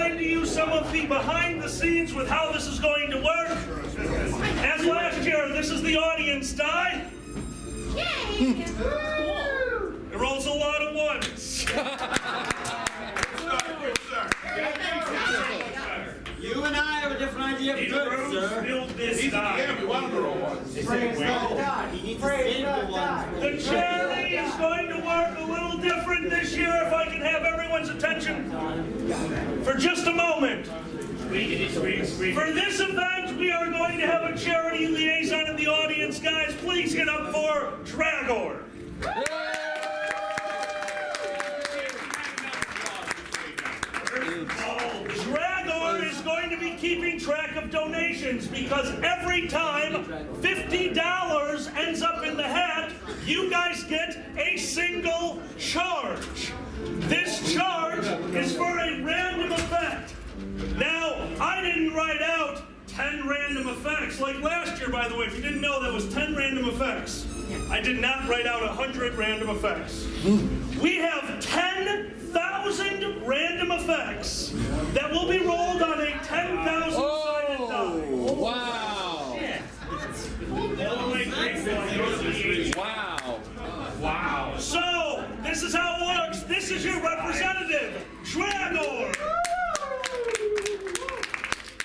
explain to you some of the behind the scenes with how this is going to work. As last year, this is the audience die. Yay! It rolls a lot of ones. You and I have a different idea of good, sir. This die. We want to roll ones. He needs the ones. The charity is going to work a little different this year, if I can have everyone's attention for just a moment. For this event, we are going to have a charity liaison in the audience. Guys, please get up for Draggets. Draggets is going to be keeping track of donations because every time $50 ends up in the hat, you guys get a single charge. This charge is for a random effect. Now, I didn't write out 10 random effects like last year, by the way. If you didn't know, that was 10 random effects. I did not write out 100 random effects. We have 10,000 random effects that will be rolled on a 10,000-sided die. Wow. Wow. Wow. So, this is how it works. This is your representative, Draggets.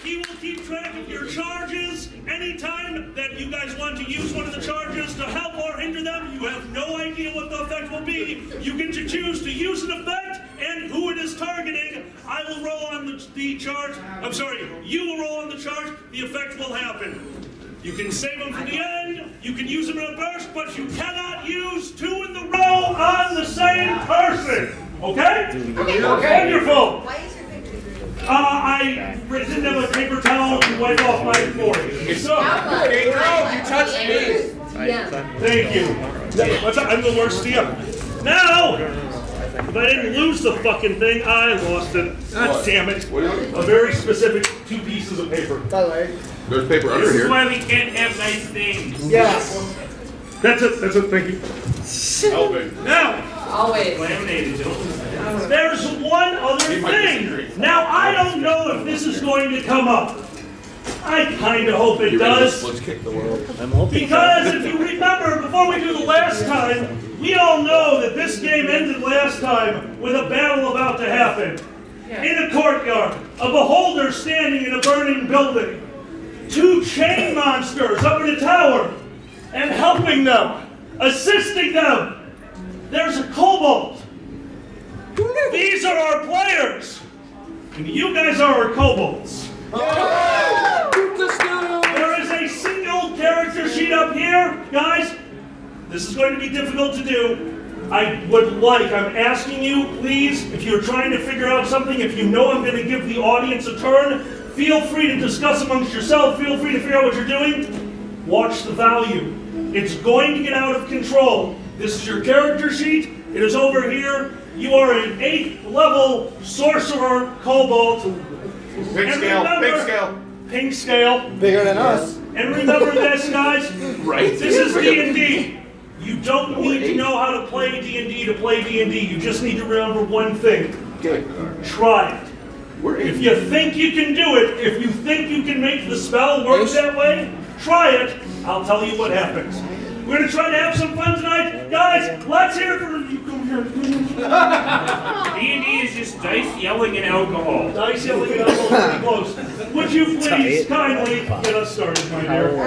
He will keep track of your charges. Anytime that you guys want to use one of the charges to help or hinder them, you have no idea what the effect will be. You get to choose to use an effect and who it is targeting. I will roll on the charge. I'm sorry, you will roll on the charge. The effect will happen. You can save them for the end. You can use them in a burst, but you cannot use two in the row on the same person. Okay? Okay. Wonderful. Why is your victory? I didn't have a paper towel to wipe off my floor. So, Hey, girl, you touched me. Yeah. thank you. What's up? I'm the worst DM. Now, if I didn't lose the fucking thing, I lost it. God damn it. A very specific 2 pieces of paper. By the way. There's paper under This is here. why we can't have nice things. Yes. That's it, thank you. Open. Now, Always. Laminated. there's one other thing. Now, I don't know if this is going to come up. I kind of hope it does. Let's kick the world. Because if you remember, before we do the last time, we all know that this game ended last time with a battle about to happen. In a courtyard, a beholder standing in a burning building, 2 chain monsters up in a tower, and helping them, assisting them. There's a kobold. These are our players. And you guys are our kobolds. There is a single character sheet up here. Guys, this is going to be difficult to do. I'm asking you, please, if you're trying to figure out something, if you know I'm going to give the audience a turn, feel free to discuss amongst yourself. Feel free to figure out what you're doing. Watch the value. It's going to get out of control. This is your character sheet. It is over here. You are an 8th level sorcerer kobold. Pink scale. Pink scale. Pink scale. Bigger than us. And remember this, guys. Right. This is D&D. You don't need to know how to play D&D to play D&D. You just need to remember one thing. Try it. If you think you can do it, if you think you can make the spell work that way, try it. I'll tell you what happens. We're going to try to have some fun tonight. Guys, let's hear it for you. Come here. D&D is just dice, yelling, and alcohol. Dice yelling and alcohol pretty close. Would you please kindly get us started, my dear?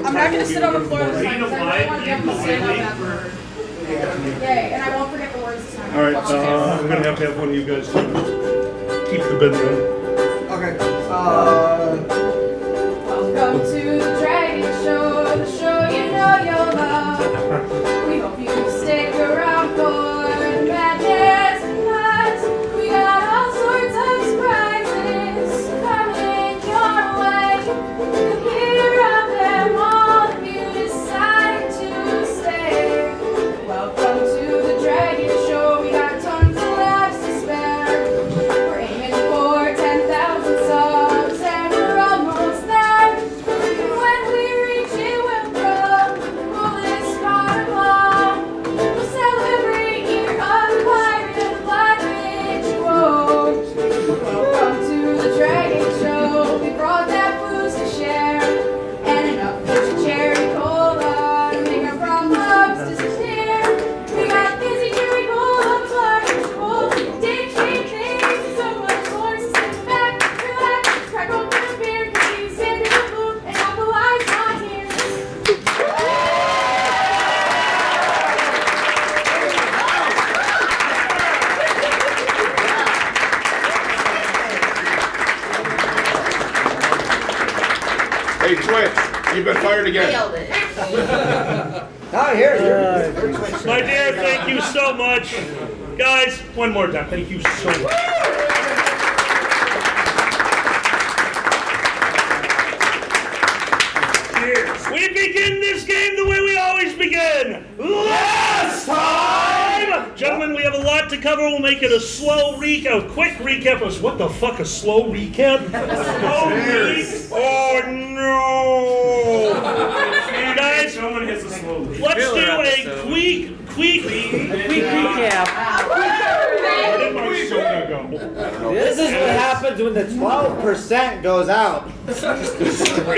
I'm not going to sit on the floor this time because I really want to get to stand up afterward. Yay, and I won't forget the words this time. All right, I'm going to have one of you guys keep the bid then. Okay. Welcome to the Draggets show, the show you know you'll love. We hope you stick around for the madness and nuts. We got all sorts of surprises coming your way. You'll hear of them all if you decide to stay. Welcome to the Draggets show. We got tons of laughs to spare. We're aiming for 10,000 subs and we're almost there. And when we reach it, we'll grow. Pull this card fired again. Nailed it. Oh, here. My dear, thank you so much. Guys, one more time, thank you so much. We begin this game the way we always begin. Last time! Gentlemen, we have a lot to cover. We'll make it a slow recap, a quick recap. What the fuck, a slow recap? Oh no! Guys, Someone has a slow lead. let's do a quick recap. Where did my soda go? This is what happens when the 12% goes out. If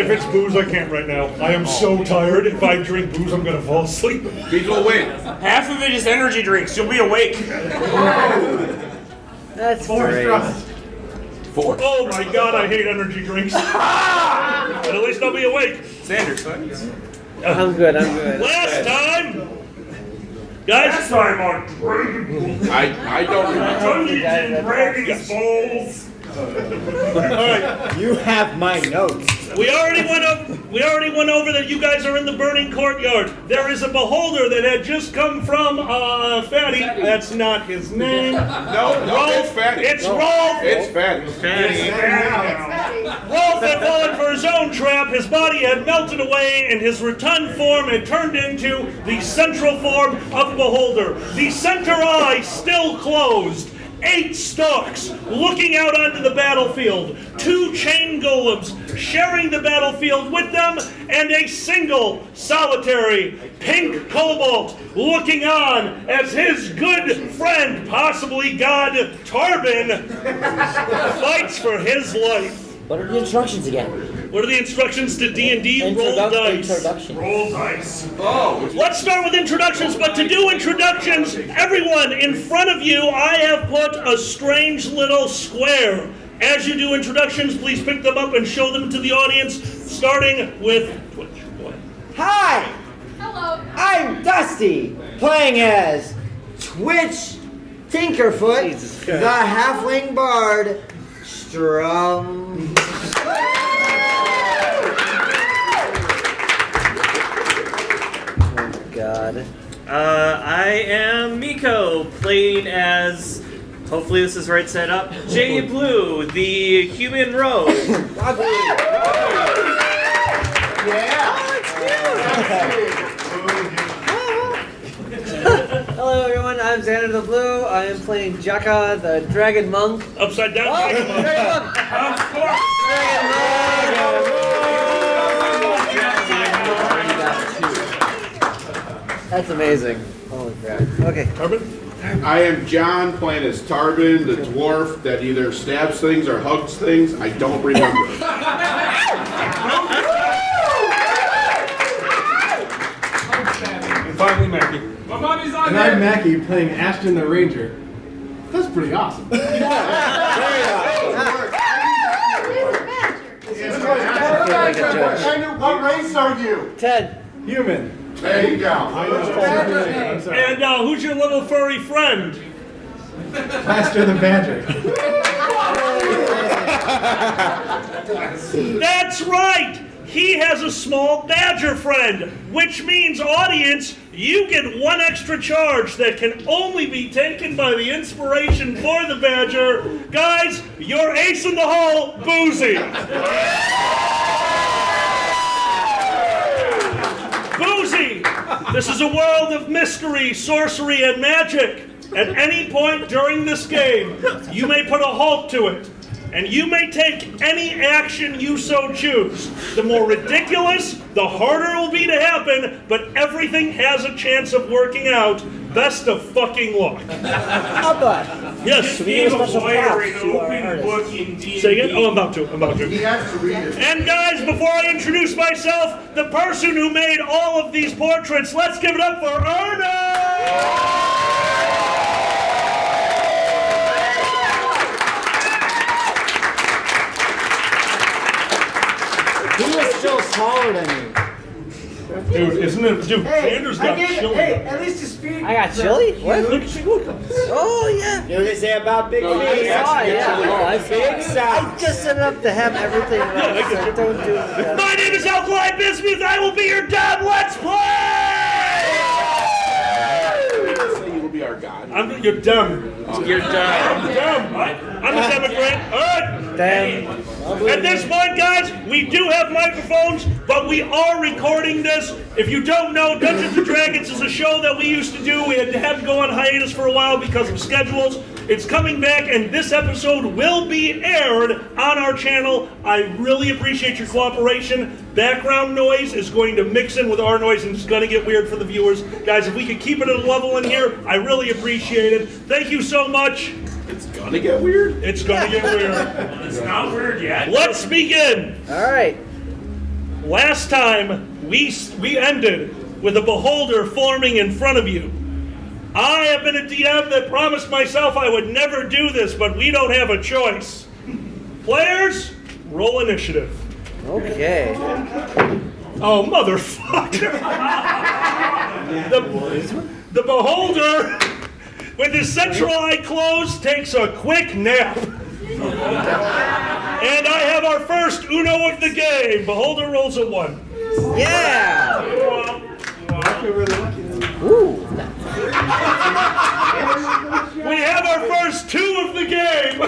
it's booze, I can't right now. I am so tired. If I drink booze, I'm gonna fall asleep. Bees will win. Half of it is energy drinks. You'll be awake. That's great. Oh my god, I hate energy drinks. But at least I'll be awake. Sanders, I'm good. Last time, Last guys. time on Dragon I don't remember. Dungeons and Dragons balls. All right. You have my notes. We already went over that you guys are in the burning courtyard. There is a beholder that had just come from Fatty. That's not his name. No, it's Fatty. It's Rolf. It's Fatty. Rolf had fallen for his own trap. His body had melted away, and his rotund form had turned into the central form of a beholder. The center eye still closed. 8 stalks looking out onto the battlefield, 2 chain golems sharing the battlefield with them, and a single solitary pink cobalt looking on as his good friend, possibly God Tarbin, fights for his life. What are the instructions again? What are the instructions to D&D? Roll dice. Introduction. Roll dice. Let's start with introductions, but to do introductions, everyone in front of you, I have put a strange little square. As you do introductions, please pick them up and show them to the audience, starting with Twitch. Go ahead. Hi, Hello. I'm Dusty, playing as Twitch Tinkerfoot, the Halfling Bard, Strum. Oh God. I am Miko, playing as, hopefully this is right set up, Jay Blue, the human rogue. Hello everyone, I'm Xander the Blue. I am playing Jaka, the dragon monk. Upside down. Dragon monk! Of course. That's amazing. Holy crap. Okay. Tarbin? I am John, playing as Tarbin, the dwarf that either stabs things or hugs things. I don't remember. And finally, Mackie. My mommy's on And I'm Mackie, playing Ashton the Ranger. That's pretty awesome. What race are you? Ted. Human. There you go. I'm sorry. And who's your little furry friend? Faster than Badger. That's right! He has a small badger friend, which means, audience, you get 1 extra charge that can only be taken by the inspiration for the badger. Guys, your ace in the hole, Boozy. Boozy, this is a world of mystery, sorcery, and magic. At any point during this game, you may put a halt to it, and you may take any action you so choose. The more ridiculous, the harder it will be to happen, but everything has a chance of working out. Best of fucking luck. Yes. Being a special lawyer props in to an our open artist. book in D&D. Say again? Oh, I'm about to. He has to read it. And guys, before I introduce myself, the person who made all of these portraits, let's give it up for Ernest! He was still smaller than you. Dude, isn't it? Dude, Xander's got chili. at least his feet. I got chili? What? Look at you. Oh, yeah. You know what they say about big I feet? saw it, yeah. Oh, I Big I size. just set it up to have everything right, so don't do it. My name is Alkali Bismuth. I will be your dad. Let's play! Say you will be our god. You're dumb. You're done. I'm dumb. I'm a Democrat. All right. Damn. At this point, guys, we do have microphones, but we are recording this. If you don't know, Dungeons & Dragons is a show that we used to do. We had to go on hiatus for a while because of schedules. It's coming back, and this episode will be aired on our channel. I really appreciate your cooperation. Background noise is going to mix in with our noise, and it's going to get weird for the viewers. Guys, if we could keep it at a level in here, I really appreciate it. Thank you so much. It's gonna get weird. It's going to get weird. It's not weird yet. Let's begin. All right. Last time, we ended with a beholder forming in front of you. I have been a DM that promised myself I would never do this, but we don't have a choice. Players, roll initiative. Okay. Oh, motherfucker. The beholder, with his central eye closed, takes a quick nap. And I have our first Uno of the game. Beholder rolls a 1. Yeah. We have our first 2 of the game.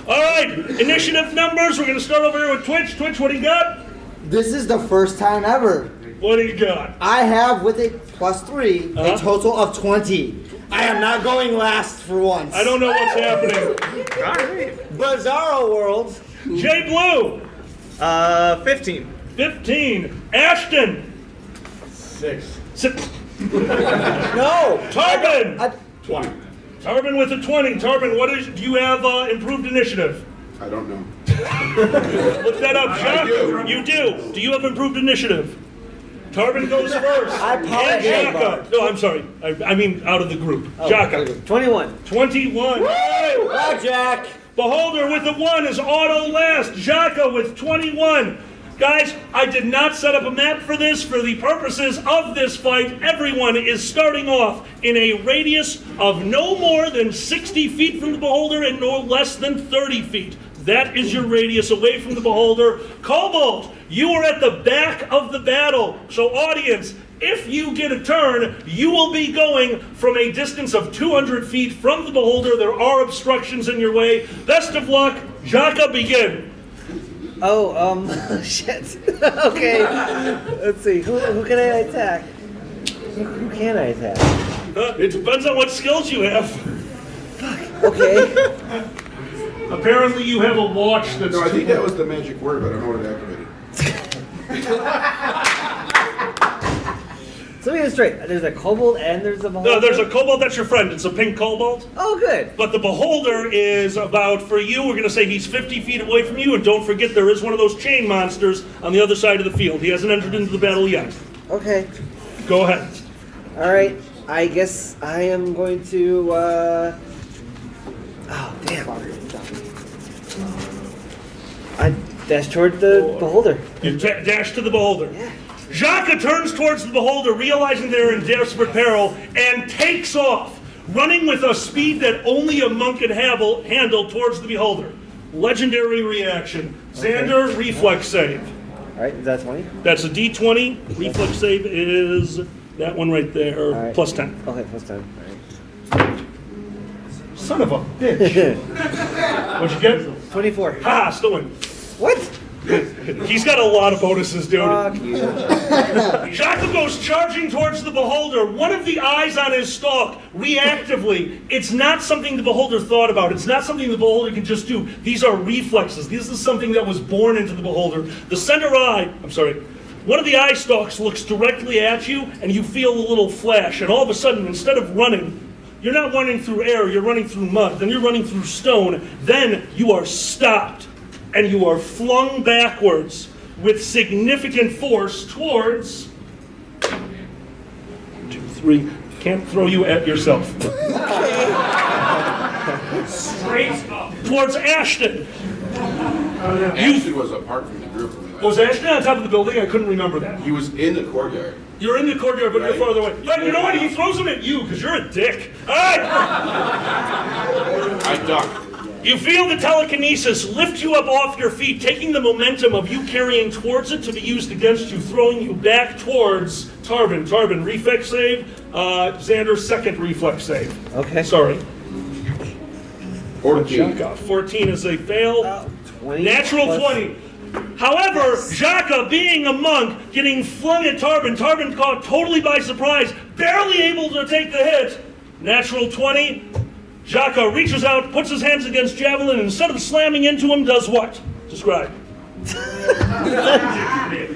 All right, initiative numbers. We're going to start over here with Twitch. Twitch, what do you got? This is the first time ever. What do you got? I have, with a +3, Uh-huh. a total of 20. I am not going last for once. I don't know what's happening. Bizarro World. Jay Blue, 15. 15. Ashton. 6. No. Tarbin. 20. Tarbin with a 20. Tarbin, do you have improved initiative? I don't know. Look that up, Jacques. do. You do. Do you have improved initiative? Tarbin goes first. I apologize, And Jaka. Bart. No, I'm sorry. I mean out of the group. Jaka. 21. 21. Wow, Jack. Beholder with a 1 is auto last. Jaka with 21. Guys, I did not set up a map for this. For the purposes of this fight, everyone is starting off in a radius of no more than 60 feet from the beholder and no less than 30 feet. That is your radius away from the beholder. Cobalt, you are at the back of the battle. So audience, if you get a turn, you will be going from a distance of 200 feet from the beholder. There are obstructions in your way. Best of luck. Jaka, begin. Oh, shit. Okay. Let's see. Who can I attack? Who can I attack? It depends on what skills you have. Okay. Apparently you have a watch that's... No, I think that was the magic word, but I don't know what it activated. So let me get it straight. There's a kobold and there's a beholder? No, there's a cobalt, that's your friend. It's a pink cobalt. Oh, good. But the beholder is about, for you, we're going to say he's 50 feet away from you, and don't forget there is one of those chain monsters on the other side of the field. He hasn't entered into the battle yet. Okay. Go ahead. All right. I guess I am going to, oh, damn. I dash toward the beholder. You dash to the beholder. Yeah. Jaka turns towards the beholder, realizing they're in desperate peril, and takes off, running with a speed that only a monk could handle towards the beholder. Legendary reaction. Xander, reflex save. All right, is that 20? That's a D20. Reflex save is that one right there, All right. plus 10. Okay, plus 10. All right. Son of a bitch. What'd you get? 24. Ha, still win. What? He's got a lot of bonuses, dude. Fuck you. Jaka goes charging towards the beholder. One of the eyes on his stalk, reactively. It's not something the beholder thought about. It's not something the beholder can just do. These are reflexes. This is something that was born into the beholder. The center eye, one of the eye stalks looks directly at you, and you feel a little flash. And all of a sudden, instead of running, you're not running through air, you're running through mud. Then you're running through stone. Then you are stopped. And you are flung backwards with significant force towards 1, 2, 3. Can't throw you at yourself. Straight up. Towards Ashton. Ashton was apart from the group. Was Ashton on top of the building? I couldn't remember that. He was in the courtyard. You're in the courtyard, but Right. you're farther away. But you know what? He throws them at you because you're a dick. All right. I ducked. You feel the telekinesis lift you up off your feet, taking the momentum of you carrying towards it to be used against you, throwing you back towards Tarvin. Tarvin, reflex save. Xander, second reflex save. Okay. Sorry. 14. Jaka. 14 is a fail. 20 Natural plus- 20. However, Jaka, being a monk, getting flung at Tarvin, Tarvin caught totally by surprise, barely able to take the hit. Natural 20. Jaka reaches out, puts his hands against Javelin, and instead of slamming into him, does what? Describe.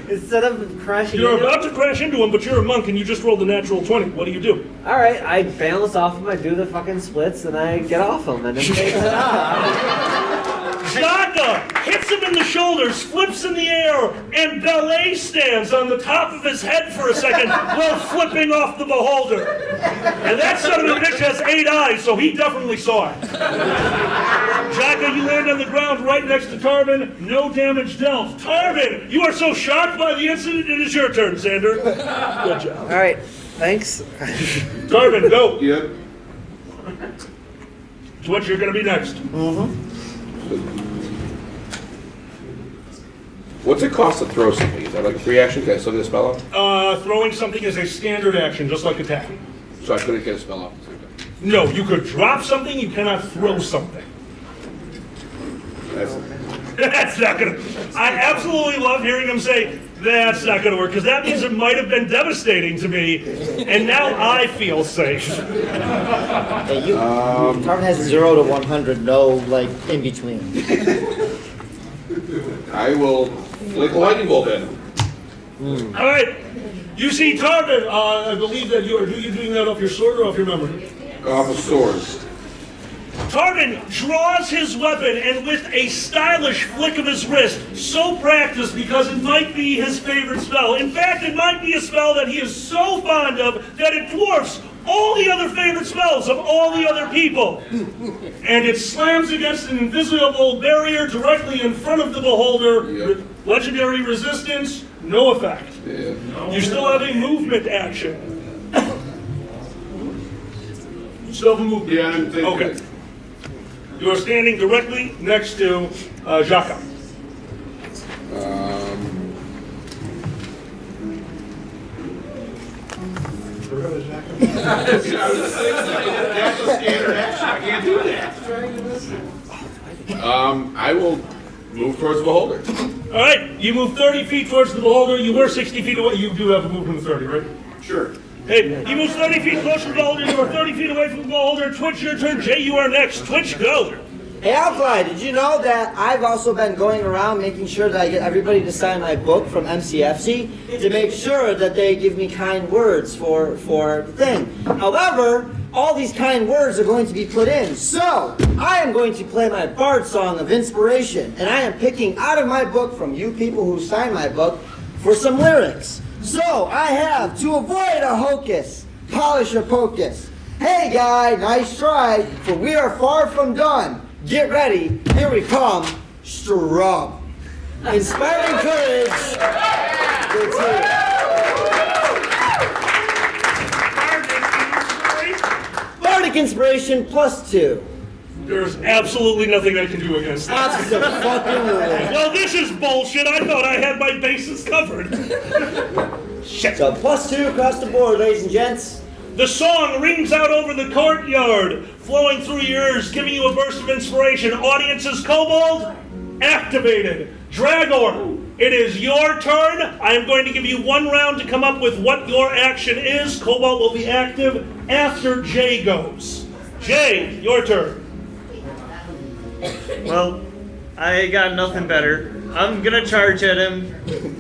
Instead of crashing You're into about to crash into him, but you're a monk and you just rolled a natural 20. What do? All right, I balance off him, I do the fucking splits, and I get off him, and then take it off. Jaka hits him in the shoulders, flips in the air, and ballet stands on the top of his head for a second while flipping off the beholder. And that son of a bitch has 8 eyes, so he definitely saw it. Jaka, you land on the ground right next to Tarvin. No damage dealt. Tarvin, you are so shocked by the incident, it is your turn, Xander. Good job. All right, thanks. Tarvin, go. Yep. Twitch, you're going to be next. What's it cost to throw something? Is that like a free action? Can I still get a spell off? Throwing something is a standard action, just like attacking. So I couldn't get a spell off. No, you could drop something, you cannot throw something. That's, That's not gonna. I absolutely love hearing him say that's not gonna work because that means it might have been devastating to me, and now I feel safe. Hey, Tarvin has 0 to 100, no like in between. I will flick a lightning bolt in. All right, you see Tarvin. I believe that you are doing that off your sword or off your memory. Off a sword. Tarvin draws his weapon and with a stylish flick of his wrist, so practiced because it might be his favorite spell. In fact, it might be a spell that he is so fond of that it dwarfs all the other favorite spells of all the other people. And it slams against an invisible barrier directly in front of the beholder. Yep. Legendary resistance, no effect. Yeah. You still have a movement action. You still have a movement Yeah, I'm thinking. Okay. You are standing directly next to Jaka. That's a standard action. I can't do that. I will move towards the beholder. All right, you move 30 feet towards the beholder. You were 60 feet away. You do have a movement of 30, right? Sure. Hey, you move 30 feet closer to the beholder. You are 30 feet away from the beholder. Twitch, your turn. Jay, you are next. Twitch, go. Hey Alkali, did you know that I've also been going around making sure that I get everybody to sign my book from MCFC to make sure that they give me kind words for the thing. However, all these kind words are going to be put in. So, I am going to play my Bard Song of Inspiration, and I am picking out of my book from you people who signed my book for some lyrics. So, I have, to avoid a hocus, polish a pocus. Hey guy, nice try, for we are far from done. Get ready, here we come, strong. Inspiring courage. It's here. Bardic inspiration +2. There's absolutely nothing I can do against that. Absolutely. Well, this is bullshit. I thought I had my bases covered. Shit. So +2 across the board, ladies and gents. The song rings out over the courtyard, flowing through your ears, giving you a burst of inspiration. Audience's kobold, activated. Dragor, it is your turn. I am going to give you 1 round to come up with what your action is. Kobold will be active after Jay goes. Jay, your turn. Well, I got nothing better. I'm gonna charge at him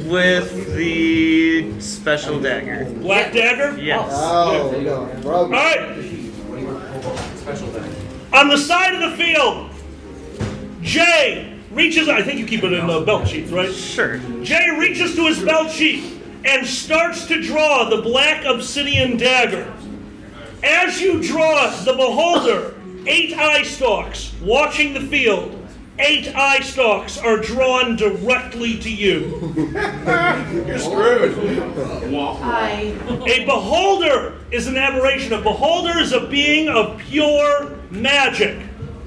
with the special dagger. Black dagger? Yes. Oh, no. All right. On the side of the field, Jay reaches, I think you keep it in the belt sheath, right? Sure. Jay reaches to his belt sheath and starts to draw the black obsidian dagger. As you draw the beholder, 8 eye stalks watching the field. 8 eye stalks are drawn directly to you. You're screwed. A beholder is an aberration. A beholder is a being of pure magic.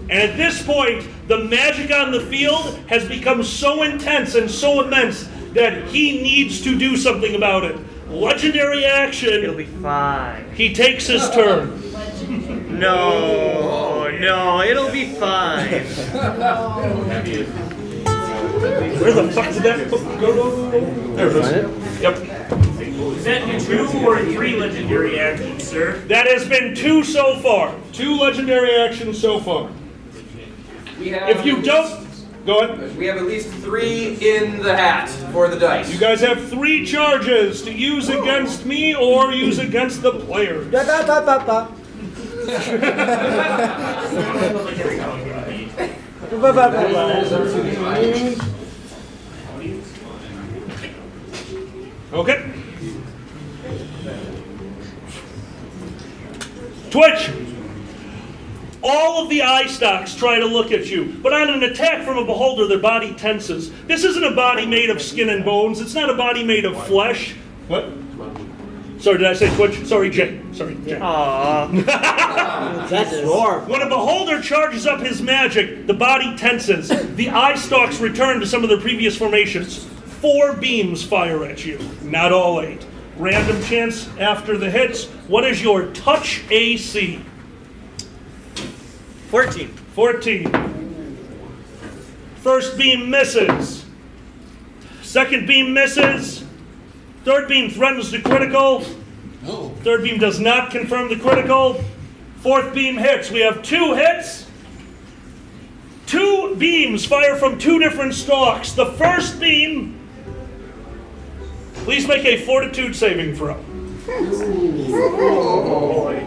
And at this point, the magic on the field has become so intense and so immense that he needs to do something about it. Legendary action. It'll be fine. He takes his turn. No, it'll be fine. Where the fuck did that go? There it is. Yep. Is that 2 or 3 legendary actions, sir? That has been 2 so far. 2 legendary actions so far. We have If you don't... Go ahead. We have at least 3 in the hat for the dice. You guys have 3 charges to use against me or use against the players. Okay. Twitch. All of the eye stalks try to look at you, but on an attack from a beholder, their body tenses. This isn't a body made of skin and bones. It's not a body made of flesh. What? Sorry, did I say Twitch? Sorry, Jay. Sorry, Jay. Aww. That's dwarf. When a beholder charges up his magic, the body tenses. The eye stalks return to some of their previous formations. 4 beams fire at you, not all 8. Random chance after the hits. What is your touch AC? 14. 14. First beam misses. Second beam misses. Third beam threatens the critical. Third beam does not confirm the critical. Fourth beam hits. We have 2 hits. 2 beams fire from 2 different stalks. The first beam, please make a fortitude saving throw.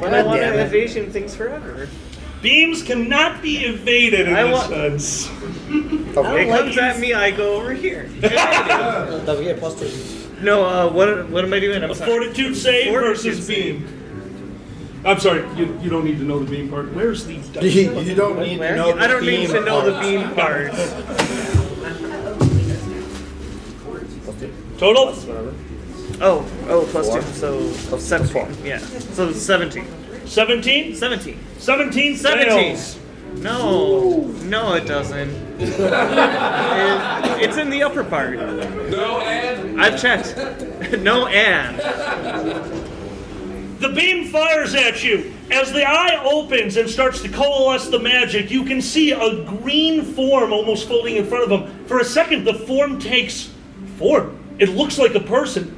But I want an evasion things forever. Beams cannot be evaded in this sense. It comes at me, I go over here. No, what am I doing? I'm sorry. Fortitude save versus beam. I'm sorry, you don't need to know the beam part. Where's the dice? You don't need to know the I don't need beam to know the part. beam part. Total? Oh, plus 2, so 17. Yeah, so 17. 17? 17. 17 17. fails. No, it doesn't. It's in the upper part. No, and I've checked. No, and. The beam fires at you. As the eye opens and starts to coalesce the magic, you can see a green form almost floating in front of him. For a second, the form takes form. It looks like a person.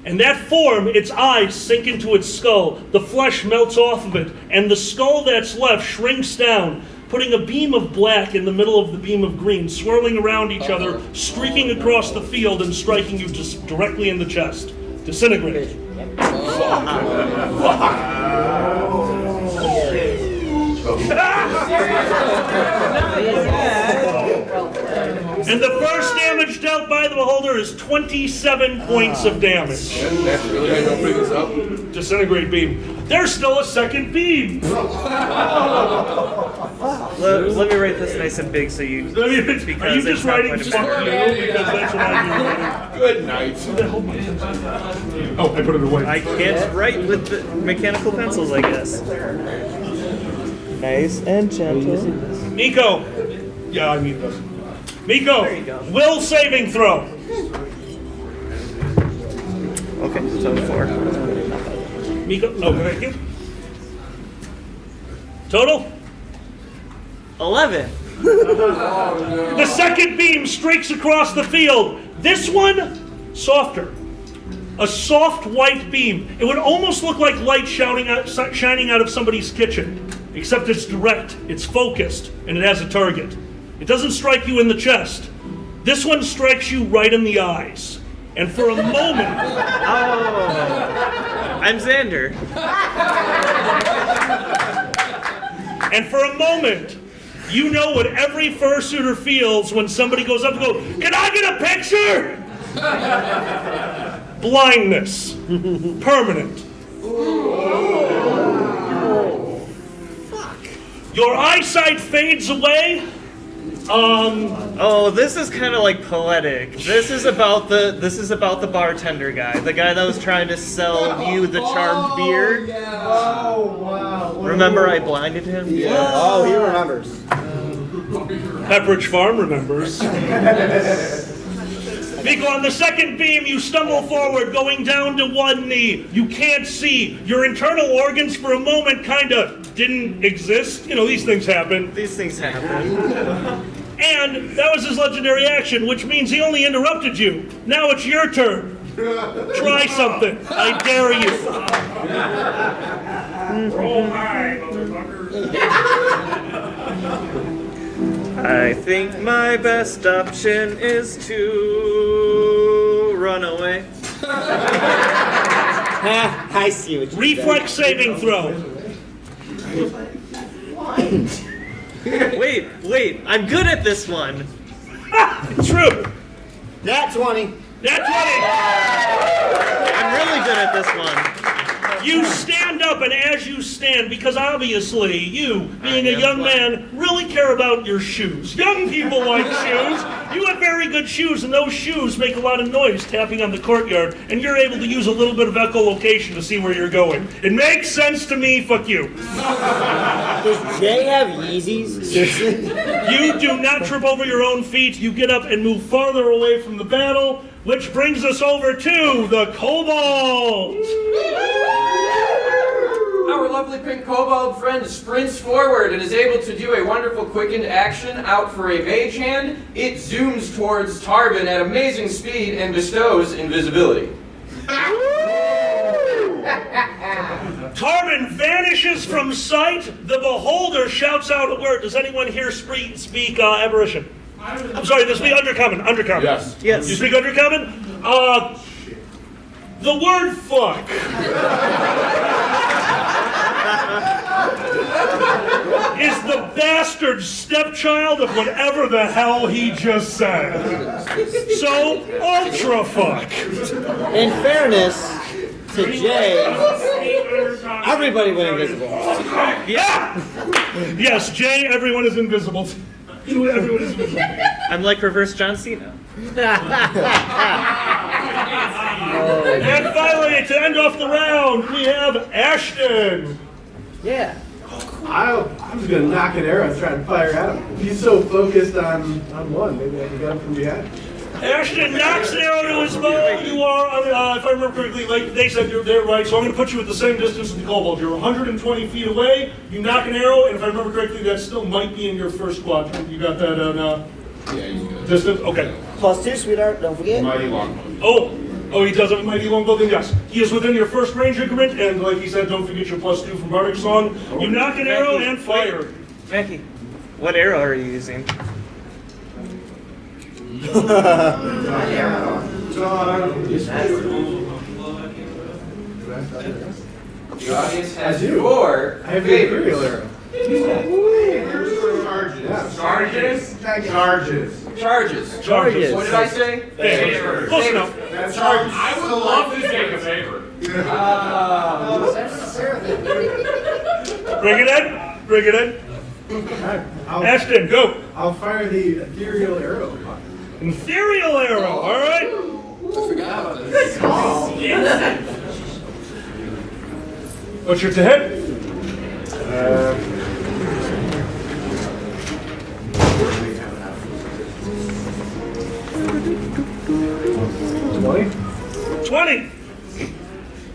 And that form, its eyes sink into its skull. The flesh melts off of it, and the skull that's left shrinks down, putting a beam of black in the middle of the beam of green, swirling around each other, streaking across the field and striking you just directly in the chest. Disintegrate. And the first damage dealt by the beholder is 27 points of damage. That's really how you bring this up. Disintegrate beam. There's still a second beam. Let me write this nice and big so you. Are you just it's not writing going to fuck be- you? Because that's what I'm writing. Good night. Oh, I put it away. I can't write with the mechanical pencils, I guess. Nice and gentle. Miko. Yeah, I need this. Miko, There you go. will saving throw. Okay, so 4. Miko, no, thank you. Total? 11. The second beam streaks across the field. This one, softer. A soft white beam. It would almost look like light shining out of somebody's kitchen. Except it's direct, it's focused, and it has a target. It doesn't strike you in the chest. This one strikes you right in the eyes. And for a moment... I'm Xander. And for a moment, you know what every fursuiter feels when somebody goes up and goes, "Can I get a picture?" Blindness. Permanent. Your eyesight fades away, Oh, this is kind of like poetic. This is about the bartender guy, the guy that was trying to sell you the charmed beer. Oh, wow. Remember, I blinded him. Yeah. Oh, he remembers. Pepperidge Farm remembers. Miko, on the second beam, you stumble forward, going down to one knee. You can't see. Your internal organs for a moment kind of didn't exist. You know, these things happen. These things happen. And that was his legendary action, which means he only interrupted you. Now it's your turn. Try something. I dare you. Roll high, motherfucker. I think my best option is to run away. I see what you Reflex saving throw. Wait, I'm good at this one. True. Nat 20. Nat 20. I'm really good at this one. You stand up, and as you stand, because obviously you, being a young man, really care about your shoes. Young people like shoes. You have very good shoes, and those shoes make a lot of noise tapping on the courtyard, and you're able to use a little bit of echolocation to see where you're going. It makes sense to me, fuck you. Does Jay have Yeezys? You do not trip over your own feet. You get up and move farther away from the battle, which brings us over to the Kobold. Our lovely pink kobold friend sprints forward and is able to do a wonderful quickened action out for a mage hand. It zooms towards Tarbin at amazing speed and bestows invisibility. Tarbin vanishes from sight. The beholder shouts out a word. Does anyone here speak Aberration? I'm sorry, this speak Undercommon. Undercommon. Yes. Yes. You speak Undercommon? The word fuck. Is the bastard stepchild of whatever the hell he just said. So, ultra fuck. In fairness to Jay, everybody went invisible. Yeah! Yes, Jay, everyone is invisible. Everyone is invisible. I'm like reverse John Cena. And finally, to end off the round, we have Ashton. Yeah. I'm just gonna knock an arrow and try and fire at him. If he's so focused on one, maybe I can get him from behind. Ashton knocks an arrow to his bow. You are, if I remember correctly, like they said, you're there, right? So I'm going to put you at the same distance as the kobold. You're 120 feet away. You knock an arrow, and if I remember correctly, that still might be in your first quadrant. You got that on Yeah, he's good. distance? Okay. +2, sweetheart, don't forget. Mighty long. Oh, he does have a mighty longbow, then yes. He is within your first range increment, and like he said, don't forget your +2 from Bardic Song. You knock an arrow and fire. Mackie, what arrow are you using? The audience has your I have the favorite. Imperial arrow. Charges. Charges. What did I say? Favor. Close enough. I would love to take a favor. Bring it in. Bring it in. Ashton, go. I'll fire the ethereal arrow. Ethereal arrow, all right? What's your to hit? 20.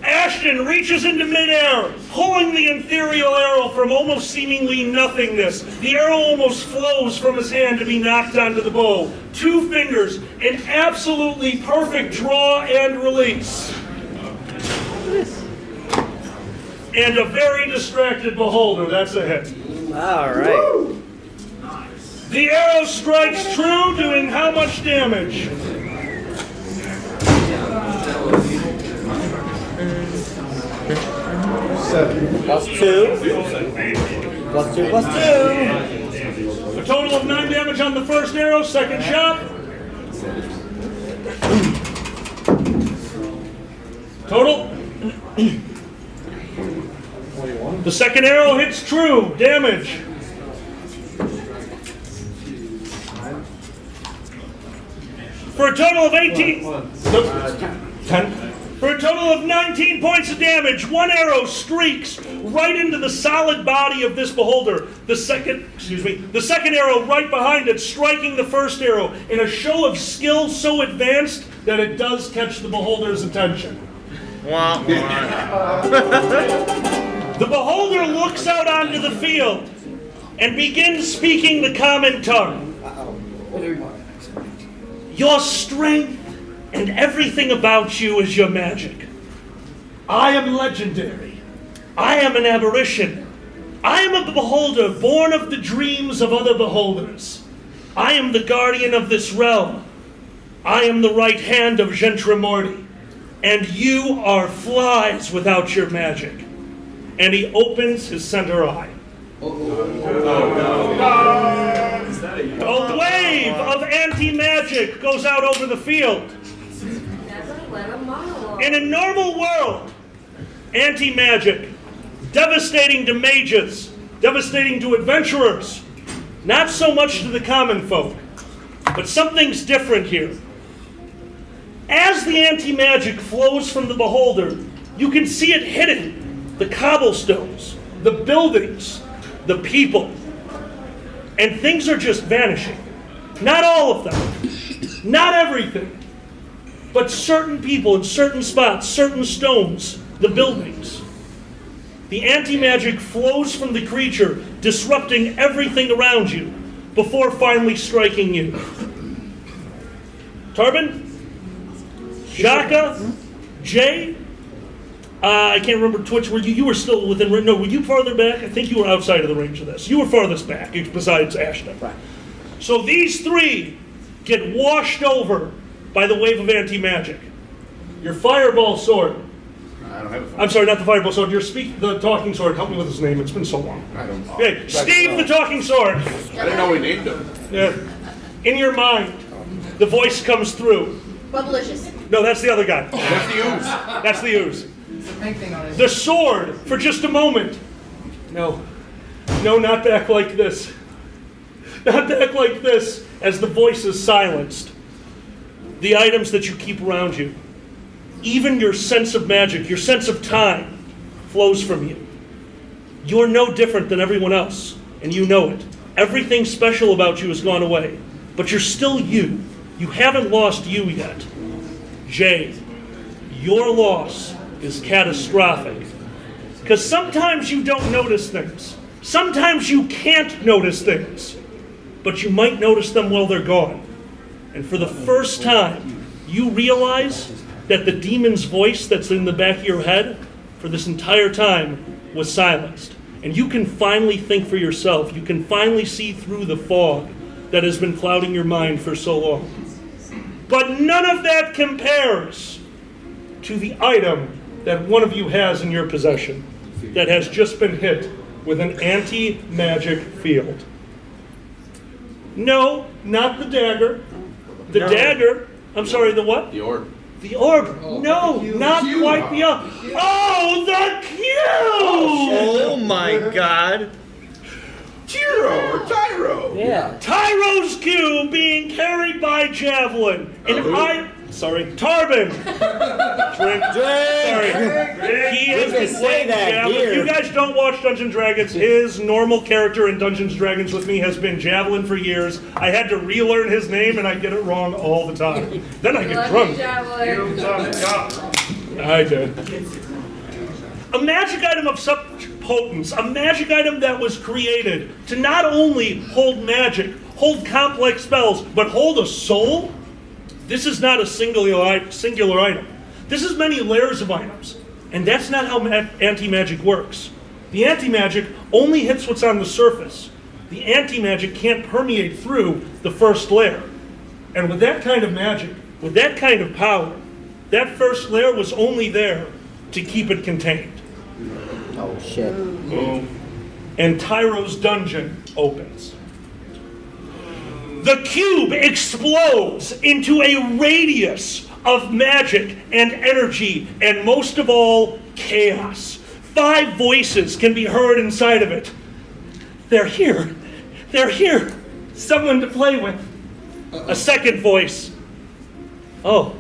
Ashton reaches into midair, pulling the ethereal arrow from almost seemingly nothingness. The arrow almost flows from his hand to be knocked onto the bow. 2 fingers, an absolutely perfect draw and release. And a very distracted beholder. That's a hit. All right. The arrow strikes true, doing how much damage? +2. A total of 9 damage on the first arrow. Second shot. Total. The second arrow hits true. Damage. For a total of 18. 10. For a total of 19 points of damage, one arrow streaks right into the solid body of this beholder. The second arrow right behind it, striking the first arrow in a show of skill so advanced that it does catch the beholder's attention. Wah, wah. The beholder looks out onto the field and begins speaking the common tongue. Your strength and everything about you is your magic. I am legendary. I am an apparition. I am a beholder born of the dreams of other beholders. I am the guardian of this realm. I am the right hand of Gentrimorty. And you are flies without your magic. And he opens his center eye. A wave of anti-magic goes out over the field. In a normal world, anti-magic, devastating to mages, devastating to adventurers, not so much to the common folk. But something's different here. As the anti-magic flows from the beholder, you can see it hitting the cobblestones, the buildings, the people. And things are just vanishing. Not all of them. Not everything. But certain people in certain spots, certain stones, the buildings. The anti-magic flows from the creature, disrupting everything around you, before finally striking you. Tarbin? Shaka? Jay? I can't remember Twitch. You were still within range? No, were you farther back? I think you were outside of the range of this. You were farthest back, besides Ashton. Right. So these three get washed over by the wave of anti-magic. Your fireball sword. I don't have a phone. I'm sorry, not the fireball sword. The talking sword. Help me with his name. It's been so long. I don't know. Okay, Steve the talking sword. I didn't know we named him. Yeah. In your mind, the voice comes through. Bubblicious. No, that's the other guy. That's the ooze. That's the ooze. The sword, for just a moment. No, not back like this. Not back like this, as the voice is silenced. The items that you keep around you, even your sense of magic, your sense of time, flows from you. You're no different than everyone else, and you know it. Everything special about you has gone away, but you're still you. You haven't lost you yet. Jay, your loss is catastrophic. Because sometimes you don't notice things. Sometimes you can't notice things. But you might notice them while they're gone. And for the first time, you realize that the demon's voice that's in the back of your head for this entire time was silenced. And you can finally think for yourself. You can finally see through the fog that has been clouding your mind for so long. But none of that compares to the item that one of you has in your possession that has just been hit with an anti-magic field. No, not the dagger. The dagger, I'm sorry, the what? The orb. The orb. No, not quite the orb. Oh, the cube! Oh my god. Tyro or Tyro. Yeah. Tyro's cube being carried by Javelin. Tarbin. Drink. Sorry. He has been playing Javelin. You guys don't watch Dungeons & Dragons. His normal character in Dungeons & Dragons with me has been Javelin for years. I had to relearn his name and I get it wrong all the time. Then I get drunk. I did. A magic item of such potence, a magic item that was created to not only hold magic, hold complex spells, but hold a soul. This is not a singular item. This is many layers of items. And that's not how anti-magic works. The anti-magic only hits what's on the surface. The anti-magic can't permeate through the first layer. And with that kind of magic, with that kind of power, that first layer was only there to keep it contained. Oh, shit. And Tyro's dungeon opens. The cube explodes into a radius of magic and energy, and most of all, chaos. 5 voices can be heard inside of it. They're here. They're here. Someone to play with. A second voice. Oh,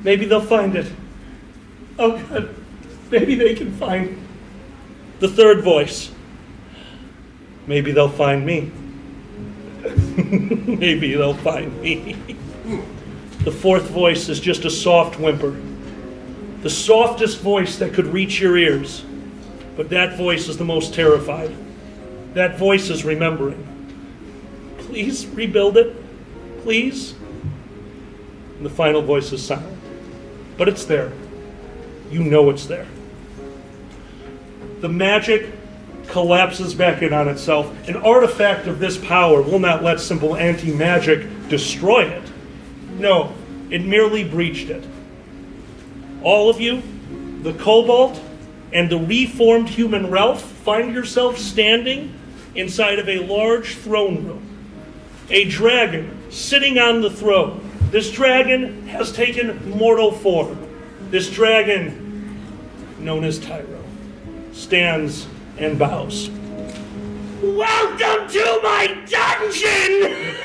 maybe they'll find it. Oh, God. Maybe they can find the third voice. Maybe they'll find me. Maybe they'll find me. The fourth voice is just a soft whimper. The softest voice that could reach your ears. But that voice is the most terrified. That voice is remembering. Please rebuild it. Please. And the final voice is silent. But it's there. You know it's there. The magic collapses back in on itself. An artifact of this power will not let simple anti-magic destroy it. No, it merely breached it. All of you, the Cobalt, and the reformed human Ralph find yourself standing inside of a large throne room. A dragon sitting on the throne. This dragon has taken mortal form. This dragon, known as Tyro, stands and bows. Welcome to my dungeon!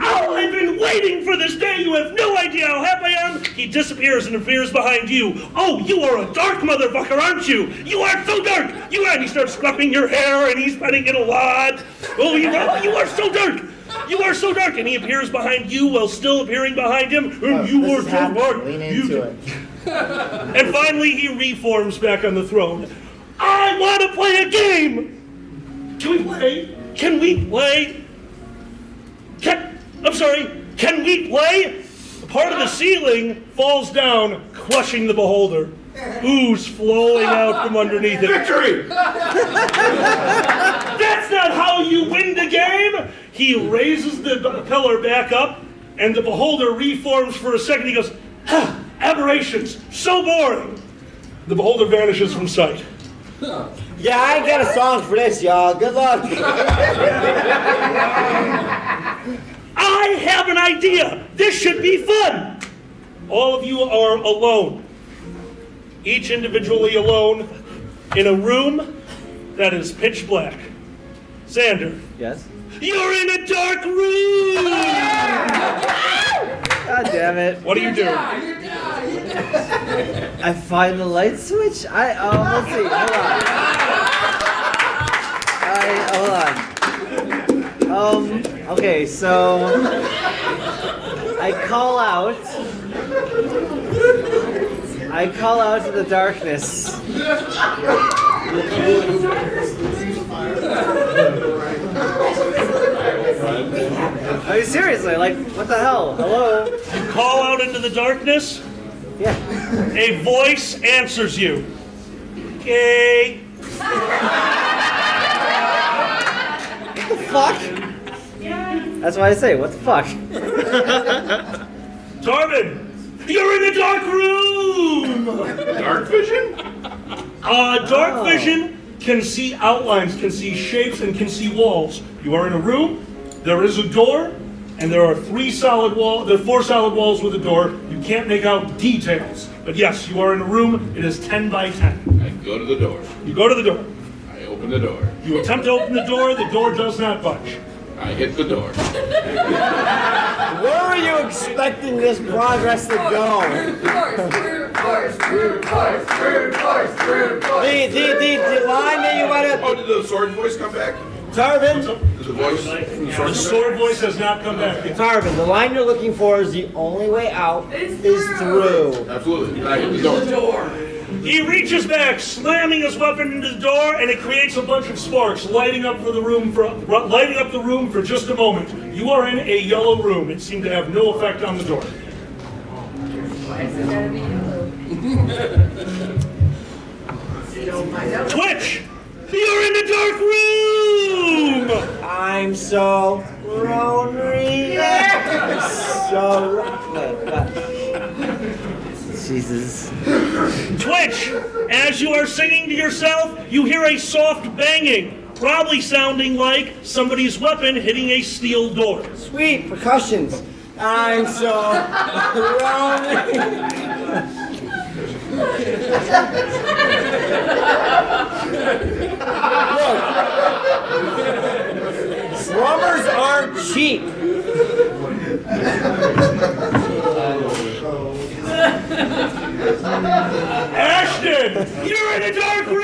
Oh, I've been waiting for this day. You have no idea how happy I am. He disappears and appears behind you. Oh, you are a dark motherfucker, aren't you? You are so dark. You are. And he starts scrubbing your hair and he's petting it a lot. Oh, you are so dark. You are so dark. And he appears behind you while still appearing behind him. You are so dark. Lean into it. And finally, he reforms back on the throne. I want to play a game. Can we play? Can we play? Can we play? Part of the ceiling falls down, crushing the beholder. Ooze flowing out from underneath it. Victory! That's not how you win the game! He raises the pillar back up, and the beholder reforms for a second. He goes, aberrations, so boring. The beholder vanishes from sight. Yeah, I ain't got a song for this, y'all. Good luck. I have an idea. This should be fun. All of you are alone. Each individually alone in a room that is pitch black. Xander. Yes? You're in a dark room. God damn it. What do you do? I find the light switch? Let's see. Hold on. Okay, so I call out to the darkness. Are you seriously? Like, what the hell? Hello? You call out into the darkness. Yeah. A voice answers you. Okay. What the fuck? That's why I say, what the fuck? Tarvin, you're in a dark room! Dark vision? Dark vision can see outlines, can see shapes, and can see walls. You are in a room, there is a door, and there are four solid walls with a door. You can't make out details. But yes, you are in a room, it is 10 by 10. I go to the door. You go to the door. I open the door. You attempt to open the door does not budge. I hit the door. Where were you expecting this progress to go? The line that you went Oh, up. did the sword voice come back? Tarvin, Did the voice from the sword The sword voice has not come back yet. Tarvin, the line you're looking for is the only way out is through. Absolutely. I hit the door. He reaches back, slamming his weapon into the door, and it creates a bunch of sparks, lighting up the room for just a moment. You are in a yellow room. It seemed to have no effect on the door. Twitch, you're in a dark room. I'm so lonely. Jesus. Twitch, as you are singing to yourself, you hear a soft banging, probably sounding like somebody's weapon hitting a steel door. Sweet percussions. I'm so lonely. Drummers aren't cheap. Ashton, you're in a dark room!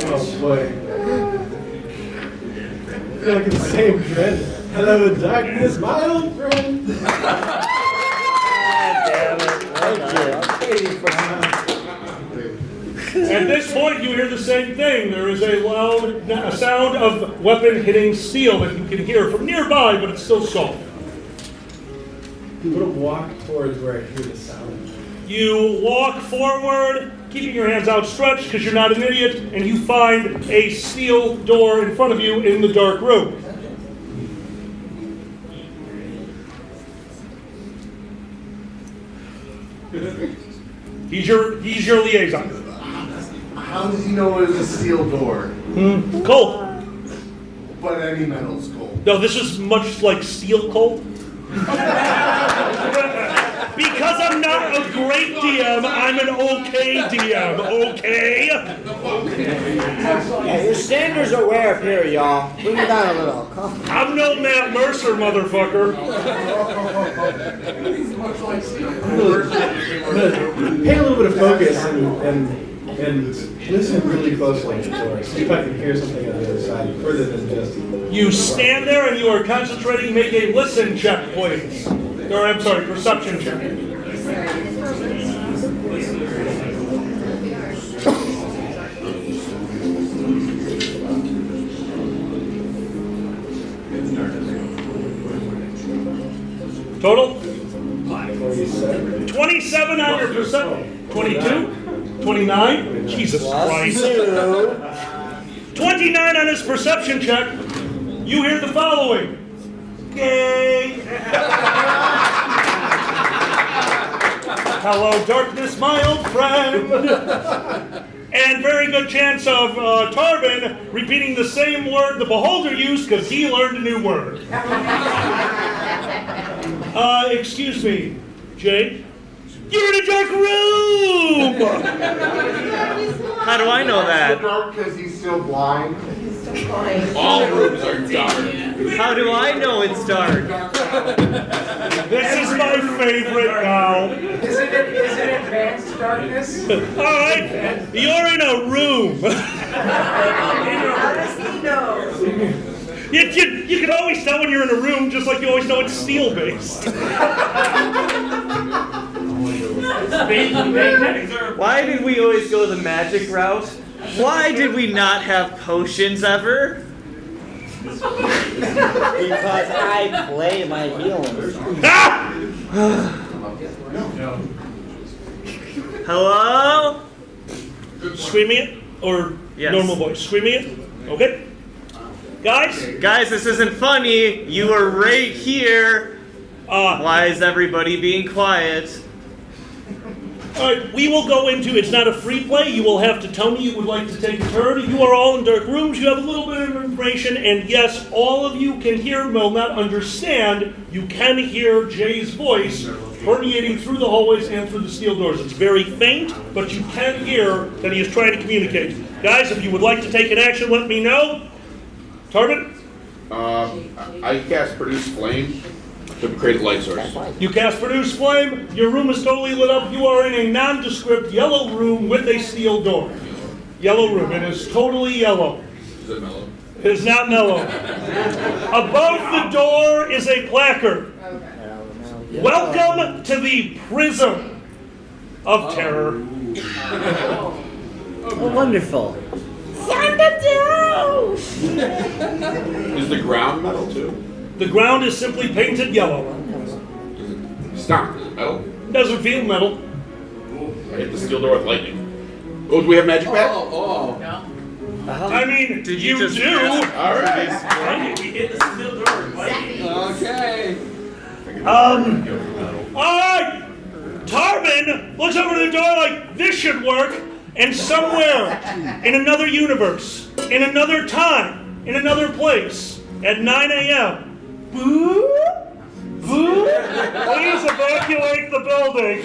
Oh boy. I feel like it's the same dread. Hello, darkness, my old friend. At this point, you hear the same thing. There is a loud sound of weapon hitting steel that you can hear from nearby, but it's still soft. I'm gonna walk towards where I hear the sound. You walk forward, keeping your hands outstretched because you're not an idiot, and you find a steel door in front of you in the dark room. He's your liaison. How does he know it was a steel door? Cold. But any metal's cold. No, this is much like steel cold. Because I'm not a great DM, I'm an okay DM, okay? Yeah, your standards are way up here, y'all. Bring it down a little. Come. I'm no Matt Mercer, motherfucker. Pay a little bit of focus and listen really closely to the door. See if I can hear something on the other side, further than just. You stand there and you are concentrating. Make a listen check, please. Or, I'm sorry, perception check. Total? 27 on your perception. 22? 29? Jesus Christ. 29 on his perception check. You hear the following. Gay. Hello, darkness, my old friend. And very good chance of Tarbin repeating the same word the beholder used because he learned a new word. Excuse me, Jay. You're in a dark room! How do I know that? Dark because he's still blind. All rooms are dark. How do I know it's dark? This is my favorite now. Is it advanced darkness? Alright, you're in a room. How does he know? You can always tell when you're in a room, just like you always know it's steel-based. Why did we always go the magic route? Why did we not have potions ever? Because I play my healings. Ah! Hello? Screaming it? Or Yes. normal voice? Screaming it? Okay. Guys? Guys, this isn't funny. You were right here. Why is everybody being quiet? Alright, we will go into, it's not a free play, you will have to tell me you would like to take a turn. You are all in dark rooms, you have a little bit of information, and yes, all of you can hear, will not understand, you can hear Jay's voice permeating through the hallways and through the steel doors. It's very faint, but you can hear that he is trying to communicate. Guys, if you would like to take an action, let me know. Tarbin? I cast Produce Flame to create a light source. You cast Produce Flame, your room is totally lit up, you are in a nondescript yellow room with a steel door. Yellow room, it is totally yellow. Is it mellow? It is not mellow. Above the door is a placard. Welcome to the Prism of Terror. Oh, wonderful. Is the ground metal too? The ground is simply painted yellow. It's not. Is it metal? Doesn't feel metal. I hit the steel door with lightning. Oh, do we have magic back? I mean, Did you just- do. Alright. We hit the steel door. Okay. Alright! Tarbin looks over the door like, this should work. And somewhere in another universe, in another time, in another place, at 9 a.m., boo, boo, please evacuate the building.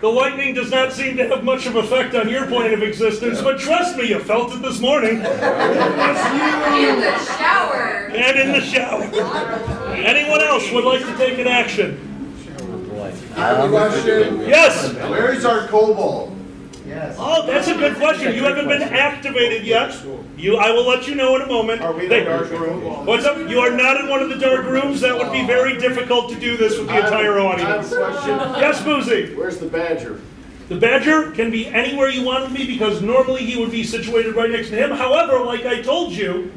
The lightning does not seem to have much of effect on your plane of existence, but trust me, you felt it this morning. In the shower. And in the shower. Anyone else would like to take an action? I have a question. Yes. Where's our kobold? Oh, that's a good question. You haven't been activated yet. I will let you know in a moment. Are we in the dark room? What's up? You are not in one of the dark rooms. That would be very difficult to do this with the entire audience. I have a question. Yes, Boozy. Where's the badger? The badger can be anywhere you want him to be because normally he would be situated right next to him. However, like I told you,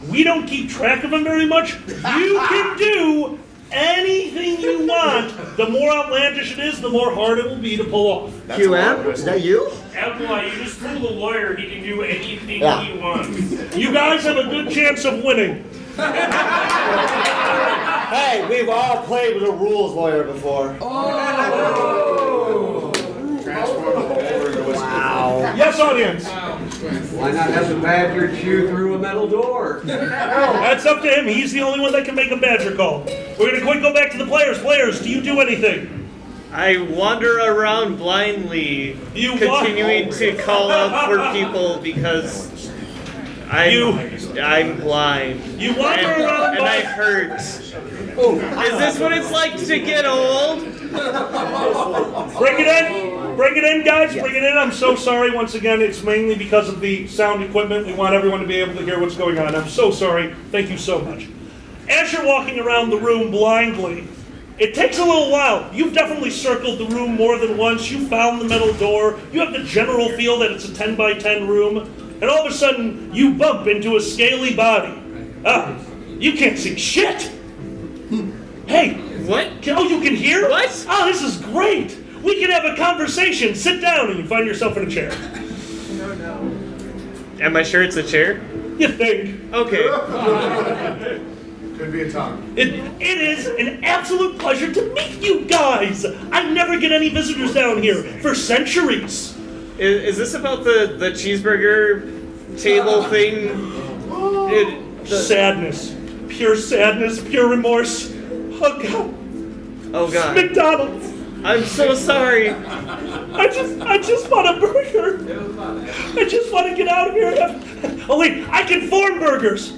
we don't keep track of him very much. You can do anything you want. The more outlandish it is, the more hard it will be to pull off. QM? Is that you? Alkali, you just told the lawyer he can do anything Yeah. he wants. You guys have a good chance of winning. Hey, we've all played with a rules lawyer before. Wow. Yes, audience. Why not have the badger chew through a metal door? That's up to him. He's the only one that can make a badger call. We're going to quick go back to the players. Players, do you do anything? I wander around blindly, You continuing to call out for people because I'm blind. You wander around and I blind. hurt. Is this what it's like to get old? Bring it in. Bring it in, guys. Bring it in. I'm so sorry. Once again, it's mainly because of the sound equipment. We want everyone to be able to hear what's going on. I'm so sorry. Thank you so much. As you're walking around the room blindly, it takes a little while. You've definitely circled the room more than once. You found the metal door. You have the general feel that it's a 10 by 10 room. And all of a sudden, you bump into a scaly body. Ah, you can't see shit. Hey. What? Oh, you can hear? What? Oh, this is great. We can have a conversation. Sit down and you find yourself in a chair. Am I sure it's a chair? You think. Okay. Could be a tongue. It is an absolute pleasure to meet you guys. I never get any visitors down here for centuries. Is this about the cheeseburger table thing? Sadness. Pure sadness, pure remorse. Oh, God. Oh, God. McDonald's. I'm so sorry. I just want a burger. I just want to get out of here and have... Oh, wait. I can form burgers.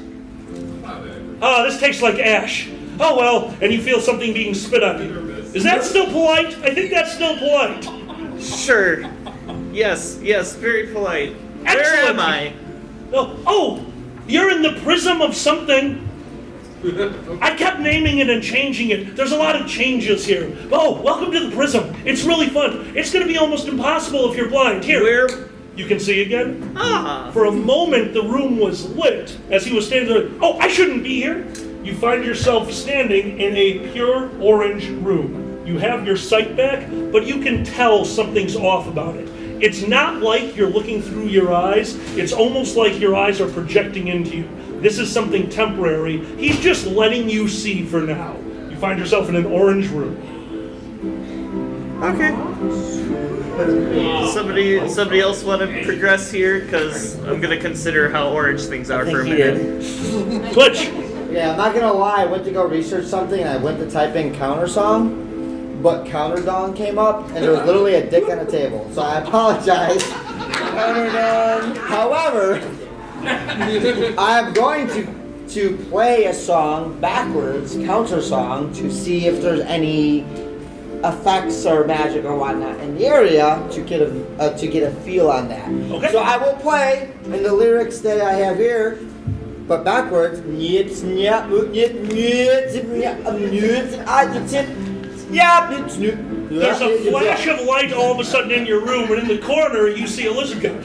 Oh, this tastes like ash. Oh, well. And you feel something being spit on you. Is that still polite? I think that's still polite. Sure. Yes, very polite. Where Excellent. am I? Oh, you're in the prism of something. I kept naming it and changing it. There's a lot of changes here. Oh, welcome to the prism. It's really fun. It's going to be almost impossible if you're blind. Here. Where? You can see again? Ah. For a moment, the room was lit as he was standing there. Oh, I shouldn't be here. You find yourself standing in a pure orange room. You have your sight back, but you can tell something's off about it. It's not like you're looking through your eyes. It's almost like your eyes are projecting into you. This is something temporary. He's just letting you see for now. You find yourself in an orange room. Okay. Somebody else want to progress here? Because I'm going to consider how orange things are for a minute. Twitch! Yeah, I'm not gonna lie, I went to go research something and I went to type in counter song, but counter dong came up and there was literally a dick on a table. So I apologize. Counter dong. However, I'm going to play a song backwards, counter song, to see if there's any effects or magic or whatnot in the area to get a feel on that. Okay. So I will play in the lyrics that I have here, but backwards. There's a flash of light all of a sudden in your room, and in the corner you see a lizard guy.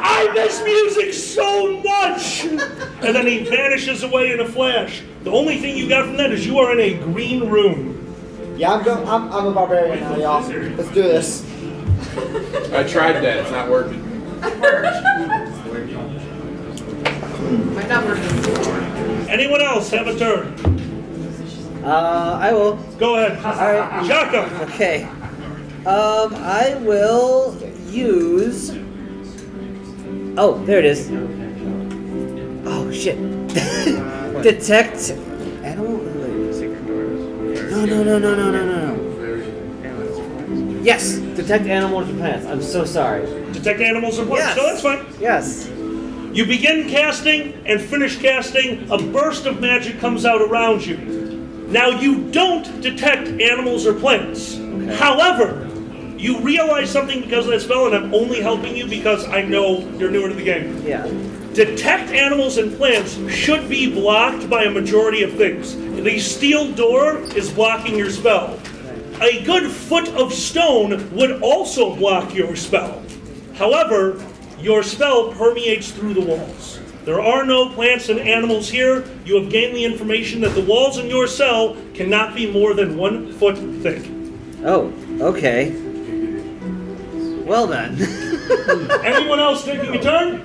I miss music so much! And then he vanishes away in a flash. The only thing you got from that is you are in a green room. Yeah, I'm a barbarian now, y'all. Let's do this. I tried that. It's not working. Might not work. Anyone else have a turn? I will. Go ahead. All right. Shaka. Okay. I will use. Oh, there it is. Oh shit. Detect. Animal. No. Yes, detect animals and plants. I'm so sorry. Detect animals and plants. Yes. So that's fine. Yes. You begin casting and finish casting, a burst of magic comes out around you. Now you don't detect animals or plants. However, you realize something because of that spell, and I'm only helping you because I know you're newer to the game. Yeah. Detect animals and plants should be blocked by a majority of things. The steel door is blocking your spell. A good foot of stone would also block your spell. However, your spell permeates through the walls. There are no plants and animals here. You have gained the information that the walls in your cell cannot be more than 1 foot thick. Oh, okay. Well then. Anyone else taking a turn?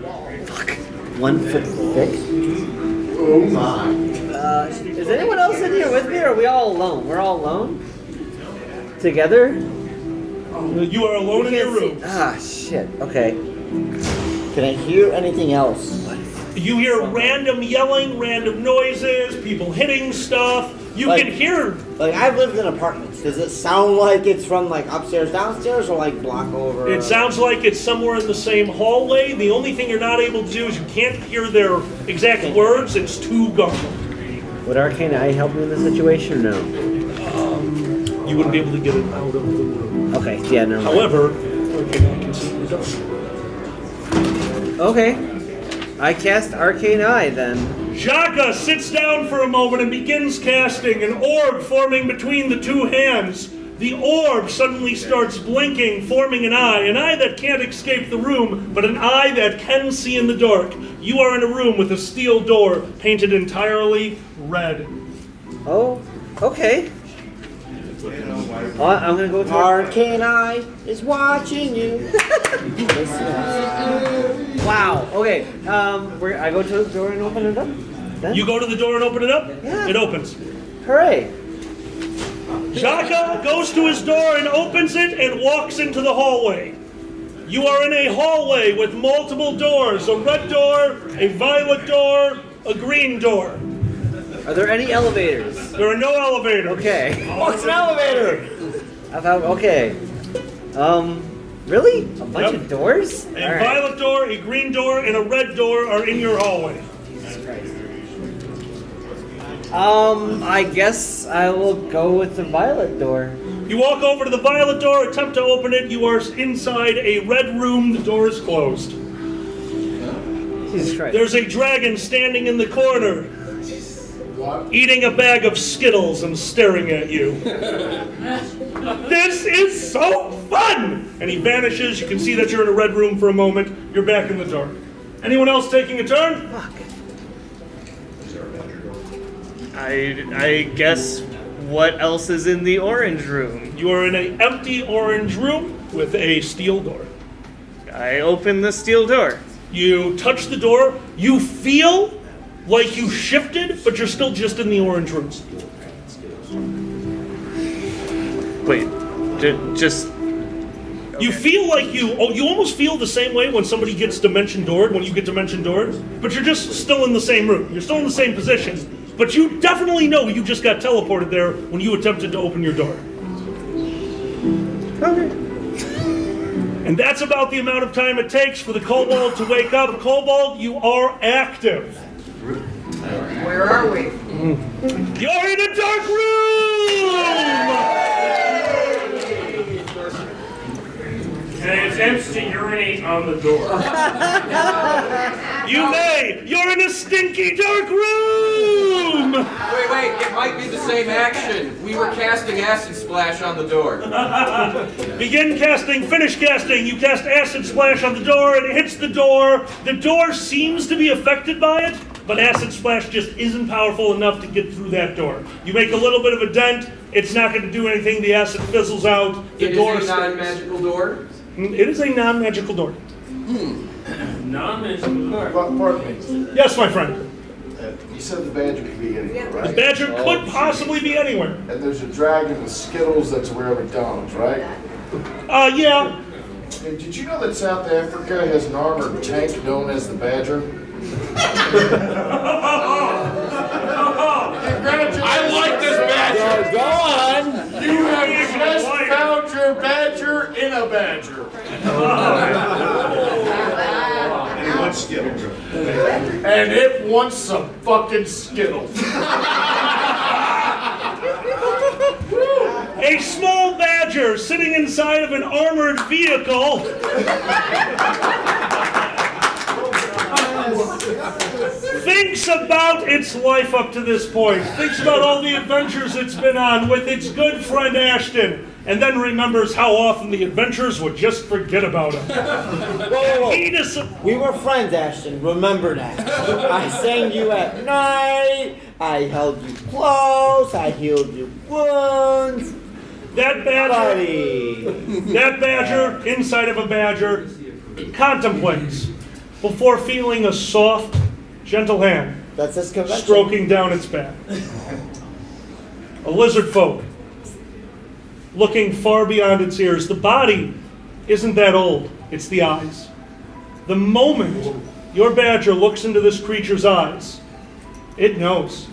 1 foot thick? Oh my. Is anyone else in here with me, or are we all alone? We're all alone? Together? You are alone in your room. Ah, shit. Okay. Can I hear anything else? You hear random yelling, random noises, people hitting stuff. You Like- can hear. Like, I've lived in apartments. Does it sound like it's from, like, upstairs, downstairs, or, like, block over? It sounds like it's somewhere in the same hallway. The only thing you're not able to do is you can't hear their exact words. It's too garbled. Would Arcane Eye help me in this situation, or no? You wouldn't be able to get it out of the room. Okay, yeah, no. However, okay, I can see the door. Okay. I cast Arcane Eye then. Jaka sits down for a moment and begins casting, an orb forming between the two hands. The orb suddenly starts blinking, forming an eye that can't escape the room, but an eye that can see in the dark. You are in a room with a steel door painted entirely red. Oh, okay. I'm gonna go with Arcane Eye is watching you. Wow. Okay. I go to the door and open it up. Then? You go to the door and open it up? Yeah. It opens. Hooray! Jaka goes to his door and opens it and walks into the hallway. You are in a hallway with multiple doors, a red door, a violet door, a green door. Are there any elevators? There are no elevators. Okay. What's an elevator? I thought. Okay. Really? A bunch of doors? A violet door, a green door, and a red door are in your hallway. Jesus Christ. I guess I will go with the violet door. You walk over to the violet door, attempt to open it. You are inside a red room. The door is closed. Jesus Christ. There's a dragon standing in the corner, What? eating a bag of Skittles and staring at you. This is so fun! And he vanishes. You can see that you're in a red room for a moment. You're back in the dark. Anyone else taking a turn? Fuck. I guess what else is in the orange room? You are in an empty orange room with a steel door. I open the steel door. You touch the door. You feel like you shifted, but you're still just in the orange room. Wait, just You feel like you almost feel the same way when somebody gets dimension doored, when you get dimension doored, but you're just still in the same room. You're still in the same position, but you definitely know you just got teleported there when you attempted to open your door. Okay. And that's about the amount of time it takes for the kobold to wake up. Kobold, you are active. Where are we? You're in a dark room! And it attempts to urinate on the door. You may! You're in a stinky dark room! Wait, it might be the same action. We were casting acid splash on the door. Begin casting, finish casting. You cast acid splash on the door, it hits the door. The door seems to be affected by it, but acid splash just isn't powerful enough to get through that door. You make a little bit of a dent, it's not going to do anything, the acid fizzles out. The door It is a stays. non-magical door. It is a non-magical door. Non-magical door. Pardon me. Yes, my friend. You said the badger could be anywhere, The right? badger could possibly be anywhere. And there's a dragon with Skittles that's wherever Donald's, right? Yeah. Hey, did you know that South Africa has an armored tank known as the Badger? I like this badger. Go on. You have just found your badger in a badger. And he wants Skittles. And it wants some fucking Skittles. A small badger sitting inside of an armored vehicle thinks about its life up to this point, thinks about all the adventures it's been on with its good friend Ashton, and then remembers how often the adventures would just forget about him. Whoa. We were friends, Ashton. Remember that. I sang you at night. I held you close. I healed your wounds. That badger, inside of a badger, contemplates before feeling a soft, gentle hand That's his convention. stroking down its back. A lizard folk, looking far beyond its ears. The body isn't that old, it's the eyes. The moment your badger looks into this creature's eyes, it knows.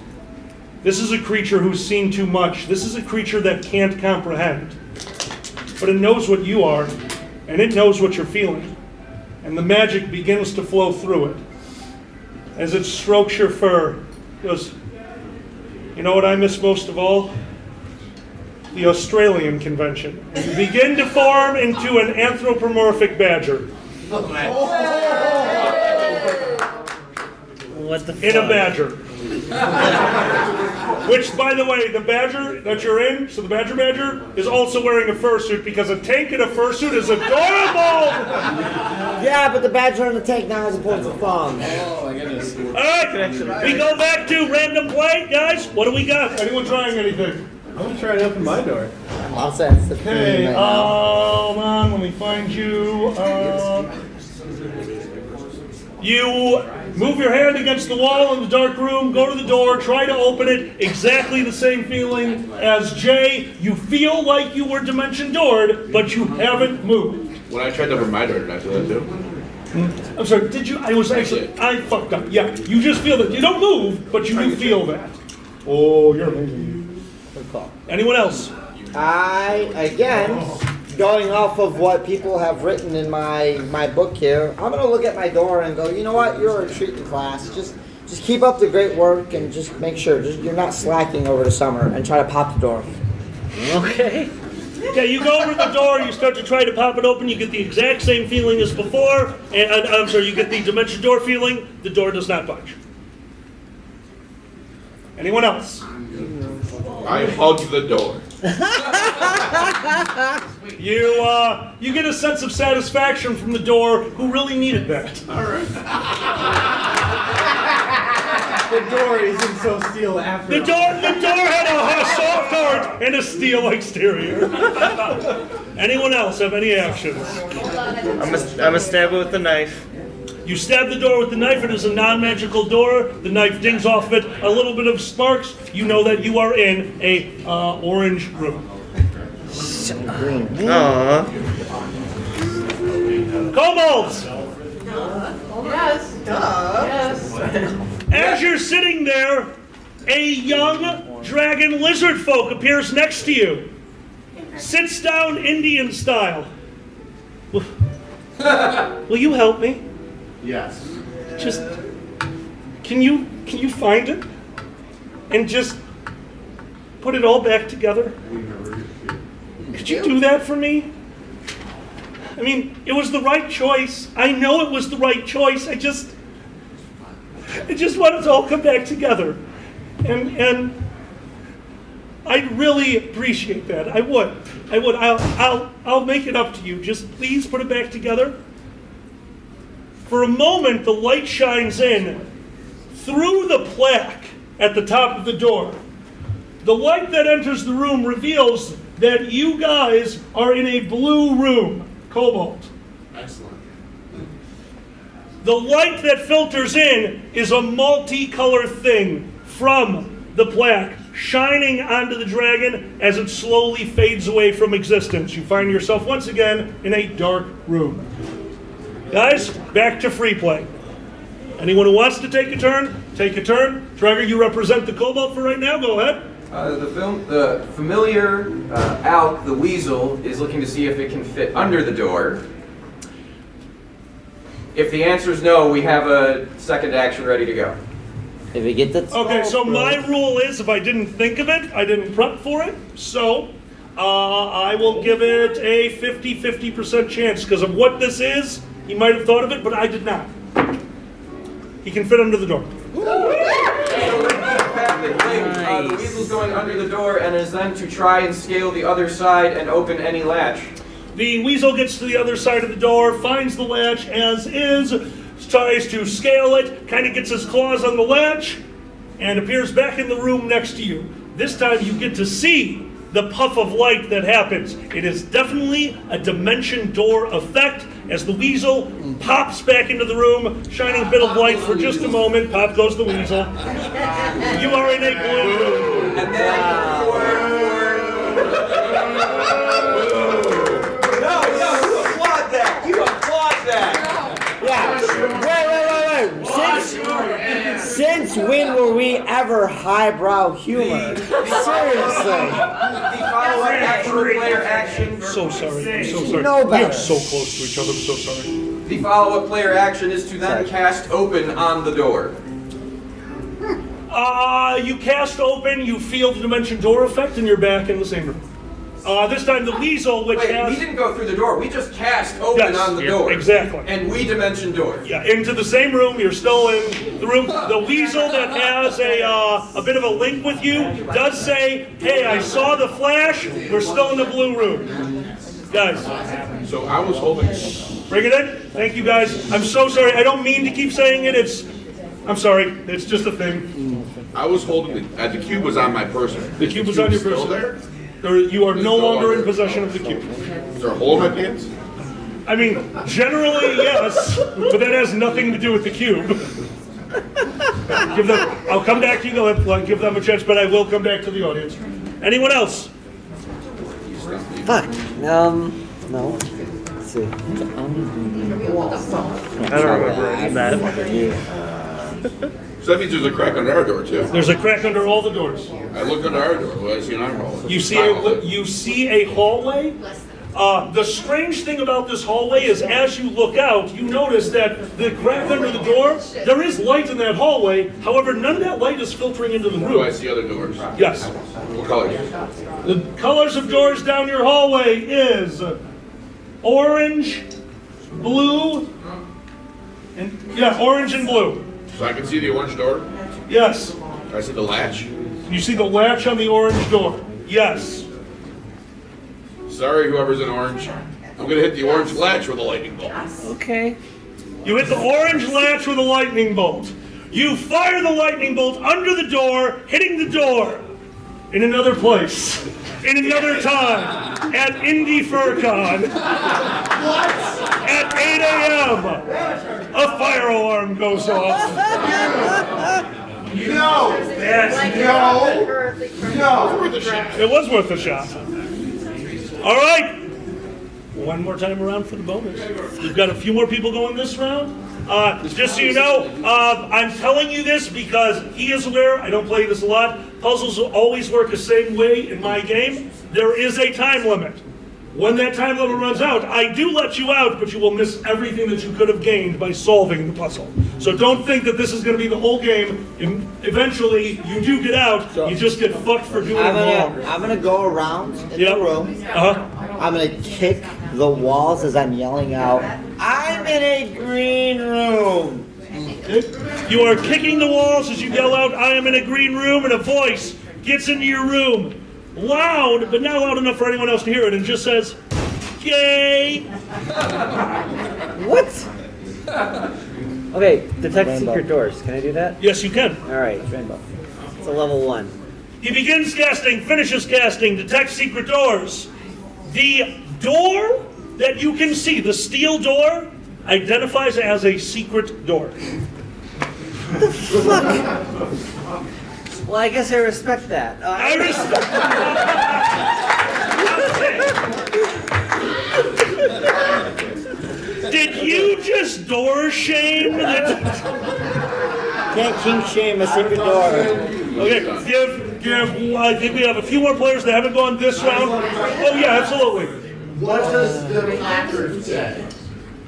This is a creature who's seen too much. This is a creature that can't comprehend. But it knows what you are, and it knows what you're feeling. And the magic begins to flow through it. As it strokes your fur, it goes, you know what I miss most of all? The Australian convention. And you begin to form into an anthropomorphic badger. What the fuck? In a badger. Which, by the way, the badger that you're in, so the badger is also wearing a fursuit because a tank in a fursuit is adorable! Yeah, but the badger in the tank now has a point of thumb. Alright, we go back to random play, guys. What do we got? Anyone trying anything? I'm gonna try to open my door. I'll say it's the Okay, right now. hold on, let me find you. You move your hand against the wall in the dark room, go to the door, try to open it. Exactly the same feeling as Jay. You feel like you were dimension doored, but you haven't moved. When I tried to open my door, did I feel that too? I'm sorry, did you? I fucked up. Yeah, you just feel that. You don't move, but you do feel that. Oh, you're amazing. Good call. Anyone else? Again, going off of what people have written in my book here, I'm gonna look at my door and go, you know what, you're a retreating class. Just keep up the great work and just make sure you're not slacking over the summer and try to pop the door. Okay. Okay, you go over the door, you start to try to pop it open, you get the exact same feeling as before, and I'm sorry, you get the dimension door feeling, the door does not budge. Anyone else? I hugged the door. You get a sense of satisfaction from the door who really needed that. Alright. The door isn't so steel after The door had a soft heart and a steel exterior. Anyone else have any actions? I'm a stab it with the knife. You stab the door with the knife. It is a non-magical door. The knife dings off of it. A little bit of sparks. You know that you are in a orange room. Aww. Kobolds! Yes. Yes. As you're sitting there, a young dragon lizard folk appears next to you. Sits down Indian style. Will you help me? Yes. Just, can you find it? And just put it all back together? Could you do that for me? I mean, it was the right choice. I know it was the right choice. I just want it to all come back together. And I'd really appreciate that. I would. I'll make it up to you. Just please put it back together. For a moment, the light shines in through the plaque at the top of the door. The light that enters the room reveals that you guys are in a blue room, Cobalt. Excellent. The light that filters in is a multicolored thing from the plaque, shining onto the dragon as it slowly fades away from existence. You find yourself once again in a dark room. Guys, back to free play. Anyone who wants to take a turn, take a turn. Traeger, you represent the Cobalt for right now. Go ahead. The familiar Alk, the weasel, is looking to see if it can fit under the door. If the answer is no, we have a second action ready to go. If it gets it. Okay, so my rule is if I didn't think of it, I didn't prep for it. So I will give it a 50-50% chance because of what this is. He might have thought of it, but I did not. He can fit under the door. The weasel's going under the door and is then to try and scale the other side and open any latch. The weasel gets to the other side of the door, finds the latch as is, tries to scale it, kind of gets his claws on the latch, and appears back in the room next to you. This time you get to see the puff of light that happens. It is definitely a dimension door effect as the weasel pops back into the room, shining a bit of light for just a moment. Pop goes the weasel. You are in a blue room. And then No, you applaud that. You applaud that. Yeah. Wait. Since when were we ever highbrow humor? Seriously. The follow-up actual player action. So sorry. I'm so sorry. No We better. are so close to each other. I'm so sorry. The follow-up player action is to then cast open on the door. You cast open, you feel the dimension door effect, and you're back in the same room. This time the weasel, which Wait, has... we didn't go through the door. We just cast open on the door. Exactly. And we dimension door. Yeah, into the same room. You're still in the room. The weasel that has a bit of a link with you does say, "Hey, I saw the flash. We're still in the blue room, guys." So I was holding. Bring it in. Thank you, guys. I'm so sorry. I don't mean to keep saying it. I'm sorry. It's just a thing. I was holding the cube was on my person. The cube was on your still person. there? You are no longer in possession of the cube. Is there a hole in my pants? I mean, generally yes, but that has nothing to do with the cube. I'll come back to you. Give them a chance, but I will come back to the audience. Anyone else? Fuck. No. Let's see. I don't remember any of that. So that means there's a crack under our door too. There's a crack under all the doors. I look under our door. Well, I see an arm hole. You see a hallway. The strange thing about this hallway is as you look out, you notice that the crack under the door, there is light in that hallway. However, none of that light is filtering into the Do I room. see other doors? Yes. What color? The colors of doors down your hallway is orange, blue, and orange and blue. So I can see the orange door. Yes. I see the latch. You see the latch on the orange door. Yes. Sorry, whoever's in orange. I'm gonna hit the orange latch with a lightning bolt. Okay. You hit the orange latch with a lightning bolt. You fire the lightning bolt under the door, hitting the door in another place, in another time, at Indy FurCon. At 8 a.m., a fire alarm goes off. No! It was worth a shot. All right. One more time around for the bonus. We've got a few more people going this round. Just so you know, I'm telling you this because he is aware. I don't play this a lot. Puzzles will always work the same way in my game. There is a time limit. When that time limit runs out, I do let you out, but you will miss everything that you could have gained by solving the puzzle. So don't think that this is going to be the whole game. Eventually, you do get out. You just get fucked for doing it longer. I'm gonna go around in the room. I'm gonna kick the walls as I'm yelling out, "I'm in a green room." You are kicking the walls as you yell out, "I am in a green room," and a voice gets into your room. Loud, but not loud enough for anyone else to hear it, and just says, "Gay." What? Okay, detect secret doors. Can I do that? Yes, you can. All right. Rainbow. It's a level 1. He begins casting, finishes casting, detects secret doors. The door that you can see, the steel door, identifies as a secret door. Fuck. Well, I guess I respect that. I respect. Did you just door shame? Can't kink shame a secret door. Okay, give I think we have a few more players that haven't gone this round. Oh yeah, absolutely. What does the placard say?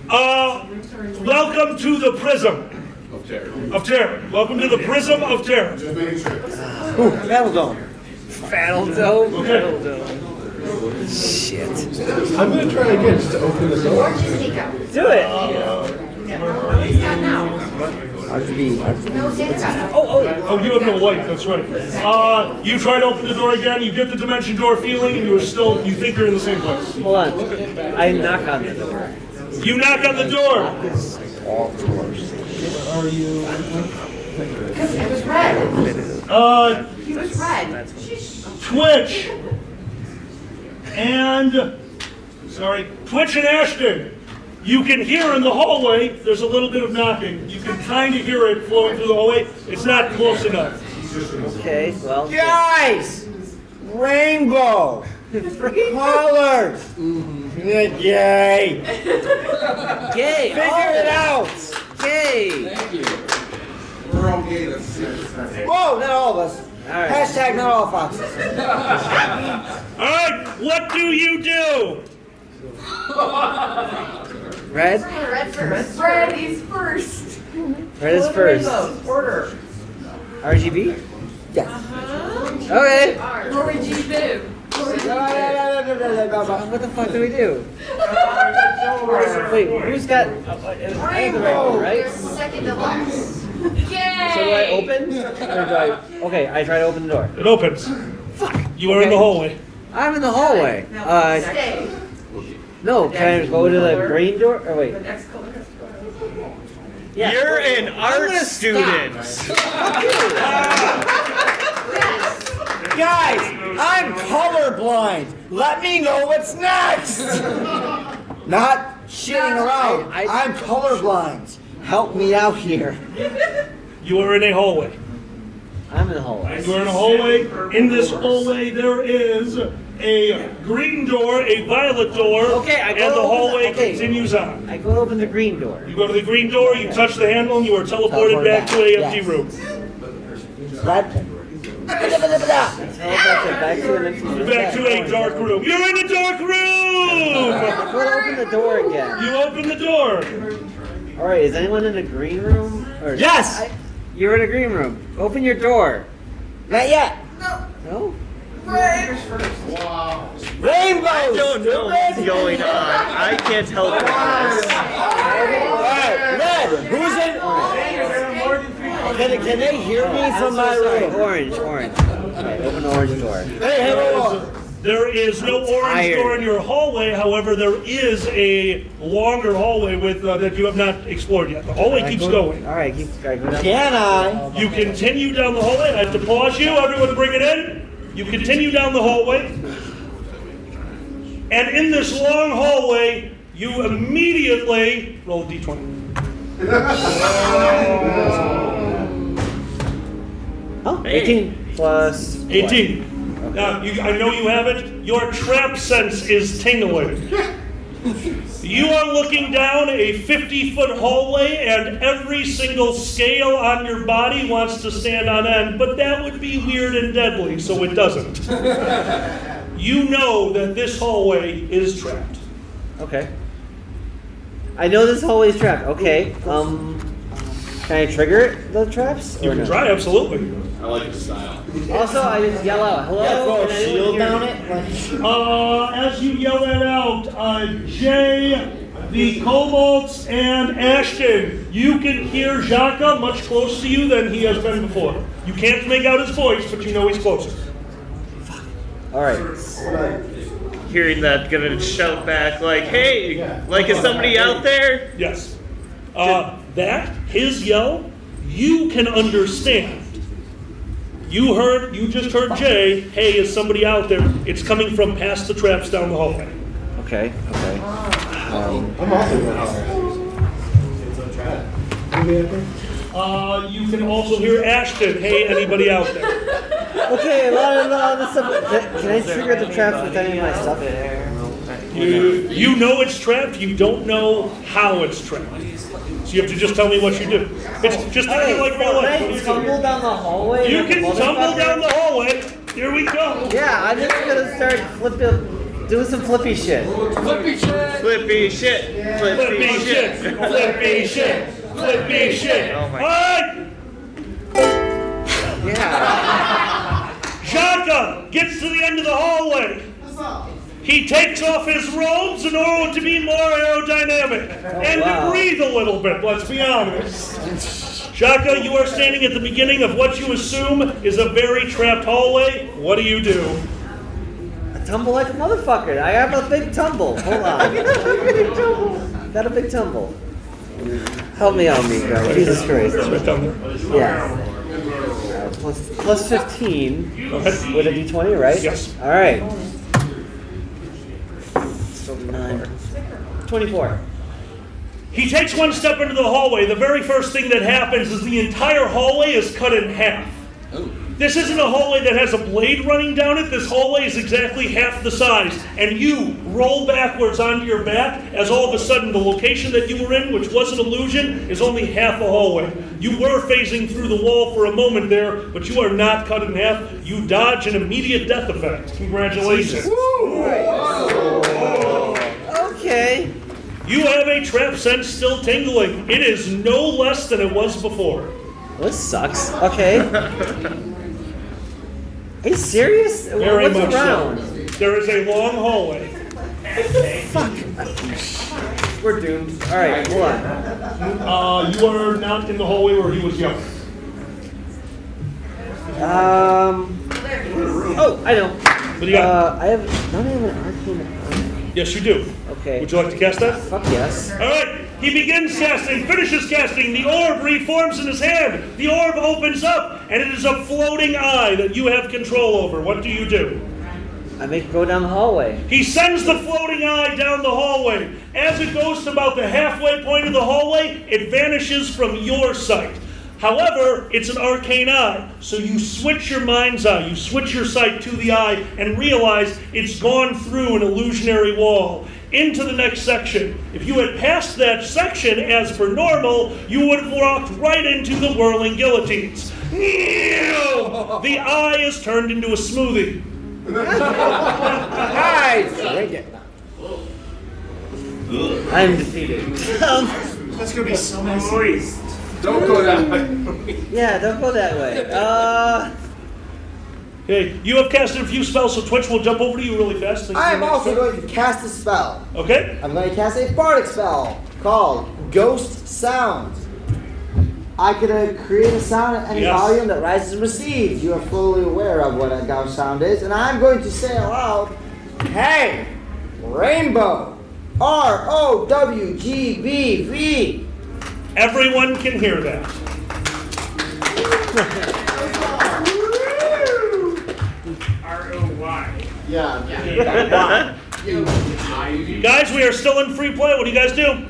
Welcome to the Prism of Terror. Welcome to the Prism of Terror. Ooh, Battle Dome. Battle Dome. Battle Dome. Shit. I'm gonna try again just to open the door. Do it. Oh, you have no light. That's right. You try to open the door again. You get the dimension door feeling, and you think you're in the same place. Hold on. I knock on the door. You knock on the door. Are you? Because it was red. He was red. Twitch and Twitch and Ashton. You can hear in the hallway. There's a little bit of knocking. You can kind of hear it flowing through the hallway. It's not close enough. Okay, well. Guys! Rainbow! Colors! Gay! Gay. Figure it out! Gay. We're all gay. Whoa, not all of us. All right. Hashtag not all foxes. All right, what do you do? Red? Red first. Red is first. Red is first. Order. RGB? Yes. Okay. Orangey bib. What the fuck do we do? Wait, who's got? I have the right one, right? Second to last. Yay! So do I open? Or do I? Okay, I try to open the door. It opens. Fuck. You are in the hallway. I'm in the hallway. Stay. No, can I go to the green door? Or wait. Yeah. You're an art student. Guys, I'm colorblind. Let me know what's next. Not shitting around. I'm colorblind. Help me out here. You are in a hallway. I'm in the hallway. You are in a hallway. In this hallway, there is a green door, a violet door, Okay, I go and the open hallway okay. continues on. I go open the green door. You go to the green door, you touch the handle, and you are teleported back to an empty room. What? Back to a dark room. You're in a dark room! Go open the door again. You open the door. All right, is anyone in a green room? Or Yes! You're in a green room. Open your door. Not yet. No? Rainbows! I don't know what's going on. I can't help with this. Alright, red. Who's in? Can they hear me from my room? Orange. Okay, open the orange door. Hey, hello. There is no orange door in your hallway. However, there is a longer hallway with that you have not explored yet. The hallway keeps going. All right, keep going. Can I? You continue down the hallway. I have to pause you. Everyone bring it in. You continue down the hallway. And in this long hallway, you immediately roll a d20. Oh, 18 plus 18. Now, I know you have it. Your trap sense is tingling. You are looking down a 50-foot hallway, and every single scale on your body wants to stand on end, but that would be weird and deadly, so it doesn't. You know that this hallway is trapped. Okay. I know this hallway's trapped. Okay. Can I trigger the traps? You or can no? try, absolutely. I like the style. Also, I just yell out, hello? Throw a Can anyone shield hear down me? it? As you yell that out, Jay, the Kobolds, and Ashton, you can hear Jaka much closer to you than he has been before. You can't make out his voice, but you know he's closer. All right. Hearing that, gonna shout back like, "Hey, like is somebody out there?" Yes. His yell, you can understand. You just heard Jay, hey, is somebody out there? It's coming from past the traps down the hallway. Okay. I'm also going to You can also hear Ashton, hey, anybody out there? Okay, a lot of stuff. Can I trigger the traps with any of my stuff? You know it's trapped, you don't know how it's trapped. So you have to just tell me what you do. It's just Hey, like real life. can I tumble down the hallway? You like a can tumble motherfucker? down the hallway. Here we go. Yeah, I'm just gonna start doing some flippy shit. Flippy shit. Flippy shit. Flippy shit. Flippy shit. Flippy shit. Oh my. All right. Yeah. Shaka gets to the end of the hallway. He takes off his robes in order to be more aerodynamic and wow. to breathe a little bit, let's be honest. Shaka, you are standing at the beginning of what you assume is a very trapped hallway. What do you do? I tumble like a motherfucker. I have a big tumble. Hold on. Got a big tumble. Help me out, Miko. Jesus Christ. Yeah. Plus 15 with a d20, right? Yes. All right. So 9. 24. He takes one step into the hallway. The very first thing that happens is the entire hallway is cut in half. This isn't a hallway that has a blade running down it. This hallway is exactly half the size. And you roll backwards onto your back as all of a sudden the location that you were in, which was an illusion, is only half a hallway. You were phasing through the wall for a moment there, but you are not cut in half. You dodge an immediate death effect. Congratulations. Okay. You have a trap sense still tingling. It is no less than it was before. This sucks. Okay. Are you serious? Very What's much around? so. There is a long hallway. Fuck. We're doomed. All right, hold on. You are not in the hallway where he was young. Oh, I know. What do you got? I have. Don't have an arcane. Yes, you do. Okay. Would you like to cast that? Fuck yes. All right. He begins casting, finishes casting. The orb reforms in his hand. The orb opens up, and it is a floating eye that you have control over. What do you do? I make it go down the hallway. He sends the floating eye down the hallway. As it goes to about the halfway point of the hallway, it vanishes from your sight. However, it's an arcane eye, so you switch your mind's eye, you switch your sight to the eye, and realize it's gone through an illusionary wall into the next section. If you had passed that section as per normal, you would have walked right into the whirling guillotines. The eye is turned into a smoothie. Nice! Drink it. I'm defeated. That's gonna be so moist. Don't go that way. Yeah, don't go that way. Okay, you have casted a few spells, so Twitch will jump over to you really fast. I am also going to cast a spell. Okay? I'm going to cast a bardic spell called Ghost Sound. I could create a sound at any Yes. volume that rises and recedes. You are fully aware of what a ghost sound is, and I'm going to say aloud, "Hey, Rainbow, ROWGBV." Everyone can hear that. R-O-Y. Yeah. Guys, we are still in free play. What do you guys do?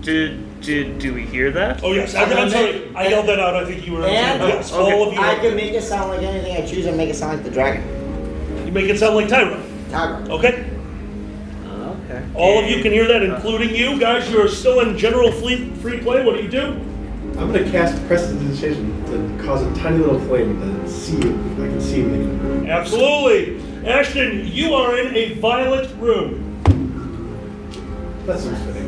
Do we hear that? Oh, yes. I'm sorry. I yelled that out. I think you were. And yes, all of you. I can make it sound like anything I choose and make it sound like the dragon. You make it sound like Tyra. Tiger. Okay? Okay. All of you can hear that, including you. Guys, you are still in general free play. What do you do? I'm going to cast prestidigitation to cause a tiny little flame to see if I can see him. Absolutely. Ashton, you are in a violet room. That seems fitting.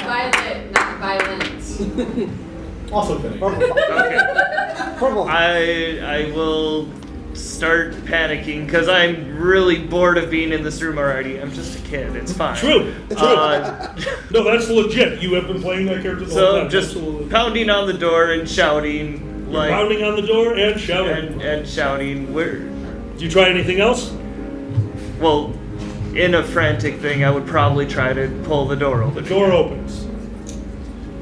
Violet, not violent. Also fitting. Okay. Purple. I will start panicking because I'm really bored of being in this room already. I'm just a kid. It's fine. True. No, that's legit. You have been playing that character the whole So time. just Absolutely. pounding on the door and shouting like Pounding on the door and shouting. and shouting. Where? Do you try anything else? Well, in a frantic thing, I would probably try to pull the door The open. door opens.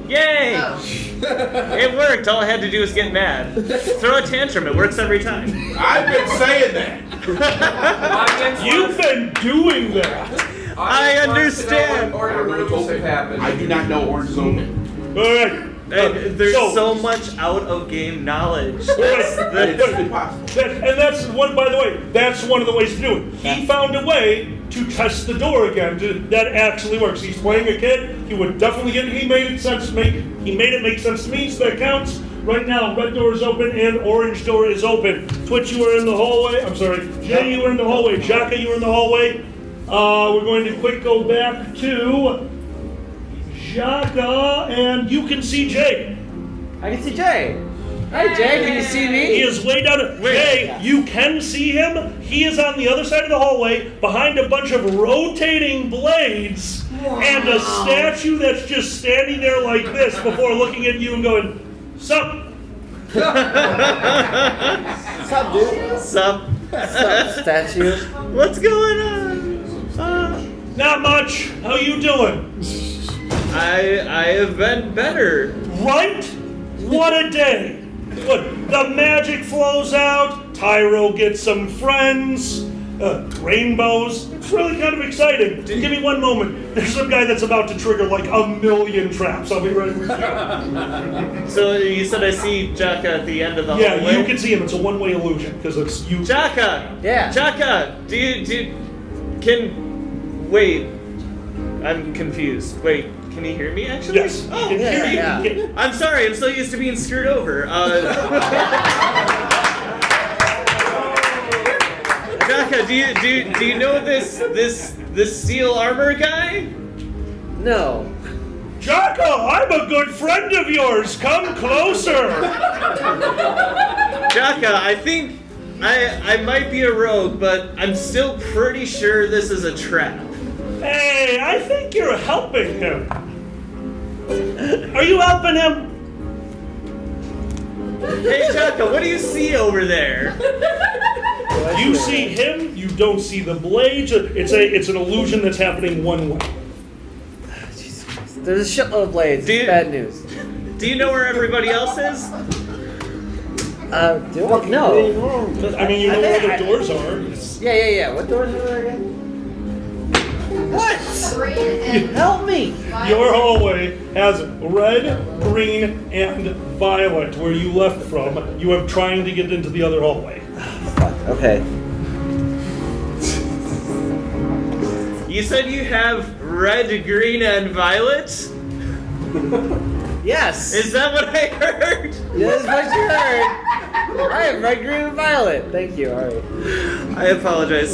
Yay! Oh. It worked. All I had to do was get mad. Throw a tantrum. It works every time. I've been saying that. You've been doing that. I understand. Or your rooms have happened. I do not know orange zone. All right. There's so much out of game knowledge. And that's one. By the way, that's one of the ways to do it. He found a way to test the door again. That actually works. He's playing a kid. He would definitely get. He made it make sense to me. So that counts. Right now, red door is open and orange door is open. Twitch, you were in the hallway. I'm sorry, Jay, you were in the hallway. Jaka, you were in the hallway. We're going to quick go back to Jaka, and you can see Jay. I can see Jay. Hi, Jay. Can you see me? He is way down. Jay, you can see him. He is on the other side of the hallway, behind a bunch of rotating blades, and a statue that's just standing there like this before looking at you and going, "Sup?" Sup, dude? Sup? Statue. What's going on? Not much. How you doing? I have been better. Right? What a day. Good. The magic flows out. Tyro gets some friends. Rainbows. It's really kind of exciting. Give me one moment. There's some guy that's about to trigger like 1,000,000 traps. I'll be right with you. So you said I see Jaka at the end of the Yeah, hallway? you can see him. It's a one-way illusion because it's you. Jaka! Yeah. Jaka! Wait. I'm confused. Wait, can you hear me actually? Yes. Oh, Can hear you. yeah. I'm sorry, I'm so used to being screwed over. Jaka, do you know this steel armor guy? No. Jaka, I'm a good friend of yours. Come closer. Jaka, I think I might be a rogue, but I'm still pretty sure this is a trap. Hey, I think you're helping him. Are you helping him? Hey Jaka, what do you see over there? You see him, you don't see the blades. It's an illusion that's happening one way. There's a shitload of blades. Do you- It's bad news. Do you know where everybody else is? Do I? No. I mean, you know where the doors are. Yeah. What doors are there again? What? Help me! Your hallway has red, green, and violet where you left from. You have trying to get into the other hallway. Fuck. Okay. You said you have red, green, and violet? Yes. Is that what I heard? That is what you heard. I have red, green, and violet. Thank you. All right. I apologize.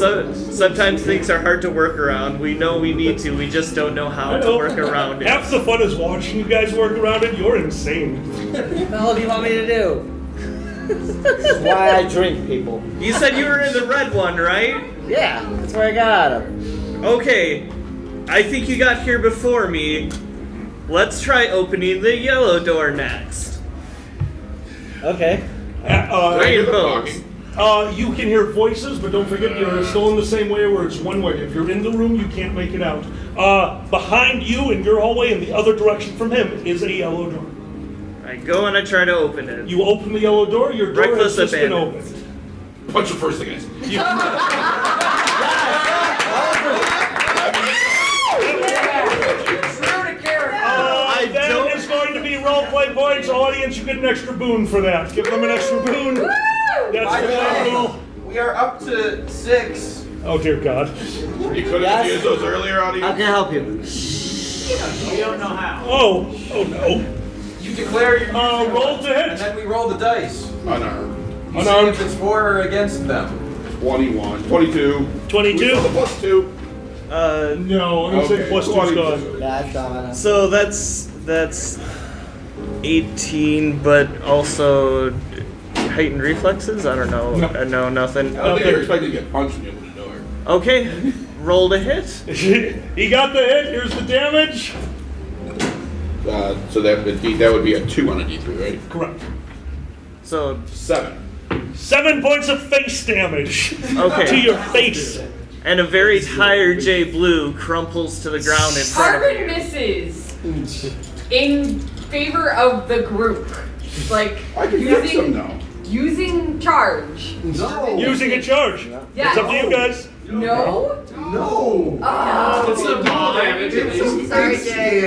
Sometimes things are hard to work around. We know we need to, we just don't know how to work around it. Half the fun is watching you guys work around it. You're insane. What the hell do you want me to do? This is why I drink, people. You said you were in the red one, right? Yeah, that's where I got out of. Okay, I think you got here before me. Let's try opening the yellow door next. Okay. Rainbows. You can hear voices, but don't forget you're still in the same way where it's one way. If you're in the room, you can't make it out. Behind you in your hallway in the other direction from him is a yellow door. I go and I try to open it. You open the yellow door, your door Reckless has just been abandon. opened. Punch the first thing I see. That is going to be roleplay points. Audience, you get an extra boon for that. Give them an extra boon. That's phenomenal. We are up to 6. Oh, dear God. You could have used those earlier, How audience. can I help you? We don't know how. Oh no. You declare your Roll to and hit. then we roll the dice. Unarmed. You see if it's for or against them. 21. 22. 22? We saw the +2. No, I'm going to say plus 2's gone. That's domino. So that's 18, but also heightened reflexes? I don't know. No. No, nothing. I don't think Okay. you're expecting to get punched when you open the door. Okay, roll to hit. He got the hit. Here's the damage. So that would be a 2 on a D3, right? Correct. So 7. 7 points of face damage Okay. to your face. and a very tired Jay Blue crumples to the ground in front of Tarvin you. misses in favor of the group. Like I can fix them now. using charge. No. Using a charge. Yeah. It's up to you guys. No? No! Oh. It's a damage at least. Sorry, Jay.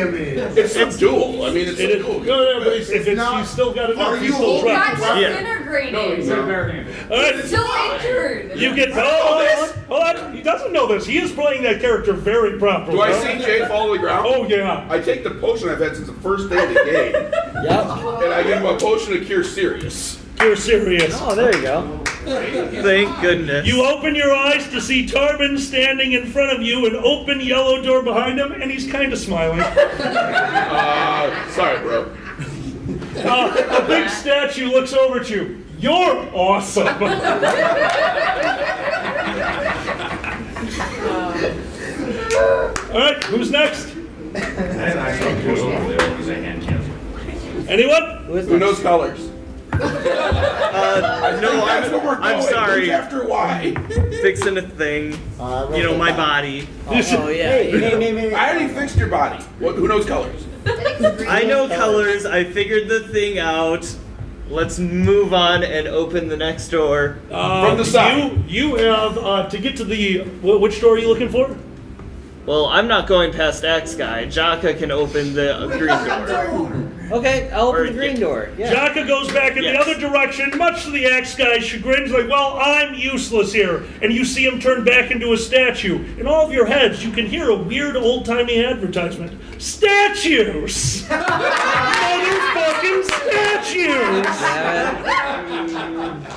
It's a duel. I mean, it's It a is. duel. No, but if it's, you still got enough. Are You you still holding trapped. Got Yeah. disintegrated. No, he said barehanded. All right. Still injured. You get. Hold on. He doesn't know this. He is playing that character very properly. Do I huh? see Jay fall to the ground? Oh yeah. I take the potion I've had since the first day of the game, Yep. and I give him a potion to cure serious. You're serious. Oh, there you go. Thank goodness. You open your eyes to see Tarbin standing in front of you, an open yellow door behind him, and he's kind of smiling. Sorry, bro. A big statue looks over at you. You're awesome. All right, who's next? Anyone? Who knows colors? No, That's what we're I'm doing. sorry. Who's after why? Fixing a thing. You know, my body. Oh, yeah. Hey. I already fixed your body. Who knows colors? I know colors. I figured the thing out. Let's move on and open the next door. From the side. You have to get to the which door are you looking for? Well, I'm not going past Axe Guy. Jaka can open the green door. Okay, I'll open Or- the green door. Yeah. Jaka goes back in the Yes. other direction, much to the axe guy's chagrin. He's like, well, I'm useless here. And you see him turn back into a statue. In all of your heads, you can hear a weird old-timey advertisement. Statues! Motherfucking statues!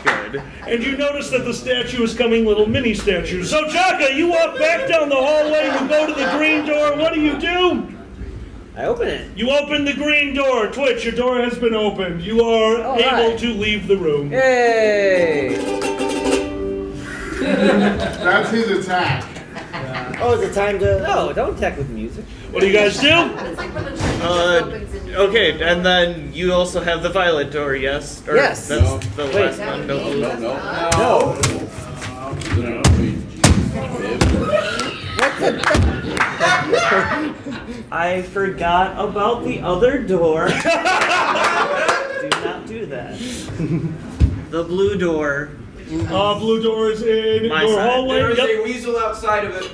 Good. And you notice that the statue is coming little mini statues. So, Jaka, you walk back down the hallway, you go to the green door. What do? I open it. You open the green door. Twitch, your door has been opened. You are All able right. to leave the room. Yay! That's his attack. Oh, is it time to? No, don't attack with music. What do you guys do? It's like when the train opens and you Okay, and then you also have the violet door, yes? Or Yes. That's No. the Wait. last one. No. I forgot about the other door. Do not do that. The blue door. Blue door is in My your side. hallway. There is Yep. a weasel outside of it.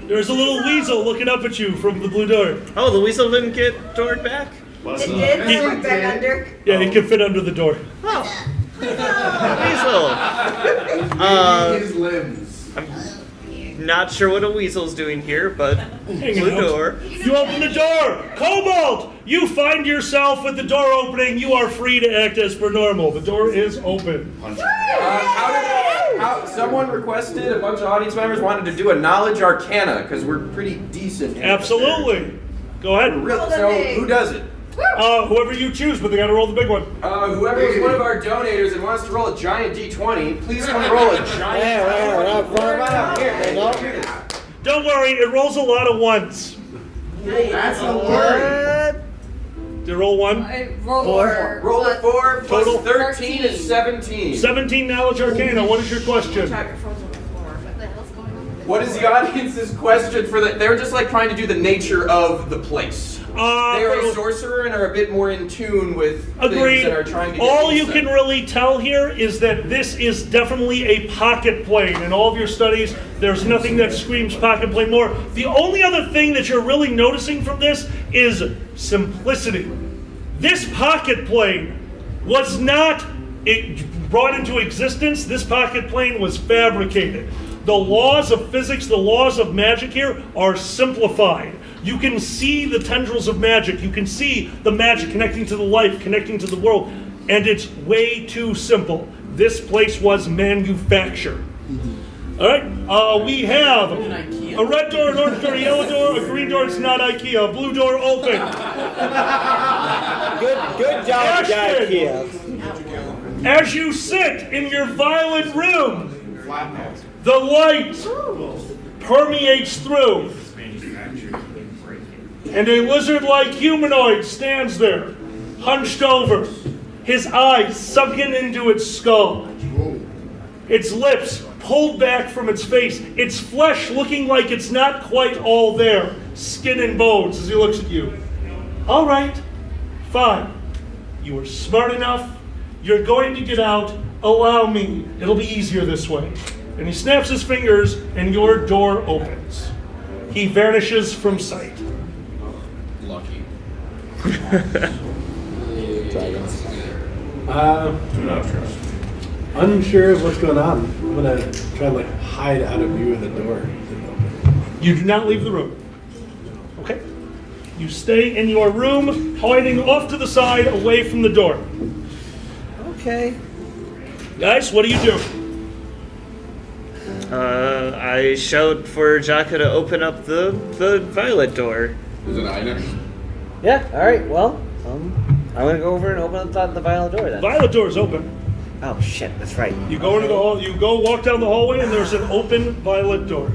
There's a little weasel looking up at you from the blue door. Oh, the weasel didn't get doored back? It did. It went back under. Yeah, he can fit under the door. Weasel. His limbs. Not sure what a weasel's doing here, but Hanging blue out. door. You open the door. Cobalt! You find yourself with the door opening. You are free to act as per normal. The door is open. Someone requested, a bunch of audience members wanted to do a knowledge arcana because we're pretty decent. Absolutely. Go ahead. So who does it? Whoever you choose, but they gotta roll the big one. Whoever is one of our donators and wants to roll a giant D20, please come roll a giant. Here. Don't worry, it rolls a lot of ones. That's a word. Did it roll one? Roll Roll a 4 plus Total. 13 is 17. 17 knowledge arcana. What is your question? What is the audience's question for the? They're just like trying to do the nature of the place. They are a sorcerer and are a bit more in tune with things Agreed. and are trying to get All you insight. can really tell here is that this is definitely a pocket plane. In all of your studies, there's nothing that screams pocket plane more. The only other thing that you're really noticing from this is simplicity. This pocket plane was not brought into existence. This pocket plane was fabricated. The laws of physics, the laws of magic here are simplified. You can see the tendrils of magic. You can see the magic connecting to the life, connecting to the world. And it's way too simple. This place was manufactured. All right, we have a red door, an orange door, a yellow door, a green door. It's not IKEA. A blue door open. Good job, Ashton. IKEA. As you sit in your violet room, the light permeates through. And a lizard-like humanoid stands there, hunched over, his eyes sunken into its skull, its lips pulled back from its face, its flesh looking like it's not quite all there, skin and bones as he looks at you. All right, fine. You are smart enough. You're going to get out. Allow me. It'll be easier this way. And he snaps his fingers, and your door opens. he vanishes from sight. Lucky. Unsure of what's going on. I'm gonna try to hide out of view of the door. You do not leave the room. Okay. You stay in your room, hiding off to the side, away from the door. Okay. Guys, what do you do? I shout for Jaka to open up the violet door. Is it I next? Yeah. All right. Well, I'm gonna go over and open up the violet door then. Violet door is open. Oh shit! That's right. You go into the hall. You go walk down the hallway, and there's an open violet door.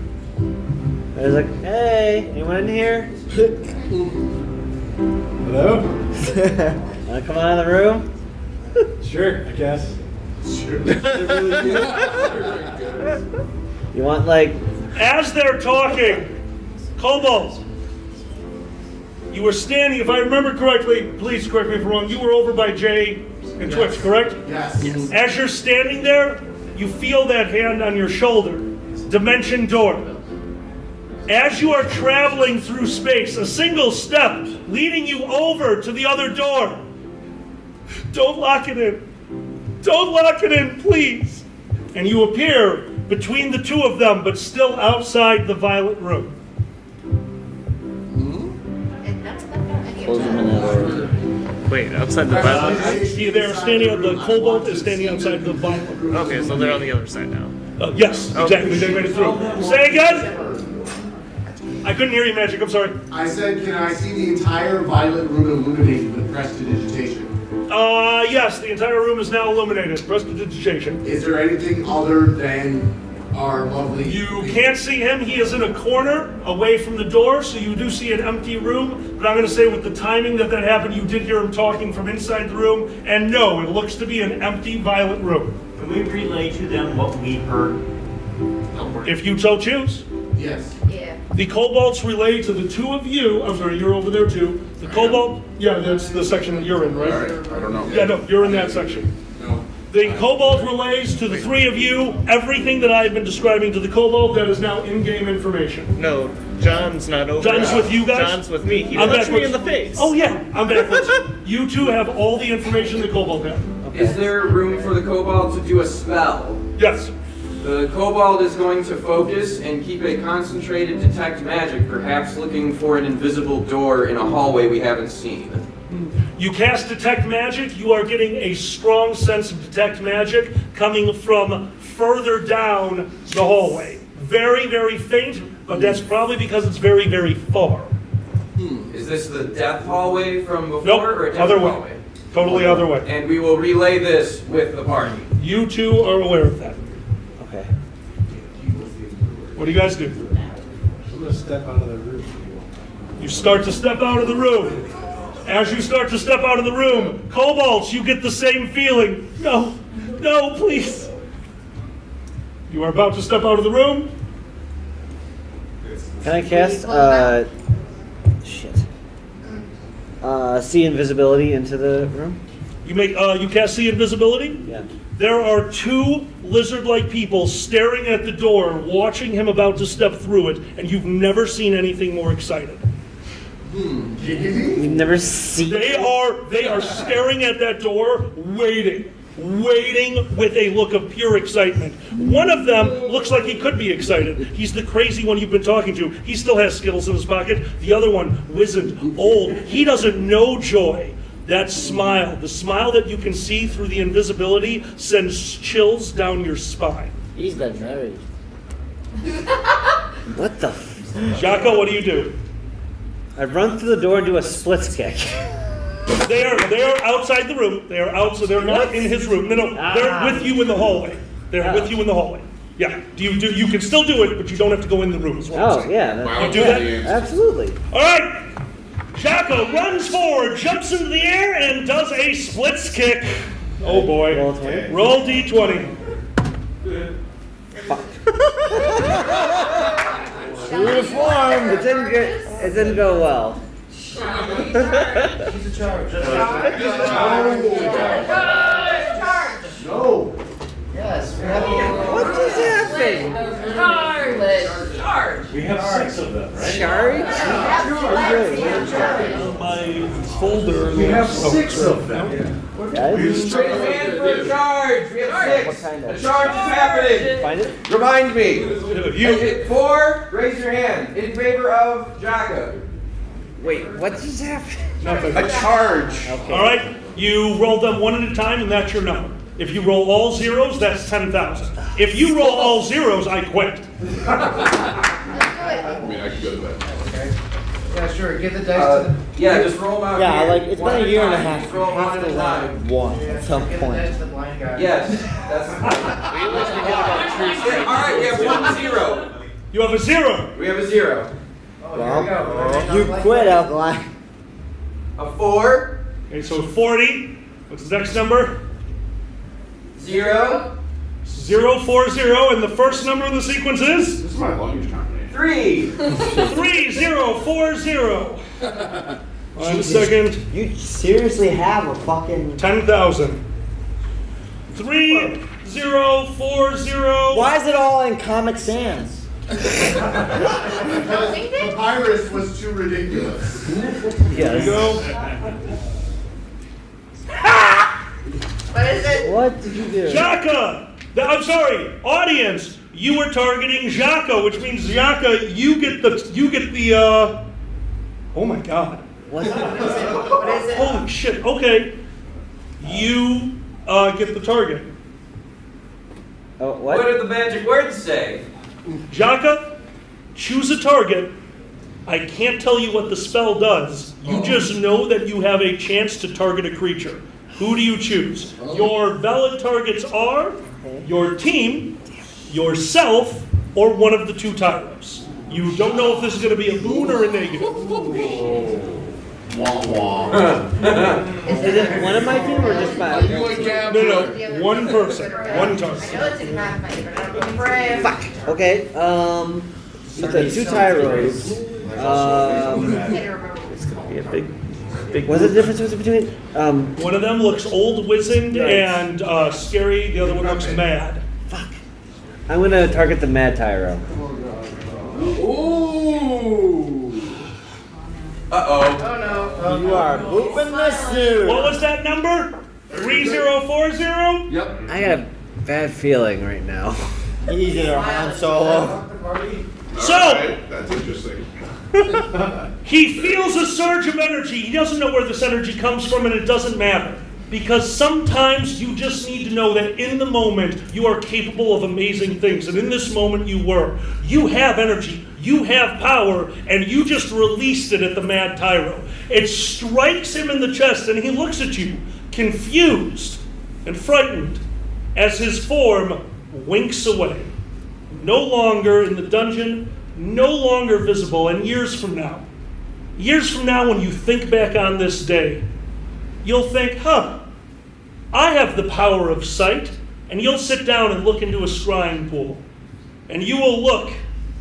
I was like, "Hey, anyone in here? Hello? Wanna come out of the room?" Sure, I guess. Sure. You want like? As they're talking, Cobalt, you were standing. If I remember correctly, please correct me if I'm wrong. You were over by Jay and Twitch, correct? Yes. As you're standing there, you feel that hand on your shoulder. Dimension door. As you are traveling through space, a single step leading you over to the other door. Don't lock it in. Don't lock it in, please. And you appear between the two of them, but still outside the violet room. Wait, outside the violet? They're standing. The Cobalt is standing outside the violet room. Okay, so they're on the other side now. Yes, exactly. They made it through. Say again. I couldn't hear you, Magic. I'm sorry. I said, can I see the entire violet room illuminated with prestidigitation? Yes, the entire room is now illuminated. Prestidigitation. Is there anything other than our lovely... You can't see him. He is in a corner away from the door, so you do see an empty room. But I'm going to say with the timing that happened, you did hear him talking from inside the room. And no, it looks to be an empty violet room. Can we relay to them what we heard? If you so choose. Yes. Yeah. The Cobalts relay to the two of you. I'm sorry, you're over there too. The Cobalt, yeah, that's the section that you're in, right? All right, I don't know. Yeah, no, you're in that section. No. The Cobalt relays to the three of you everything that I've been describing to the Cobalt that is now in-game information. No, John's not over. John's with you guys? John's with me. He I'm punched me in backwards. the face. Oh yeah, I'm backwards. You two have all the information the Cobalt has. Is there room for the Kobold to do a spell? Yes. The Kobold is going to focus and keep a concentrated detect magic, perhaps looking for an invisible door in a hallway we haven't seen. You cast Detect Magic, you are getting a strong sense of Detect Magic coming from further down the hallway. Very, very faint, but that's probably because it's very, very far. Is this the death hallway from before Nope, or a different other way. hallway? Totally other way. And we will relay this with the party. You two are aware of that. Okay. What do you guys do? I'm gonna step out of the room. You start to step out of the room. As you start to step out of the room, Cobalts, you get the same feeling. No, no, please. You are about to step out of the room. Can I cast see invisibility into the room? You cast See Invisibility? Yeah. There are two lizard-like people staring at the door, watching him about to step through it, and you've never seen anything more excited. We've never seen. They are staring at that door, waiting with a look of pure excitement. One of them looks like he could be excited. He's the crazy one you've been talking to. He still has Skittles in his pocket. The other one, wizened, old. He doesn't know joy. That smile, the smile that you can see through the invisibility, sends chills down your spine. He's been married. What the? Jocko, what do you do? I run through the door and do a splits kick. They are outside the room. They are out, so they're not in his room. No, they're with you in the hallway. They're with you in the hallway. Yeah. You can still do it, but you don't have to go in the room. Is what I'm saying. Yeah. You do that? Absolutely. All right. Jocko runs forward, jumps into the air, and does a splits kick. Oh boy. Roll 20. Roll D20. True to form. It didn't go well. No. Yes. What just happened? Griffin. Charge. We have 6 of them, right? Shari? My folder. We have 6 of them. Guys? Raise your hand for a charge. We have 6. What kind of? A charge is happening. Find it? Remind me. You. At 4, raise your hand in favor of Jaka. Wait, what just happened? A charge. Okay. All right, you roll them one at a time, and that's your number. If you roll all zeros, that's 10,000. If you roll all zeros, I quit. I mean, I could go to that. Yeah, sure. Give the dice to Yeah, just roll them out Yeah, here. like it's One been a at year and a time. half. Just roll them one at a time. One the. at some Give the point. dice to the blind guy. Yes, that's the point. All right, we have 1 0. You have a 0. We have a 0. Oh, here we go. You quit, Alkali. A 4, Okay, so 40. What's the next number? 0, 040, and the first number in the sequence is This is my luggage company. 3. 3040. 1 second. You seriously have a fucking. 10,000. 3040. Why is it all in Comic Sans? Papyrus was too ridiculous. There you go. What is it? What did you do? Jaka! I'm sorry, audience. You were targeting Jaka, which means Jaka, you get the. Oh my God! What? What is it? Holy shit! Okay, you get the target. Oh, What what? did the magic words say? Jaka, choose a target. I can't tell you what the spell does. You just know that you have a chance to target a creature. Who do you choose? Your valid targets are your team, yourself, or one of the 2 tyros. You don't know if this is going to be a boon or a negative. Wah wah. Is it one of my team or just my? No, one person, one target. I know it's in half my but I don't know. Brave. Fuck. Okay. With the 2 tyros. I can't remember. Be a big. What's the difference between? One of them looks old, wizened, and scary. The other one looks mad. I'm gonna target the Mad Tyro. Ooh. Uh-oh. Oh no. You are booping this dude. What was that number? 3040? Yep. I got a bad feeling right now. He's in a Han Solo. So, Alright, that's interesting. he feels a surge of energy. He doesn't know where this energy comes from, and it doesn't matter. Because sometimes you just need to know that in the moment you are capable of amazing things. And in this moment you were. You have energy, you have power, and you just released it at the Mad Tyro. It strikes him in the chest, and he looks at you, confused and frightened, as his form winks away. No longer in the dungeon, no longer visible, and years from now when you think back on this day, you'll think, I have the power of sight, and you'll sit down and look into a scrying pool, and you will look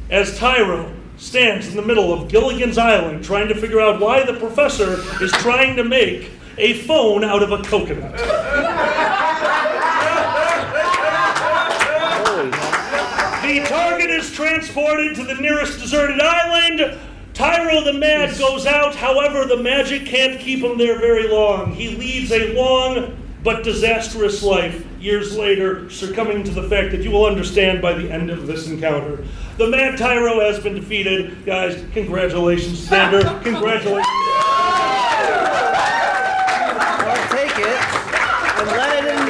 as Tyro stands in the middle of Gilligan's Island trying to figure out why the professor is trying to make a phone out of a coconut. The target is transported to the nearest deserted island. Tyro the Mad goes out, however, the magic can't keep him there very long. He leads a long but disastrous life, years later, succumbing to the fact that you will understand by the end of this encounter. The Mad Tyro has been defeated. Guys, congratulations, Xander. Congratulations. I'll take it. I'm letting him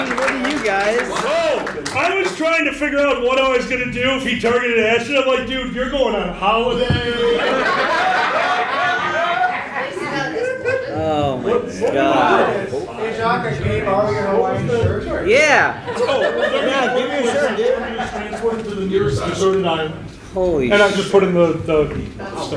be one of you guys. Oh, I was trying to figure out what I was going to do if he targeted Ashton. I'm like, dude, you're going on holiday. Oh my God. Hey, Jacques, can you borrow your Hawaiian shirt? Yeah. Oh, Yeah, give me your shirt, dude. Transported to the nearest deserted island. Holy And I shit. just put in the That's stuff.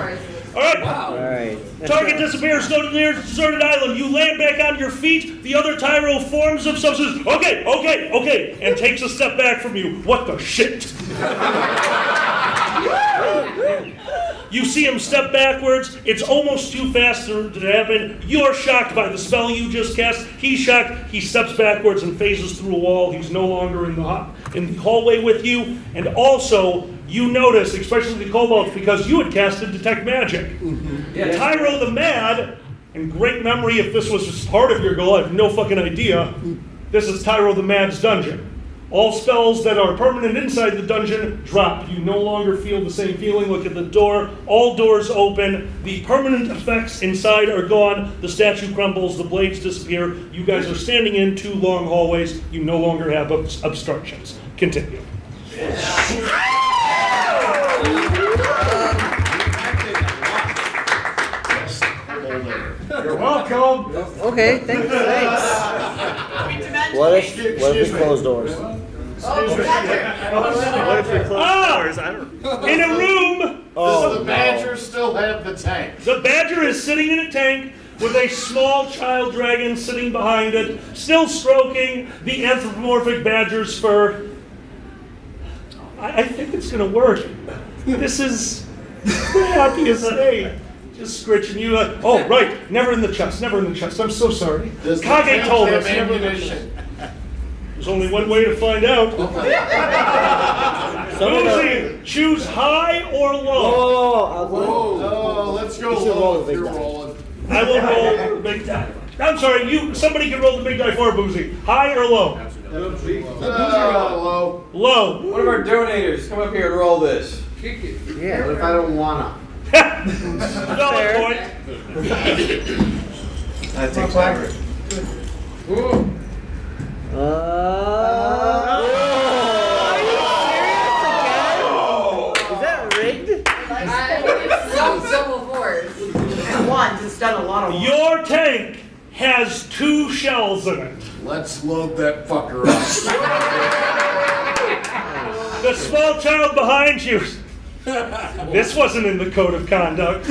crazy. All right. All right. Target disappears. Go to the nearest deserted island. You land back on your feet. The other Tyro forms himself. Says, okay, and takes a step back from you. What the shit? You see him step backwards. It's almost too fast to happen. You're shocked by the spell you just cast. He's shocked. He steps backwards and phases through a wall. He's no longer in the hallway with you. And also, you notice, especially the kobolds, because you had casted Detect Magic. Yeah. Tyro the Mad, and great memory if this was just part of your goal, I have no fucking idea. This is Tyro the Mad's dungeon. All spells that are permanent inside the dungeon drop. You no longer feel the same feeling. Look at the door. All doors open. The permanent effects inside are gone. The statue crumbles. The blades disappear. You guys are standing in 2 long hallways. You no longer have obstructions. Continue. You're welcome. Okay, thanks. What if we close doors? What if we close doors? I don't know. In a room, Does the badger still have the tank? the badger is sitting in a tank with a small child dragon sitting behind it, still stroking the anthropomorphic badger's fur. I think it's gonna work. This is the happiest day. Just scritching you like, oh, right, never in the chest, never in the chest. I'm so sorry. Does the Kage tank told have us never in the chest. ammunition? There's only one way to find out. Boozy, choose high or low. Oh, let's go low if you're rolling. I will roll big die. I'm sorry, somebody can roll the big die for Boozy. High or low? Low. Low. One of our donators, come up here and roll this. Yeah. What if I don't wanna? Valid point. That takes forever. Is that rigged? Double fours. And one, just done a lot of work. Your tank has 2 shells in it. Let's load that fucker up. The small child behind you. This wasn't in the code of conduct.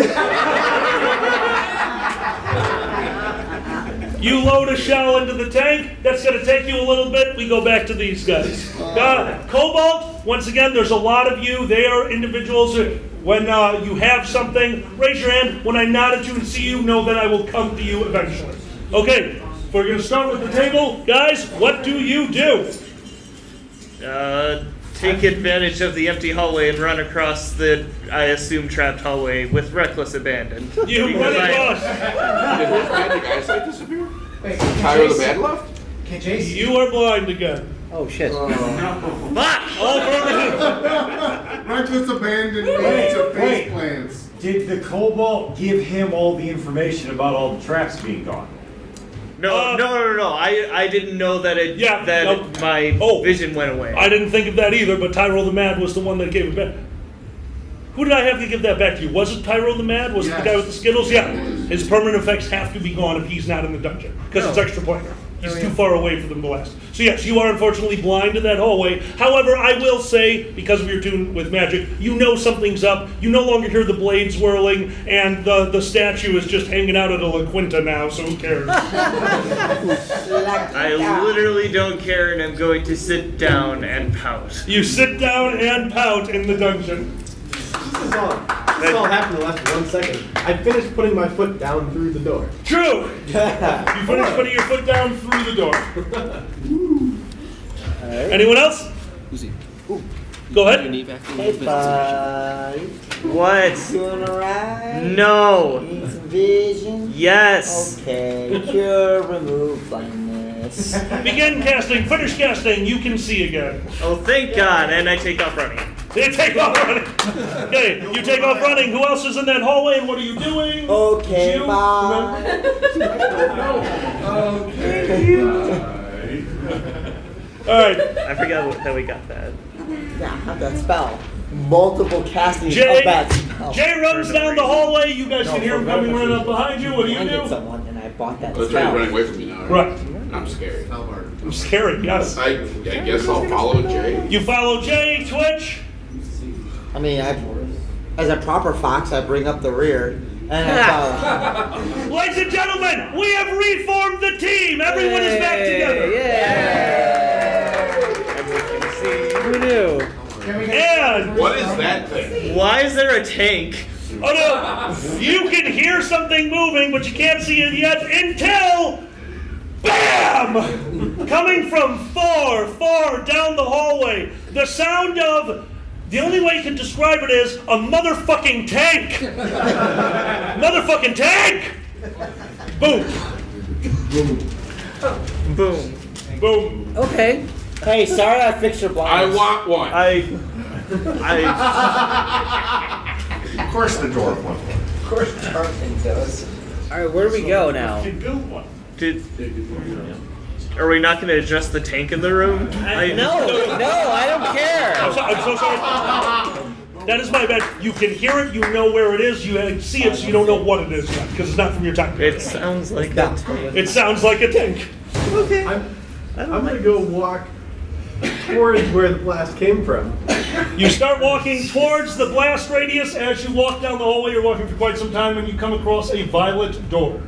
You load a shell into the tank. That's going to take you a little bit. We go back to these guys. Cobalt, once again, there's a lot of you. They are individuals. When you have something, raise your hand. When I nod at you and see you, know that I will come to you eventually. Okay, we're going to start with the table. Guys, what do you do? Take advantage of the empty hallway and run across the, I assume, trapped hallway with reckless abandon. You run across. Did his magic eyesight disappear? Wait, Tyro the Bad left? Okay, Jason. You are blind again. Oh shit. All affirmative. Reckless abandon means of face plans. Did the Cobalt give him all the information about all the traps being gone? No. I didn't know that my vision went away. I didn't think of that either, but Tyro the Mad was the one that gave it back. Who did I have to give that back to you? Was it Tyro the Mad? Was it the guy with the Skittles? Yeah. His permanent effects have to be gone if he's not in the dungeon, because it's extra planar. He's too far away for them to last. So yes, you are unfortunately blind to that hallway. However, I will say, because of your tune with magic, you know something's up. You no longer hear the blades whirling, and the statue is just hanging out at a La Quinta now, so who cares? I literally don't care, and I'm going to sit down and pout. You sit down and pout in the dungeon. This all happened in less than 1 second. I finished putting my foot down through the door. True. You finished putting your foot down through the door. Anyone else? Go ahead. Hey, bud. What? Doing alright? No. Need some vision? Yes. Okay. Cure, remove blindness. Begin casting. Finish casting. You can see again. Oh, thank God. And I take off running. You take off running. Okay, you take off running. Who else is in that hallway and what are you doing? Okay, You? bye. All right. I forgot that we got that. Yeah, have that spell. Multiple castings Jay, of that spell. Jay runs down the hallway. You guys can hear him coming running up behind you. What do you Blinded do? someone and I bought that Let's try spell. running away from me now. Right. I'm scared. I'm scared, yes. I guess I'll follow Jay. You follow Jay, Twitch. I mean, as a proper fox, I bring up the rear and I follow. Ladies and gentlemen, we have reformed the team. Everyone is back together. Who knew? And What is that thing? Why is there a tank? Oh no! You can hear something moving, but you can't see it yet until BAM! Coming from far, far down the hallway, the sound of, the only way you can describe it is a motherfucking tank! Motherfucking tank! Boom! Boom. Boom. Okay. Hey, sorry I fixed your I blinds. want one. I Of course the dwarf wants one. Of course, Tarpon does. All right, where do we go now? You build one. Are we not going to address the tank in the room? No, I don't care. I'm so sorry. That is my bad. You can hear it, you know where it is, you see it, so you don't know what it is yet, because it's not from your time. It sounds like a tank. It sounds like a tank. Okay. I'm gonna go walk towards where the blast came from. You start walking towards the blast radius. As you walk down the hallway, you're walking for quite some time, and you come across a violet door.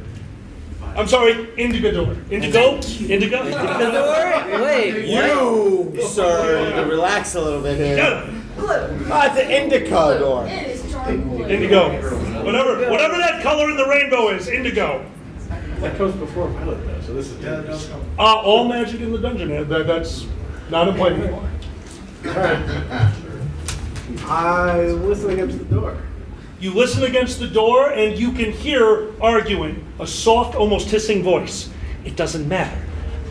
I'm sorry, indigo door. Indigo? Indigo? The door? Wait, You, sir, need to relax a little bit here. Yeah. It's an indica door. It is charcoal. Indigo. Whatever that color in the rainbow is, indigo. That comes before violet though, so this is dangerous. All magic in the dungeon. That's not in play anymore. I listen against the door. You listen against the door, and you can hear arguing, a soft, almost hissing voice. It doesn't matter.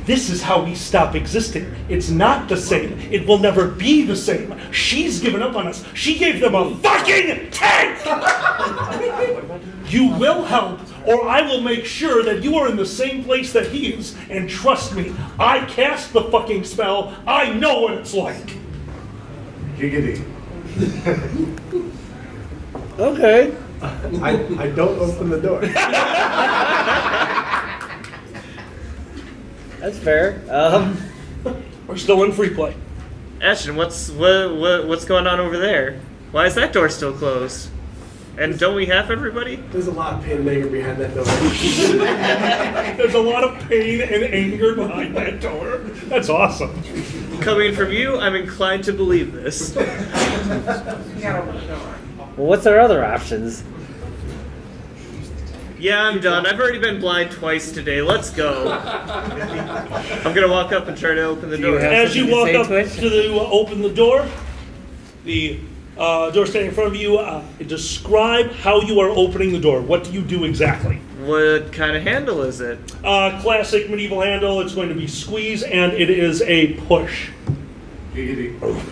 This is how we stop existing. It's not the same. It will never be the same. She's given up on us. She gave them a fucking tank! You will help, or I will make sure that you are in the same place that he is. And trust me, I cast the fucking spell. I know what it's like. Giggity. Okay. I don't open the door. That's fair. We're still in free play. Ashton, what's going on over there? Why is that door still closed? And don't we have everybody? There's a lot of pain and anger behind that door. There's a lot of pain and anger behind that door. That's awesome. Coming from you, I'm inclined to believe this. Well, what's our other options? Yeah, I'm done. I've already been blind twice today. Let's go. I'm gonna walk up and try to open the door. As you walk up to open the door standing in front of you, describe how you are opening the door. What do you do exactly? What kind of handle is it? Classic medieval handle. It's going to be squeeze, and it is a push.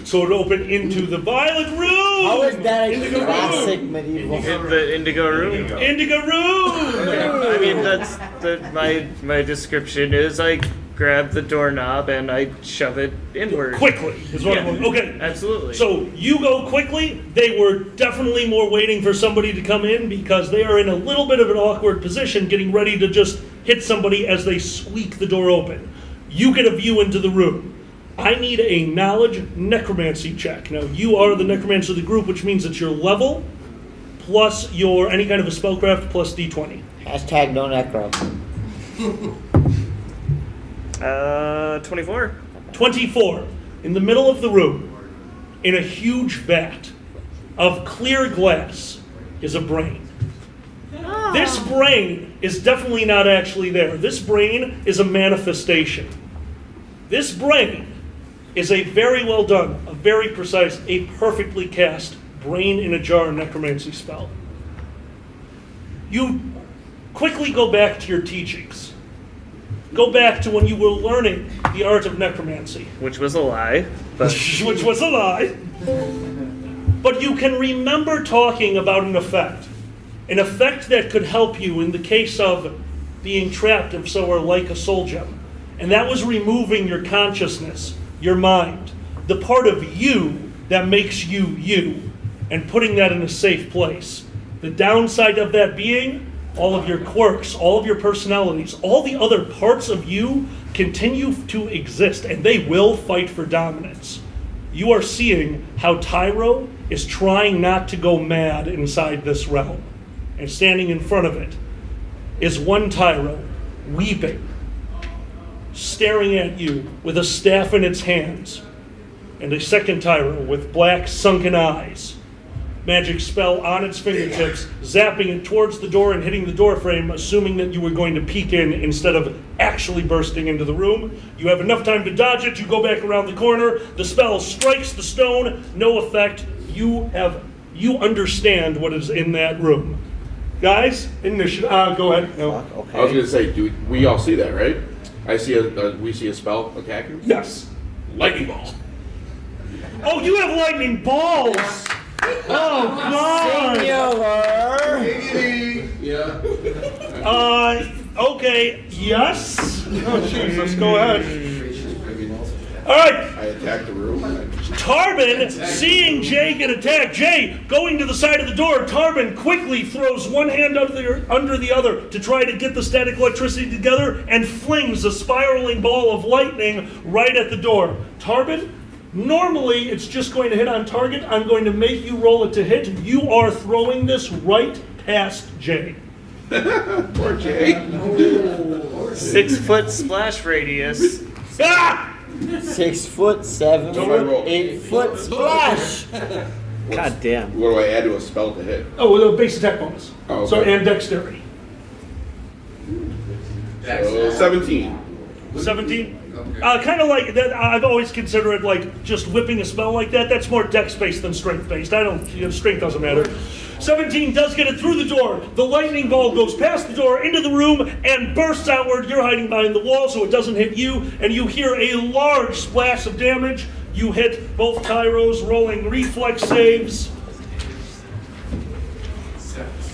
So it opened into the violet room. How is that a Indigo classic room. medieval? In the indigo room. Indigo room. I mean, that's my description is I grab the doorknob and I shove it inward. Quickly is what I'm okay. Absolutely. So you go quickly. They were definitely more waiting for somebody to come in because they are in a little bit of an awkward position, getting ready to just hit somebody as they squeak the door open. You get a view into the room. I need a knowledge necromancy check. Now, you are the necromancer of the group, which means it's your level plus your any kind of a spellcraft plus d20. Hashtag no necro. 24. 24. In the middle of the room, in a huge vat of clear glass, is a brain. This brain is definitely not actually there. This brain is a manifestation. This brain is a very well done, a very precise, a perfectly cast brain in a jar necromancy spell. You quickly go back to your teachings. Go back to when you were learning the art of necromancy. Which was a lie. But Which was a lie. But you can remember talking about an effect that could help you in the case of being trapped in somewhere like a soul gem. And that was removing your consciousness, your mind, the part of you that makes you you, and putting that in a safe place. The downside of that being, all of your quirks, all of your personalities, all the other parts of you continue to exist, and they will fight for dominance. You are seeing how Tyro is trying not to go mad inside this realm. And standing in front of it is one Tyro, weeping, staring at you with a staff in its hands, and a second Tyro with black sunken eyes, magic spell on its fingertips, zapping it towards the door and hitting the door frame, assuming that you were going to peek in instead of actually bursting into the room. You have enough time to dodge it. You go back around the corner. The spell strikes the stone. No effect. You understand what is in that room. Guys, initiative. Go ahead. No. Okay. I was gonna say, do we all see that, right? We see a spell attacking? Yes. Lightning ball. Oh, you have lightning balls. Oh, God. Senior. Okay, yes. Oh, Jesus, go ahead. All right, I attack the room. Tarbin, seeing Jay get attacked, Jay going to the side of the door, Tarbin quickly throws one hand under the other to try to get the static electricity together and flings a spiraling ball of lightning right at the door. Tarbin, normally it's just going to hit on target. I'm going to make you roll it to hit. You are throwing this right past Jay. Poor Jay. 6 foot splash radius. Ah! 6 foot, 7 Don't I roll? foot, 8 foot splash. God damn. What do I add to a spell to hit? Oh, with a base attack bonus. Oh, okay. So, and dexterity. So 17. 17? Kind of like that. I've always considered it like just whipping a spell like that. That's more dex based than strength based. Strength doesn't matter. 17 does get it through the door. The lightning ball goes past the door into the room and bursts outward. You're hiding behind the wall so it doesn't hit you, and you hear a large splash of damage. You hit both Tyros, rolling reflex saves.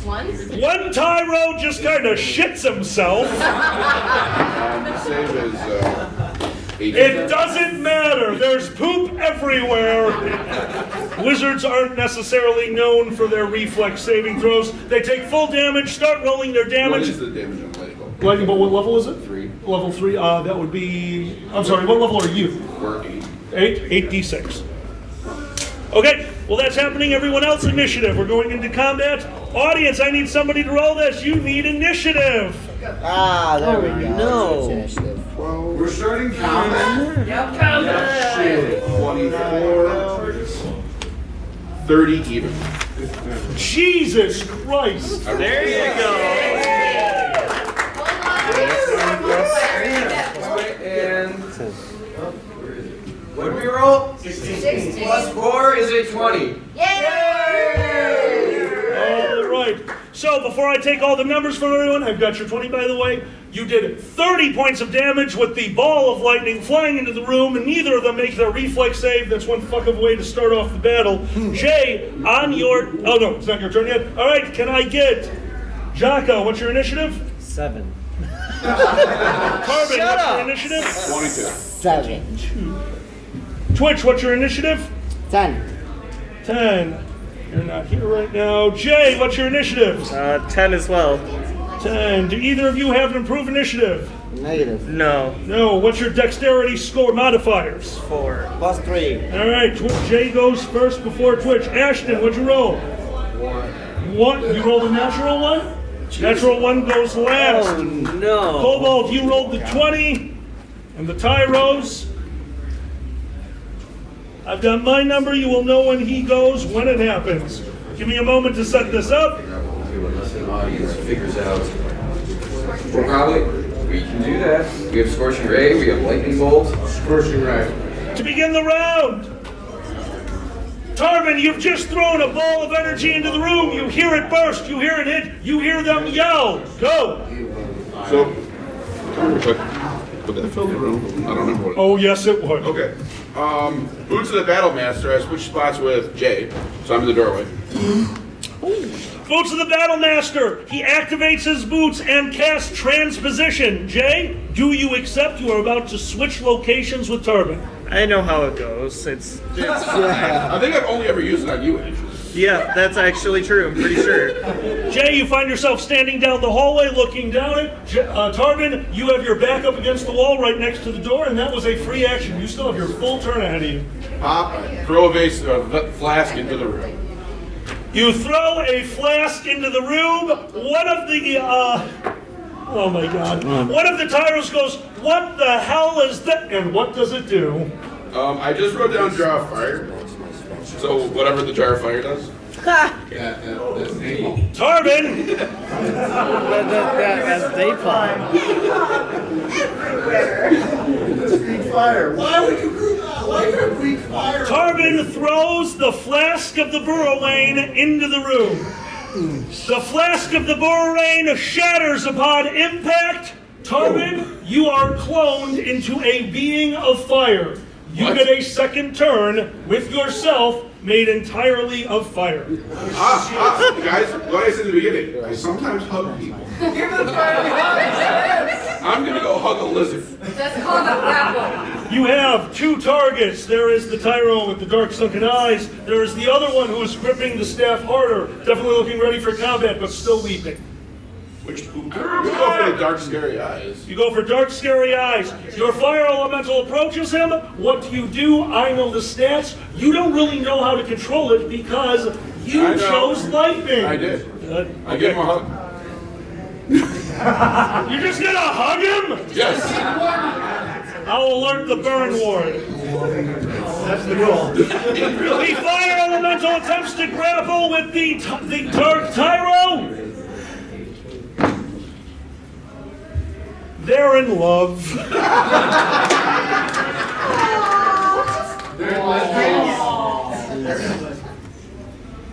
One Tyro just kind of shits himself. Save is 18. It doesn't matter. There's poop everywhere. Wizards aren't necessarily known for their reflex saving throws. They take full damage, start rolling their What damage. is the damage on lightning ball? Lightning bolt, what level is it? 3. Level 3. That would be. I'm sorry, what level are you? We're 8. 8d6. Okay, well that's happening. Everyone else, initiative. We're going into combat. Audience, I need somebody to roll this. You need initiative. There we go. No. Initiative. We're starting combat. Shit. 24. 30 even. Jesus Christ. There you go. And what do we roll? 16 plus 4 is a 20. All right. So before I take all the numbers from everyone, I've got your 20 by the way. You did 30 points of damage with the ball of lightning flying into the room, and neither of them make their reflex save. That's one fuck of a way to start off the battle. Jay, on your... Oh, no, it's not your turn yet. All right, can I get... Jocko, what's your initiative? 7. Carbon, what's your initiative? 22. 7. Twitch, what's your initiative? 10. 10. You're not here right now. Jay, what's your initiative? 10 as well. 10. Do either of you have an improved initiative? Negative. No. No. What's your dexterity score modifiers? 4. Plus 3. All right. Jay goes first before Twitch. Ashton, what'd you roll? 1. You rolled a natural 1? Natural 1 goes last. Oh, no. Kobold, you rolled the 20. And the Tyros. I've got my number. You will know when he goes, when it happens. Give me a moment to set this up. Unless an audience figures out. Well, probably we can do that. We have Scorching Ray, we have Lightning Bolt. Scorching Ray. To begin the round. Tarvin, you've just thrown a ball of energy into the room. You hear it burst. You hear it hit. You hear them yell. Go. So, would that fill the room? I don't remember what it Oh, yes, it would. Okay. Boots of the Battle Master. I switched spots with Jay, so I'm in the doorway. Boots of the Battle Master. He activates his boots and casts transposition. Jay, do you accept you are about to switch locations with Tarvin? I know how it goes. It's I think I've only ever used it on you, actually. yeah, that's actually true. I'm pretty sure. Jay, you find yourself standing down the hallway looking down it. Tarvin, you have your back up against the wall right next to the door, and that was a free action. You still have your full turn ahead of you. Pop, throw a flask into the room. You throw a flask into the room. One of the, oh my God. One of the Tyros goes, "What the hell is that?" And what does it do? I just wrote down Jar of Fire. So whatever the Jar of Fire does. That's me. Tarbin, That's napalm. Greek fire. Why would you group that? Why would Greek fire? Tarbin throws the flask of the Burrawain into the room. The flask of the Burrawain shatters upon impact. Tarbin, you are cloned into a being of fire. You get a second turn with yourself made entirely of fire. Guys, what I said in the beginning, I sometimes hug people. Give the fire a hug. I'm gonna go hug a lizard. That's called a grapple. You have two targets. There is the Tyro with the dark sunken eyes. There is the other one who is gripping the staff harder, definitely looking ready for combat, but still weeping. You go for the dark, scary eyes. You go for dark, scary eyes. Your fire elemental approaches him. What do? I know the stats. You don't really know how to control it because you chose lightning. I did. Good. I give him a hug. You're just gonna hug him? Yes. I'll alert the burn ward. That's the goal. The fire elemental attempts to grapple with the dark Tyro. They're in love.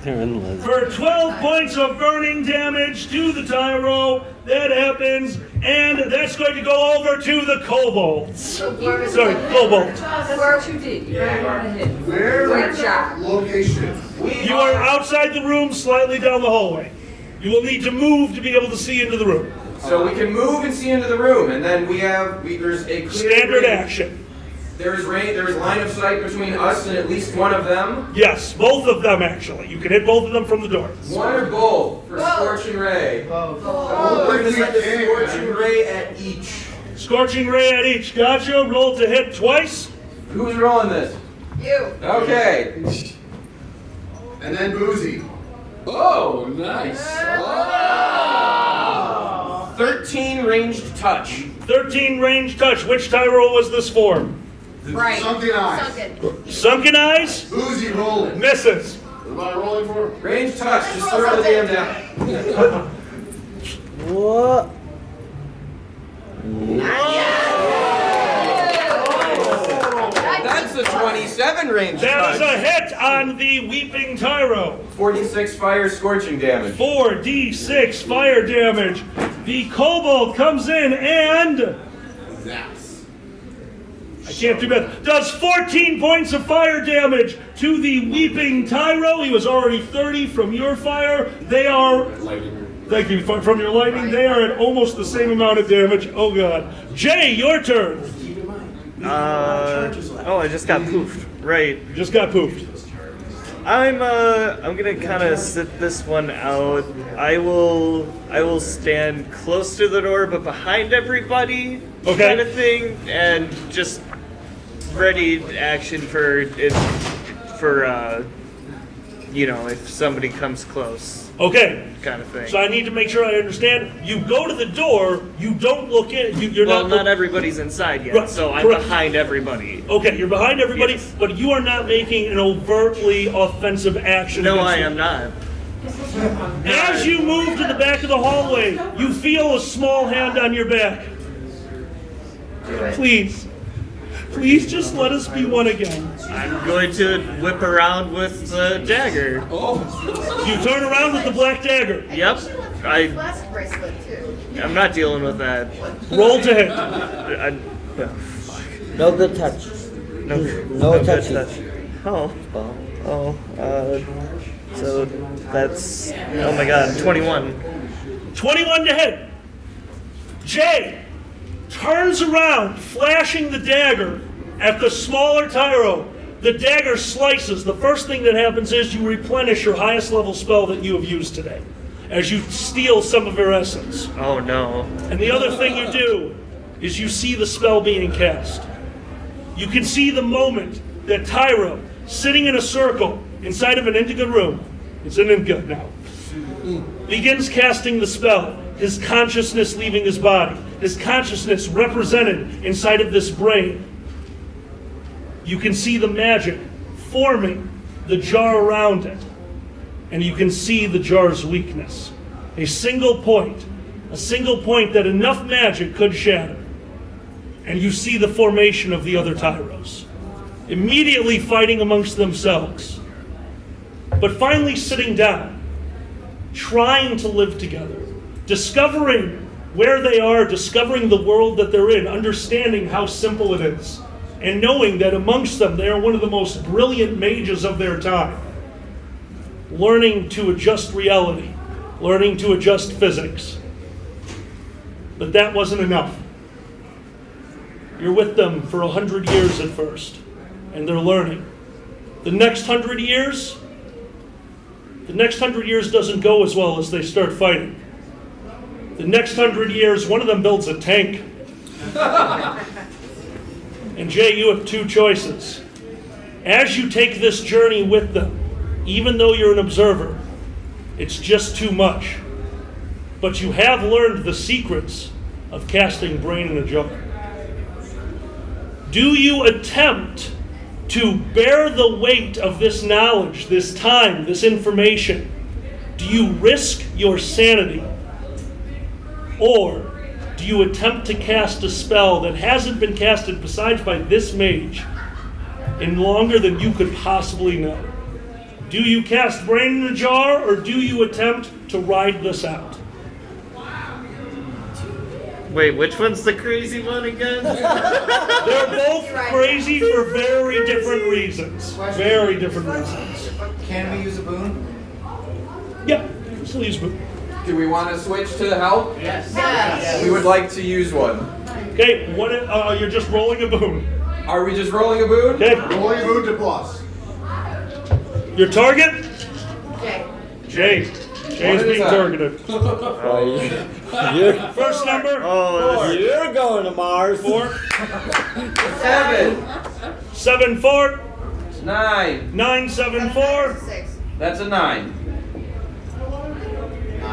They're in love. For 12 points of burning damage to the Tyro, that happens, and that's going to go over to the kobolds. Sorry, kobolds. Where too deep. Where job. location? You are outside the room, slightly down the hallway. You will need to move to be able to see into the room. So we can move and see into the room, and then there's a clear Standard range. action. There is line of sight between us and at least one of them. Yes, both of them actually. You can hit both of them from the door. One or both for Scorching Ray. We're going to set the Scorching Ray at each. Scorching ray at each. Gotcha. Roll to hit twice. Who's rolling this? You. Okay. And then Boozy. Oh, nice. 13 ranged touch. 13 range touch. Which Tyro was this for? Right. Sunken eyes. Sunken. Sunken eyes? Boozy rolling. Misses. What am I rolling for? Ranged touch. Just throw the damn down. What? That's a 27 range That is touch. a hit on the Weeping Tyro. 46 fire scorching damage. 4d6 fire damage. The kobold comes in and I can't do that. Does 14 points of fire damage to the Weeping Tyro. He was already 30 from your fire. They are, thank you, from your lightning, they are at almost the same amount of damage. Oh god. Jay, your turn. I just got poofed. Right. You just got poofed. I'm gonna kind of sit this one out. I will stand close to the door, but behind everybody, Okay. kind of thing, and just ready action for if somebody comes close, Okay. kind of thing. So I need to make sure I understand. You go to the door, you don't look in. You're Well, not not everybody's inside yet, Right, so I'm correct. behind everybody. Okay, you're behind everybody, Yes. but you are not making an overtly offensive action. No, against I them. am not. As you move to the back of the hallway, you feel a small hand on your back. Please just let us be one again. I'm going to whip around with the dagger. You turn around with the black dagger. Yep. Last bracelet too. I'm not dealing with that. Roll to hit. No good touch. No good touch. So that's, oh my god, 21. 21 to hit. Jay turns around, flashing the dagger at the smaller Tyro. The dagger slices. The first thing that happens is you replenish your highest level spell that you have used today, as you steal some of your essence. Oh no. And the other thing you do is you see the spell being cast. You can see the moment that Tyro, sitting in a circle inside of an indigo room, it's an indigo now, begins casting the spell, his consciousness leaving his body, his consciousness represented inside of this brain. You can see the magic forming the jar around it. and you can see the jar's weakness. A single point that enough magic could shatter. And you see the formation of the other Tyros, immediately fighting amongst themselves, but finally sitting down, trying to live together, discovering where they are, discovering the world that they're in, understanding how simple it is, and knowing that amongst them they are one of the most brilliant mages of their time, learning to adjust reality, learning to adjust physics. But that wasn't enough. You're with them for 100 years at first, and they're learning. The next 100 years doesn't go as well as they start fighting. The next 100 years, one of them builds a tank. And Jay, you have two choices. As you take this journey with them, even though you're an observer, it's just too much. But you have learned the secrets of casting brain in a jar. Do you attempt to bear the weight of this knowledge, this time, this information? Do you risk your sanity? Or do you attempt to cast a spell that hasn't been casted besides by this mage in longer than you could possibly know? Do you cast brain in a jar, or do you attempt to ride this out? Wait, which one's the crazy one again? They're both crazy for very different reasons. Very different reasons. Can we use a boon? Yeah, still use boon. Do we want to switch to help? Yes. We would like to use one. Okay, you're just rolling a boon. Are we just rolling a boon? Okay. Rolling a boon to plus. Your target? Jay. Jay's being targeted. First number? Oh, you're going to Mars. 4. 7. 7, 4. 9. 9, 7, 4. 6. That's a 9.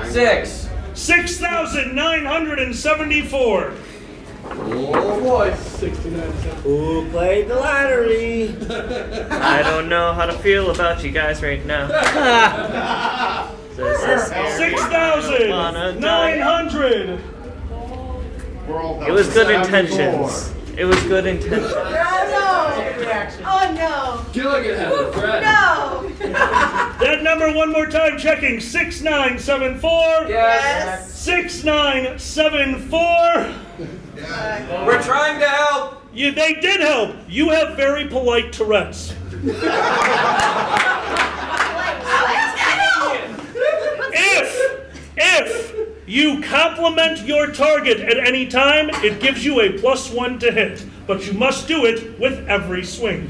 6. 6,974. Oh boy. Who played the lottery? I don't know how to feel about you guys right now. This is scary. 6,900. It was good intentions. It was good intentions. Oh no! Oh no! Gilligan has a friend. No! That number one more time, checking. 6,974. Yes. 6,974. We're trying to help. They did help. You have very polite Tourette's. If you compliment your target at any time, it gives you a +1 to hit. But you must do it with every swing.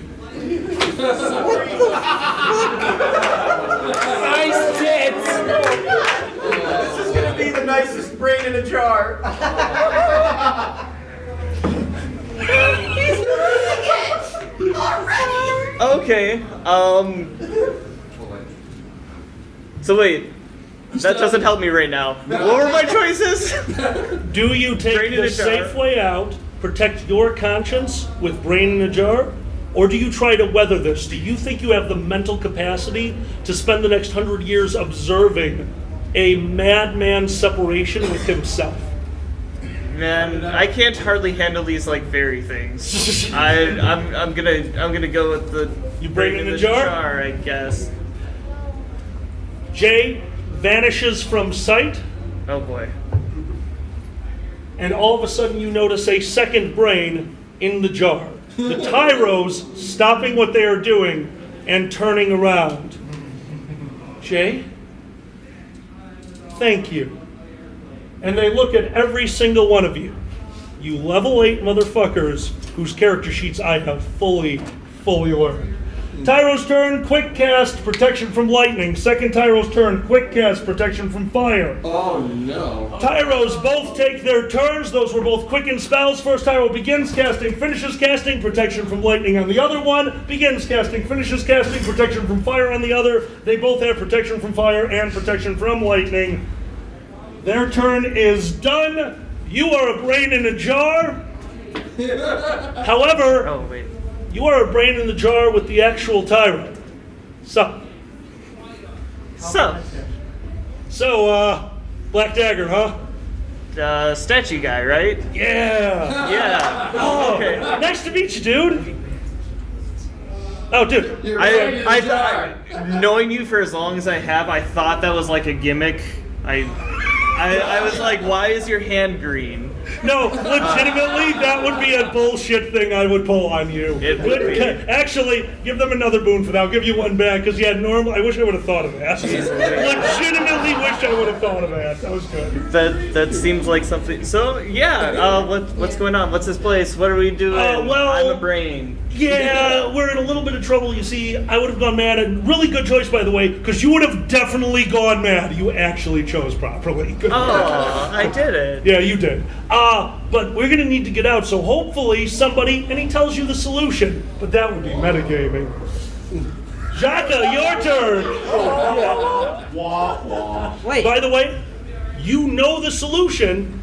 Nice tits. This is going to be the nicest brain in a jar. He's losing it! Already! Okay, so wait, that doesn't help me right now. What were my choices? Do you take Brain in the a jar. safe way out, protect your conscience with brain in a jar, or do you try to weather this? Do you think you have the mental capacity to spend the next 100 years observing a madman's separation with himself? Man, I can't hardly handle these like fairy things. I'm gonna go with the brain in the jar? I guess. Jay vanishes from sight, Oh boy. and all of a sudden you notice a second brain in the jar. The Tyros stopping what they are doing and turning around. Jay, thank you. And they look at every single one of you. You level 8 motherfuckers whose character sheets I have fully learned. Tyro's turn, quick cast, protection from lightning. Second Tyro's turn, quick cast, protection from fire. Oh no. Tyros both take their turns. Those were both quicken spells. First Tyro begins casting, finishes casting, protection from lightning on the other one. Begins casting, finishes casting, protection from fire on the other. They both have protection from fire and protection from lightning. Their turn is done. You are a brain in a jar. However, Oh wait. you are a brain in the jar with the actual Tyro. So, So, Black Dagger, huh? Statue guy, right? Yeah. Yeah. Oh, Okay. nice to meet you, dude. Oh, dude. I thought, knowing you for as long as I have, I thought that was like a gimmick. I was like, why is your hand green? No, legitimately, that would be a bullshit thing I would pull on you. It would be. Actually, give them another boon for that. I'll give you one back, because I wish I would have thought of that. Legitimately wish I would have thought of that. That was good. That seems like something. So yeah, what's going on? What's this place? What are we doing? Well, I'm a brain. Yeah, we're in a little bit of trouble. You see, I would have gone mad, and really good choice, by the way, because you would have definitely gone mad. You actually chose properly. Good work. I did it. Yeah, you did. But we're gonna need to get out, so hopefully somebody, and he tells you the solution, but that would be metagaming. Jaka, your turn. Wait. By the way, you know the solution.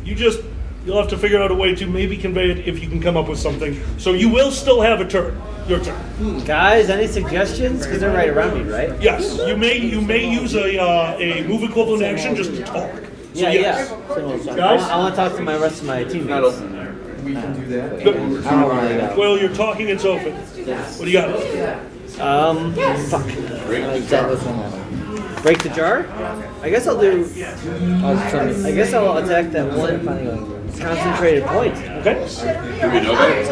You'll have to figure out a way to maybe convey it if you can come up with something. So you will still have a turn. Your turn. Guys, any suggestions? Because they're right around me, right? Yes, you may use a move equivalent action just to talk. So Yeah, yes. Guys? I want to talk to my rest of my teammates. We can do that. I don't really know. Well, you're talking, it's open. What do you got? Fuck. Break the jar? I guess I'll do. I guess I'll attack that one concentrated point. Okay. Do we know that?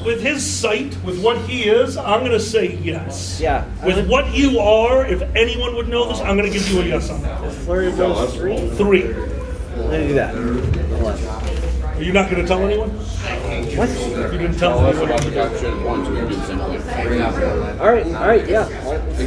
With his sight, with what he is, I'm gonna say yes. Yeah. With what you are, if anyone would know this, I'm gonna give you a yes on that. Flurry of blows 3? 3. Let me do that. Hold on. Are you not gonna tell anyone? What? You didn't tell anyone. Alright, yeah.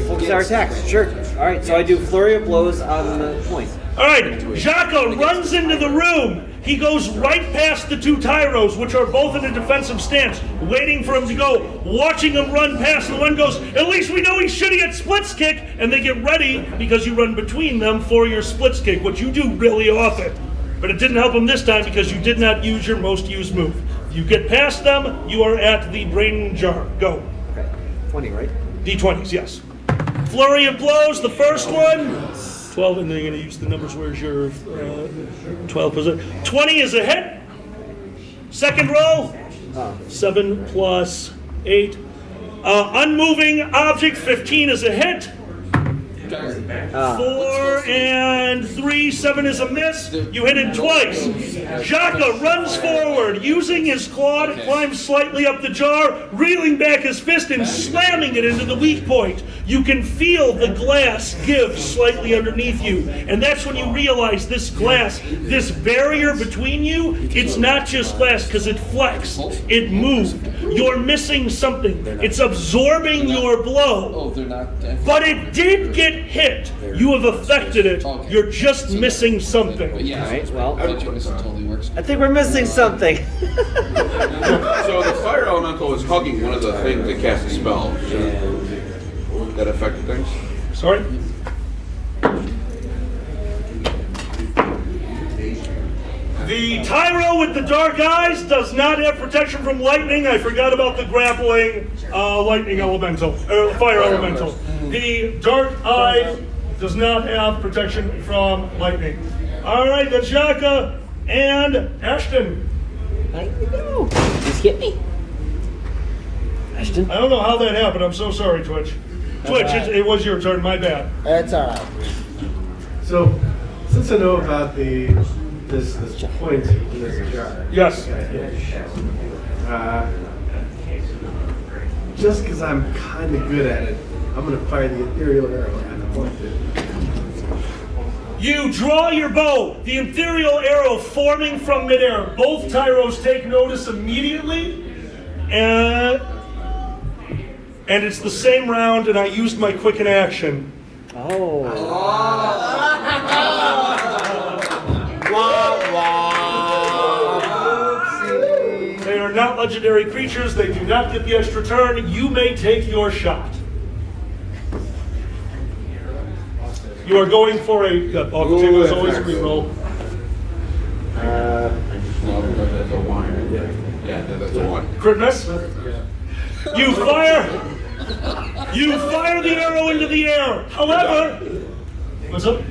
Focus our attacks, sure. Alright, so I do flurry of blows on the point. Alright, Jaka runs into the room. He goes right past the two Tyros, which are both in a defensive stance, waiting for him to go, watching him run past, and one goes, at least we know he's shooting at splits kick, and they get ready because you run between them for your splits kick, which you do really often. But it didn't help him this time because you did not use your most used move. You get past them, you are at the brain jar. Go. Okay. 20, right? D20s, yes. Flurry of blows, the first one. 12, and then you're going to use the numbers. Where's your 12%? 20 is a hit. Second roll. 7 plus 8. Unmoving object, 15 is a hit. 4 and 3, 7 is a miss. You hit it twice. Jaka runs forward, using his claw to climb slightly up the jar, reeling back his fist and slamming it into the weak point. You can feel the glass give slightly underneath you. And that's when you realize this glass, this barrier between you, it's not just glass because it flexed. It moved. You're missing something. It's absorbing your blow. But it did get hit. You have affected it. You're just missing something. Alright, well, I think we're missing something. So the fire elemental is hugging one of the things that casts a spell. That affected things? Sorry? The Tyro with the dark eyes does not have protection from lightning. I forgot about the grappling lightning elemental, or fire elemental. The dark eye does not have protection from lightning. All right, that's Jaka and Ashton. Just hit me. Ashton? I don't know how that happened. I'm so sorry, Twitch. Twitch, it was your turn. My bad. That's alright. So, since I know about this point in this jar. Yes. Just because I'm kind of good at it, I'm going to fire the ethereal arrow at the point. You draw your bow, the ethereal arrow forming from midair. Both Tyros take notice immediately, and it's the same round, and I used my quicken action. They are not legendary creatures. They do not get the extra turn. You may take your shot. You are going for a... Off the table is always a reroll. Yeah, that's a 1. Crit miss. You fire You fire the arrow into the air. However, what's up?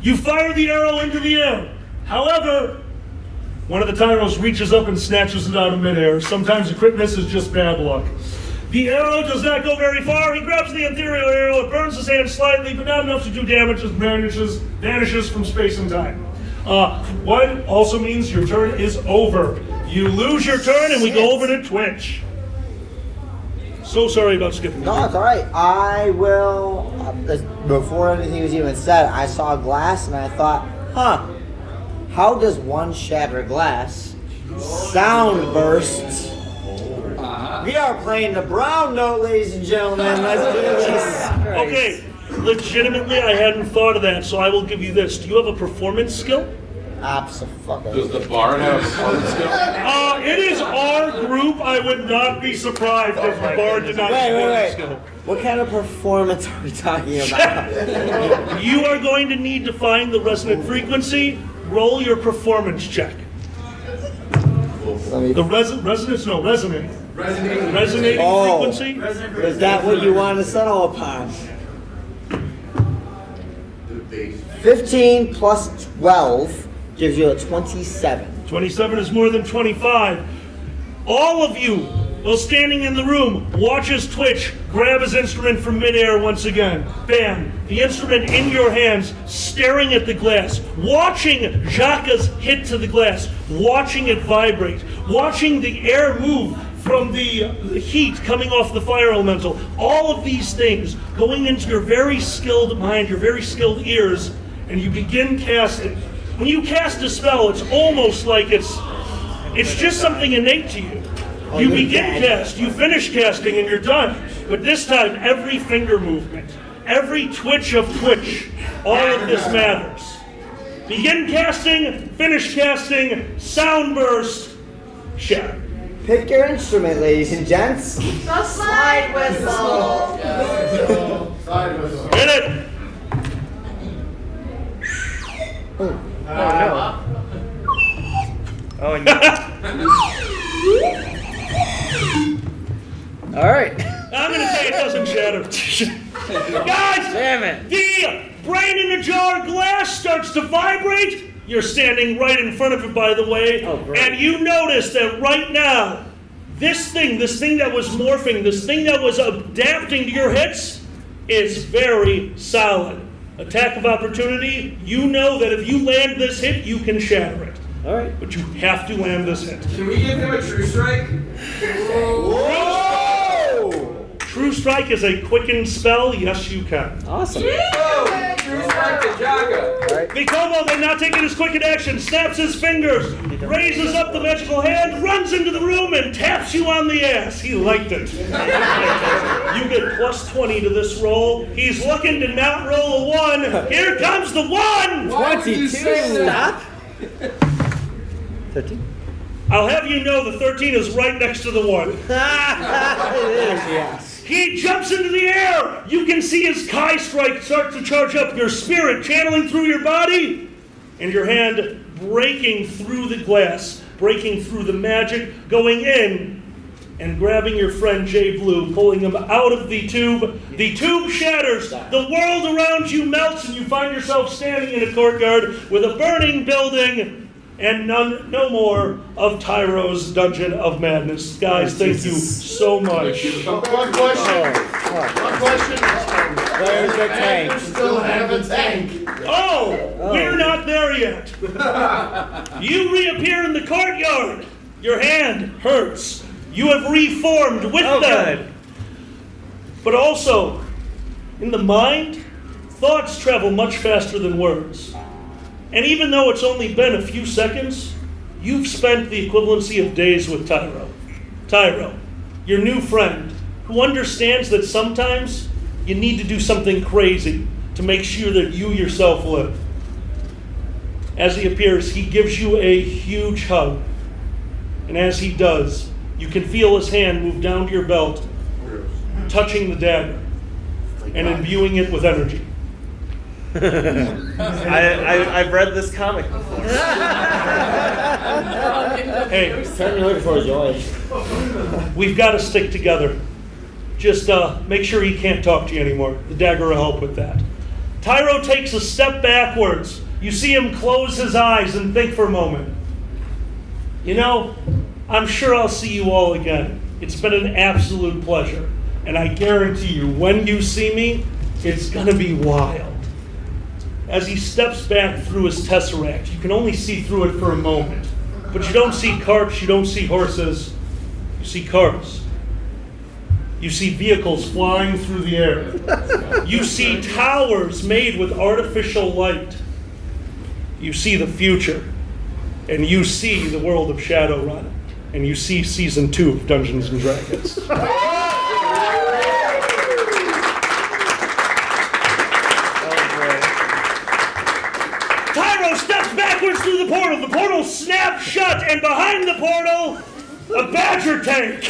You fire the arrow into the air. However, one of the tyros reaches up and snatches it out of midair. Sometimes a crit miss is just bad luck. The arrow does not go very far. He grabs the anterior arrow. It burns his hand slightly, but not enough to do damage. It vanishes from space and time. What also means your turn is over. You lose your turn, and we go over to Twitch. So sorry about skipping. No, it's all right. I will. Before anything was even said, I saw glass and I thought, how does one shatter glass? Sound bursts. We are playing the brown note, ladies and gentlemen. Let's do this. Okay, legitimately, I hadn't thought of that, so I will give you this. Do you have a performance skill? Absolutely. Does the bard have a performance skill? It is our group. I would not be surprised if the bard did not have a performance skill. What kind of performance are we talking about? You are going to need to find the resonant frequency. Roll your performance check. The resonance? No, resonant. Resonating frequency? Is that what you want to settle upon? 15 plus 12 gives you a 27. 27 is more than 25. All of you, while standing in the room, watch as Twitch grab his instrument from midair once again. Bam! The instrument in your hands, staring at the glass, watching Jaka's hit to the glass, watching it vibrate, watching the air move from the heat coming off the fire elemental. All of these things going into your very skilled mind, your very skilled ears, and you begin casting. When you cast a spell, it's almost like it's just something innate to you. You begin cast, you finish casting, and you're done. But this time, every finger movement, every twitch of Twitch, all of this matters. Begin casting, finish casting, sound burst, shatter. Pick your instrument, ladies and gents. The slide whistle. Hit it! Oh no. Oh no. All right. I'm going to say it doesn't shatter. Guys, damn it. The brain in a jar glass starts to vibrate. You're standing right in front of it, by the way. Oh, great. And you notice that right now, this thing that was morphing, this thing that was adapting to your hits, is very solid. Attack of opportunity, you know that if you land this hit, you can shatter it. All right. But you have to land this hit. Can we give him a true strike? True Strike is a quickened spell. Yes, you can. Awesome. Oh, true strike to Jaka. All right. Mikomo, then not taking his quickened action, snaps his fingers, raises up the magical hand, runs into the room, and taps you on the ass. He liked it. You get plus 20 to this roll. He's looking to not roll a 1. Here comes the 1! 22. Stop. 13. I'll have you know the 13 is right next to the 1. It is, yes. He jumps into the air! You can see his Kai strike start to charge up, your spirit channeling through your body, and your hand breaking through the glass, breaking through the magic, going in, and grabbing your friend Jay Blue, pulling him out of the tube. The tube shatters, the world around you melts, and you find yourself standing in a courtyard with a burning building, and no more of Tyro's Dungeon of Madness. Guys, thank you so much. One question. One question. Where's the tank? Still have a tank. Oh, we're not there yet. You reappear in the courtyard. Your hand hurts. You have reformed with them. Good. But also, in the mind, thoughts travel much faster than words. And even though it's only been a few seconds, you've spent the equivalency of days with Tyro. Tyro, your new friend, who understands that sometimes you need to do something crazy to make sure that you yourself live. As he appears, he gives you a huge hug. And as he does, you can feel his hand move down to your belt, touching the dagger, and imbuing it with energy. I've read this comic before. Hey, Turn me looking for joy. we've got to stick together. Just make sure he can't talk to you anymore. The dagger will help with that. Tyro takes a step backwards. You see him close his eyes and think for a moment. You know, I'm sure I'll see you all again. It's been an absolute pleasure. And I guarantee you, when you see me, it's going to be wild. As he steps back through his tesseract, you can only see through it for a moment. But you don't see carts, you don't see horses, you see cars. You see vehicles flying through the air. You see towers made with artificial light. You see the future. And you see the world of Shadowrun. And you see Season 2 of Dungeons & Dragons. Tyro steps backwards through the portal. The portal snaps shut, and behind the portal, a badger tank.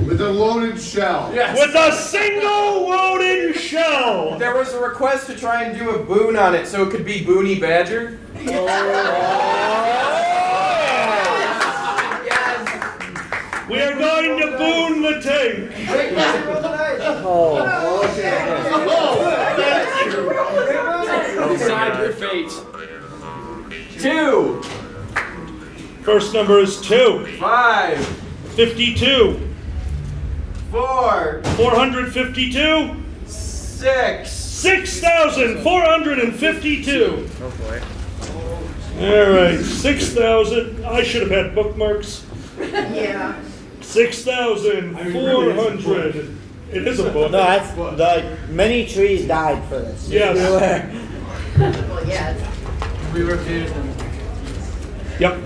With a loaded shell. Yes. With a single loaded shell. There was a request to try and do a boon on it, so it could be Boony Badger. We are going to boon the tank. Decide your fate. 2. First number is 2. 5. 52. 4. 452. 6. 6,452. Oh boy. All right, 6,000. I should have had bookmarks. Yeah. 6,400. It is a book. No, that's like many trees died for this. Yes. Well, yes. We refuse them. Yep.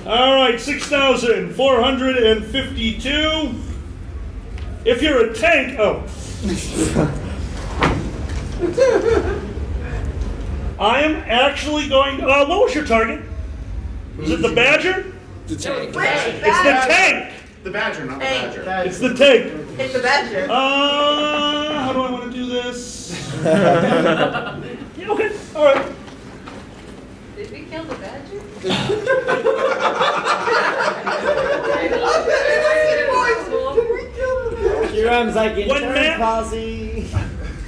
All right, 6,452. If you're a tank, I am actually going. What was your target? Was it the badger? The tank. It's the tank. The badger, not the badger. It's the tank. It's the badger. How do I want to do this? Yeah, okay, all right. Did we kill the badger? She runs like When insurance policy.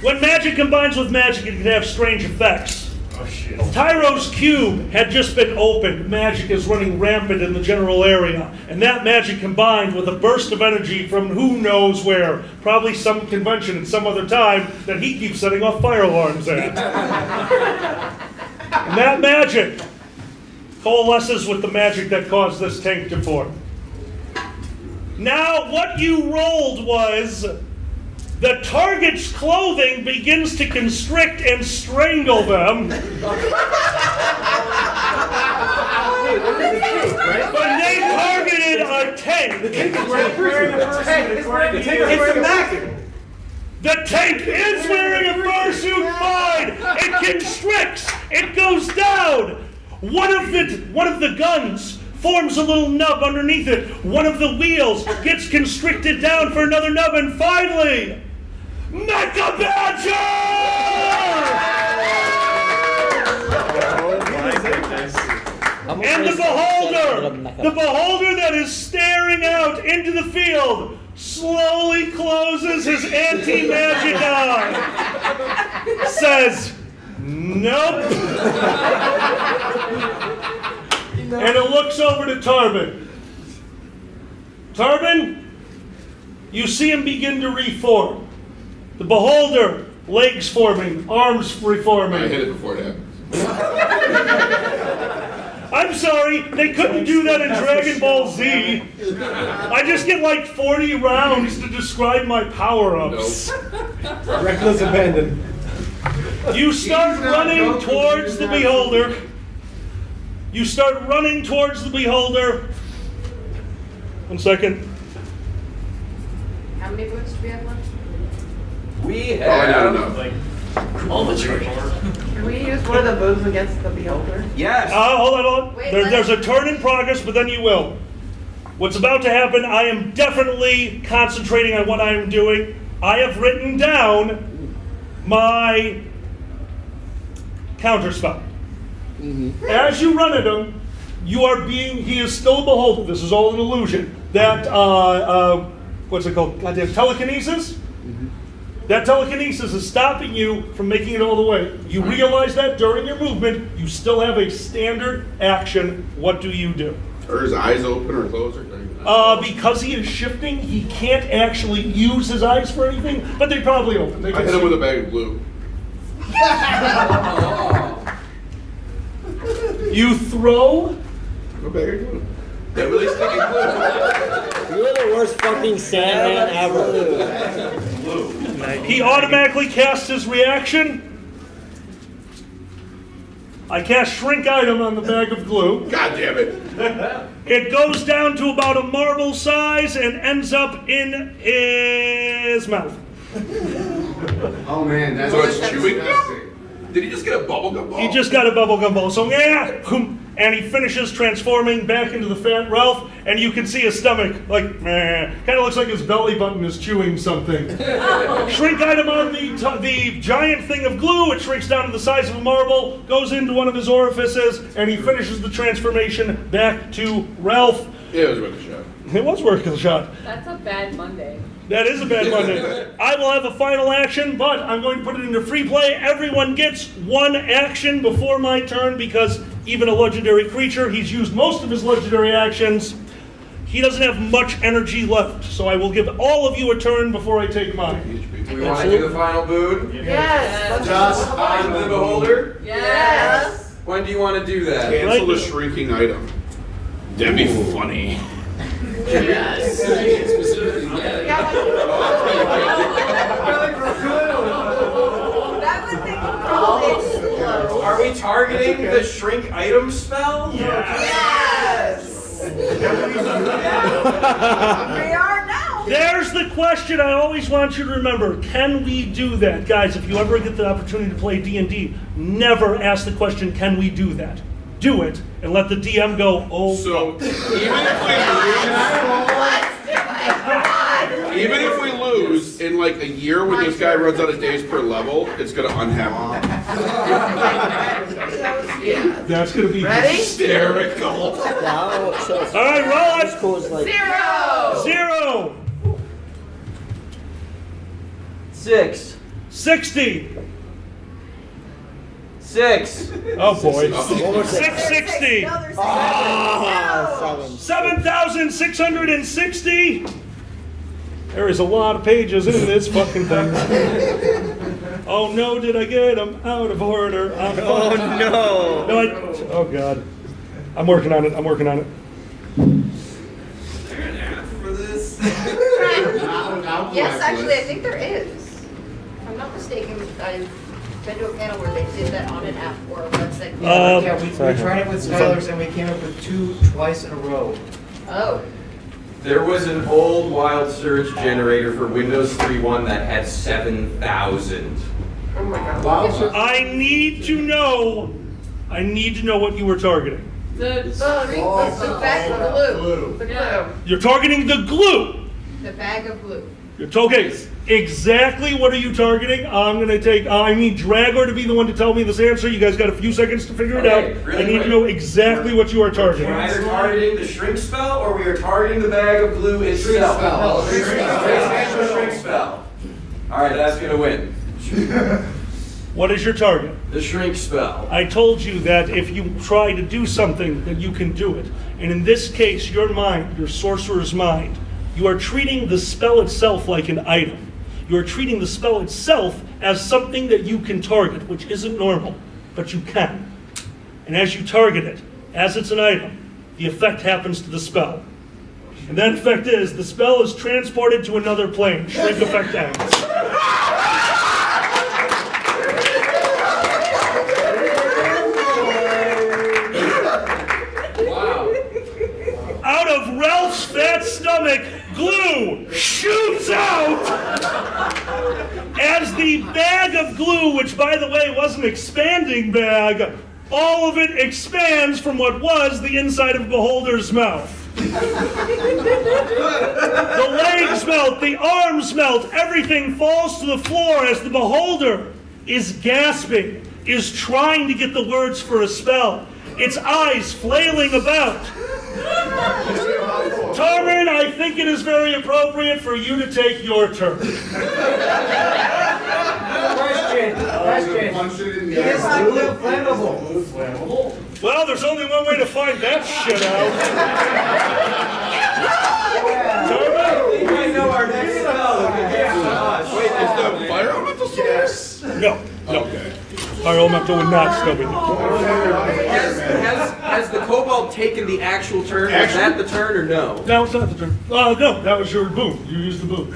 When magic combines with magic, it can have strange effects. Oh shit. Tyro's cube had just been opened. Magic is running rampant in the general area. And that magic combined with a burst of energy from who knows where, probably some convention at some other time that he keeps setting off fire alarms at. And that magic coalesces with the magic that caused this tank to form. Now, what you rolled was the target's clothing begins to constrict and strangle them. When they targeted a tank. It's a Mac. The tank is wearing a fursuit, fine. It constricts. It goes down. One of the guns forms a little nub underneath it. One of the wheels gets constricted down for another nub, and finally, Mecha Badger! Oh my goodness. And the beholder that is staring out into the field, slowly closes his anti-magic eye. Says, nope. And it looks over to Tarbin. Tarbin, you see him begin to reform. The beholder, legs forming, arms reforming. I hit it before it happened. I'm sorry, they couldn't do that in Dragon Ball Z. I just get like 40 rounds to describe my power-ups. Nope. Reckless abandon. You start running towards the beholder. You start running towards the beholder. 1 second. How many boots do we have left? We Oh, I don't have. know. Can we use one of the moves against the beholder? Yes. Hold on. Wait, There's a turn in progress, but then you will. What's about to happen, I am definitely concentrating on what I am doing. I have written down my counterspell. As you run at him, he is still a beholder. This is all an illusion. that, what's it called? Goddamn telekinesis? That telekinesis is stopping you from making it all the way. You realize that during your movement, you still have a standard action. What do you do? Are his eyes open or closed? Because he is shifting, he can't actually use his eyes for anything, but they probably open. They I hit him with a bag of glue. You throw. A bag of glue. That really sticky glue. You're the worst fucking Sandman ever. He automatically casts his reaction. I cast shrink item on the bag of glue. God damn it. It goes down to about a marble size and ends up in his mouth. Oh man, that's So it's chewing gum? Did he just get a bubblegum ball? He just got a bubblegum ball. So yeah, and he finishes transforming back into the fat Ralph, and you can see his stomach, like, kind of looks like his belly button is chewing something. Shrink item on the giant thing of glue, it shrinks down to the size of a marble, goes into one of his orifices, and he finishes the transformation back to Ralph. Yeah, it was worth a shot. It was worth a shot. That's a bad Monday. That is a bad Monday. I will have a final action, but I'm going to put it into free play. Everyone gets one action before my turn because even a legendary creature, he's used most of his legendary actions. He doesn't have much energy left, so I will give all of you a turn before I take mine. Do we want to do the final boon? Yes. just On the beholder? Yes. When do you want to do that? Cancel the shrinking item. That'd be funny. Are we targeting the shrink item spell? Yes. We are now. There's the question I always want you to remember. Can we do that? Guys, if you ever get the opportunity to play D&D, never ask the question, can we do that? Do it, and let the DM go, oh. So, even if we lose in like a year when this guy runs out of days per level, it's gonna unhappen. That's gonna be hysterical. All right, roll it. 0. 6. 60. 6. Oh boy. 660. 660. 7,660. There is a lot of pages in this fucking thing. Oh no, did I get them out of order? Oh no. Oh god. I'm working on it. For this? Yes, actually, I think there is. If I'm not mistaken, I've been to a panel where they did that on an app or a website. Yeah, we tried it with Skylers and we came up with 2 twice in a row. Oh. There was an old wild search generator for Windows 3.1 that had 7,000. Oh my god. Wow. I need to know what you were targeting. The bag of glue. The glue. You're targeting the glue. The bag of glue. Okay, exactly what are you targeting? I need Dragor to be the one to tell me this answer. You guys got a few seconds to figure it out. Really I need to know exactly what you are targeting. We're either targeting the shrink spell or we are targeting the bag of glue itself. Shrink spell. Alright, that's gonna win. What is your target? The shrink spell. I told you that if you try to do something, that you can do it. And in this case, your mind, your sorcerer's mind, you are treating the spell itself like an item. You are treating the spell itself as something that you can target, which isn't normal, but you can. And as you target it, as it's an item, the effect happens to the spell. And that effect is, the spell is transported to another plane. Shrink effect ends. Out of Ralph's fat stomach, glue shoots out as the bag of glue, which by the way was an expanding bag, all of it expands from what was the inside of Beholder's mouth. The legs melt, the arms melt, everything falls to the floor as the Beholder is gasping, is trying to get the words for a spell, its eyes flailing about. Tarbin, I think it is very appropriate for you to take your turn. Question. Is the glue flammable? Well, there's only one way to find that shit out. Tarbin? I know our next spell. Wait, is the fire elemental still there? No. Okay. Our elemental would not still be. Has the kobold taken the actual turn? Was that the turn or no? No, it's not the turn. No, that was your boom. You used the boom.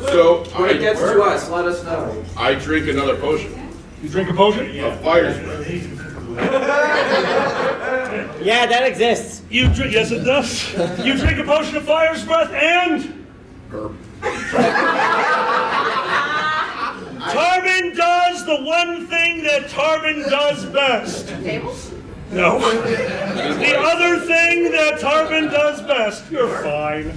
So When it gets to us, let us know. I drink another potion. You drink a potion? A fire spray. Yeah, that exists. You drink, yes it does. You drink a potion of fire's breath and... Tarbin does the one thing that Tarbin does best. Tables? No. The other thing that Tarbin does best. You're fine.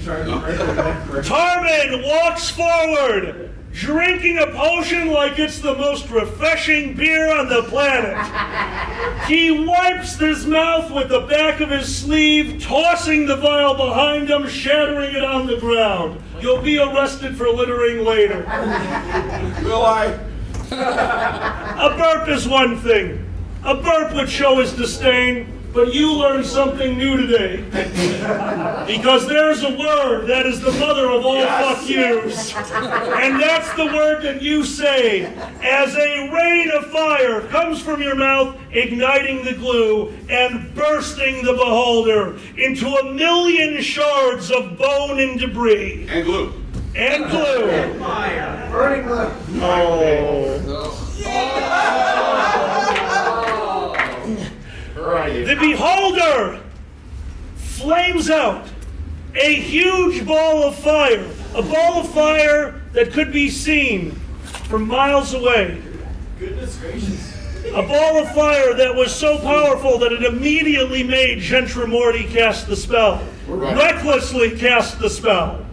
Tarbin walks forward, drinking a potion like it's the most refreshing beer on the planet. He wipes his mouth with the back of his sleeve, tossing the vial behind him, shattering it on the ground. You'll be arrested for littering later. Will I? A burp is one thing. A burp would show his disdain, but you learned something new today. Because there's a word that is the mother of all fuck yous. And that's the word that you say as a rain of fire comes from your mouth, igniting the glue and bursting the beholder into 1,000,000 shards of bone and debris. And glue. And glue. Fire. Burning glue. The beholder flames out a huge ball of fire, a ball of fire that could be seen from miles away. Goodness gracious. A ball of fire that was so powerful that it immediately made Gentramorty cast the spell. Recklessly cast the spell.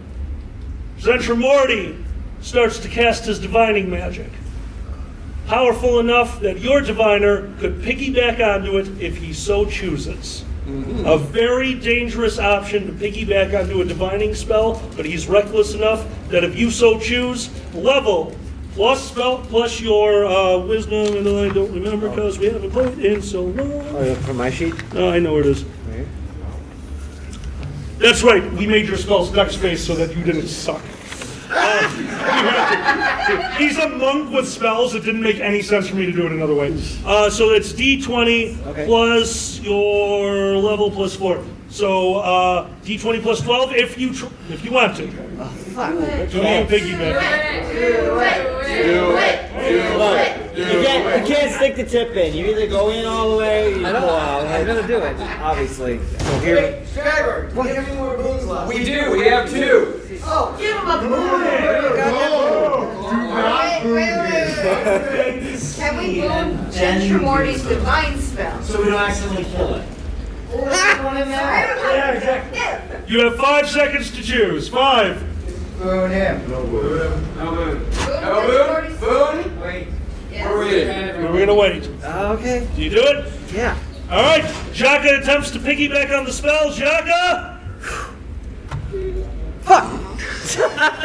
Gentramorty starts to cast his divining magic. Powerful enough that your diviner could piggyback onto it if he so chooses. A very dangerous option to piggyback onto a divining spell, but he's reckless enough that if you so choose, level plus spell plus your wisdom, and I don't remember because we haven't played in so long. Oh, from my sheet? No, I know where it is. Right. That's right, we made your spells dex based so that you didn't suck. He's a monk with spells. It didn't make any sense for me to do it another way. So it's D20 plus your level plus 4. So D20 plus 12 if you want to. Don't piggyback. You can't stick the tip in. You either go in all the way or you go out. I'm gonna do it, obviously. So here. Skyward, do you have any more boons left? We do. We have 2. Oh, give him a boon! Wait. Can we boon Gentramorty's divine spell? So we don't accidentally kill it. Yeah, exactly. You have 5 seconds to choose. 5. Boon him. No boon. Gentramorty's- Boon. Wait. Yes. We're waiting. We're gonna wait. Okay. Do you do it? Yeah. All right. Jaka attempts to piggyback on the spell. Jaka! Fuck.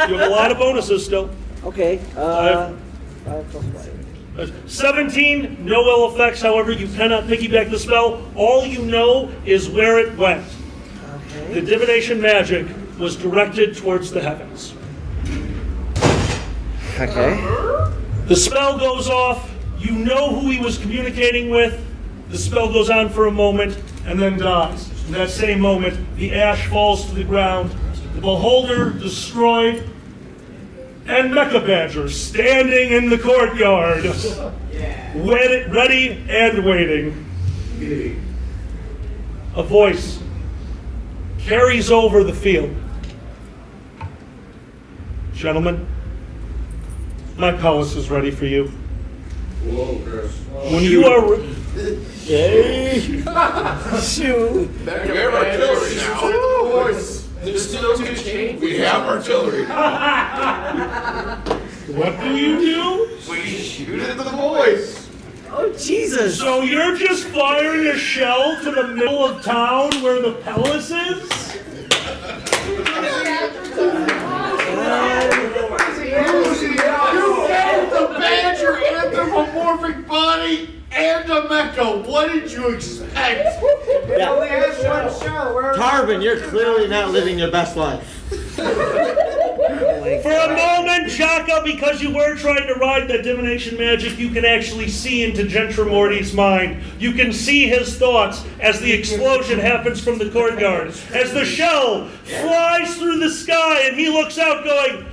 You have a lot of bonuses still. Okay. 5 plus 5. 17, no ill effects. However, you cannot piggyback the spell. All you know is where it went. Okay. The divination magic was directed towards the heavens. Okay. The spell goes off. You know who he was communicating with. The spell goes on for a moment and then dies. In that same moment, the ash falls to the ground. The beholder destroyed. And Mecha Badger standing in the courtyard. Ready and waiting. A voice carries over the field. Gentlemen, my palace is ready for you. Whoa, Chris. When you are... Shoot. We have artillery now. There's still 2 chains. We have artillery. What do you do? We shoot at the boys. Oh, Jesus. So you're just firing a shell to the middle of town where the palace is? anthropomorphic body and a mecha. What did you expect? They only have one show. Where Tarvin, you're clearly not living your best life. For a moment, Jaka, because you were trying to ride that divination magic, you can actually see into Gentramorty's mind. You can see his thoughts as the explosion happens from the courtyard. As the shell flies through the sky and he looks out going,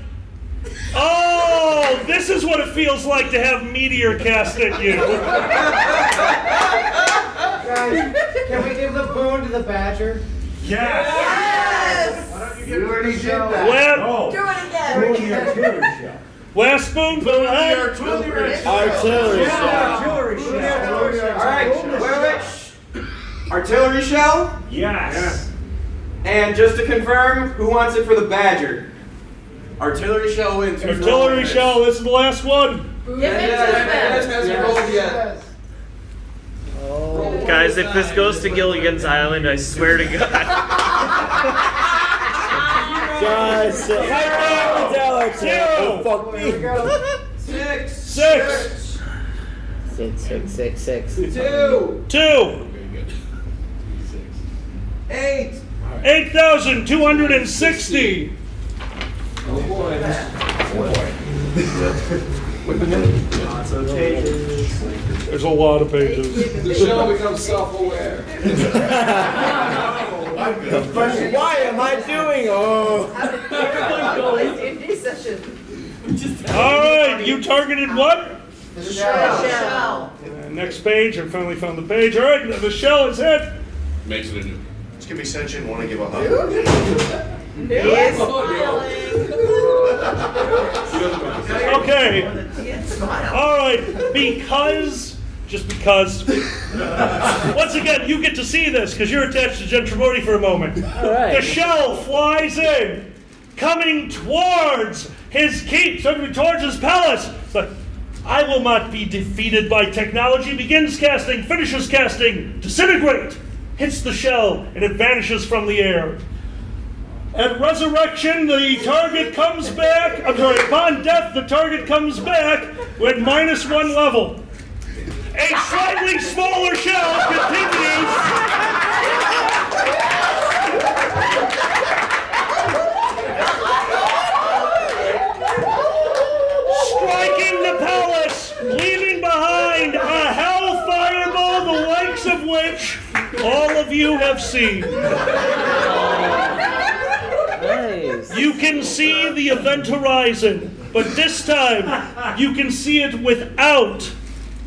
oh, this is what it feels like to have meteor cast at you. Guys, can we give the boon to the badger? Yes! Why don't you give it a show? Oh. Do it again. Roll the artillery shell. Last spoon, go ahead. Artillery Artillery shell. All right, wait. Artillery shell? Yes. And just to confirm, who wants it for the badger? Artillery shell wins. Who's rolling Artillery this? shell, this is the last one. Give it to them. Hasn't rolled yet. Guys, if this goes to Gilligan's Island, I swear to God. Guys, fuck me. 6. 6. 6. 2. 2. 8. 8,260. Oh boy. There's a lot of pages. The shell becomes self-aware. Why am I doing? Oh. D&D session. All right, you targeted what? Shell. Next page, I finally found the page. All right, the shell is hit. Makes it a new. Let's give me sentient. Want to give a hug? He's smiling. Okay. Smile. All right, just because. Once again, you get to see this because you're attached to Gentramorty for a moment. All right. The shell flies in, coming towards his keep, towards his palace. But I will not be defeated by technology. Begins casting, finishes casting, disintegrate, hits the shell, and it vanishes from the air. At resurrection, the target comes back. Upon death, the target comes back with -1 level. A slightly smaller shell continues. Striking the palace, leaving behind a hell fireball the likes of which all of you have seen. Nice. You can see the event horizon, but this time you can see it without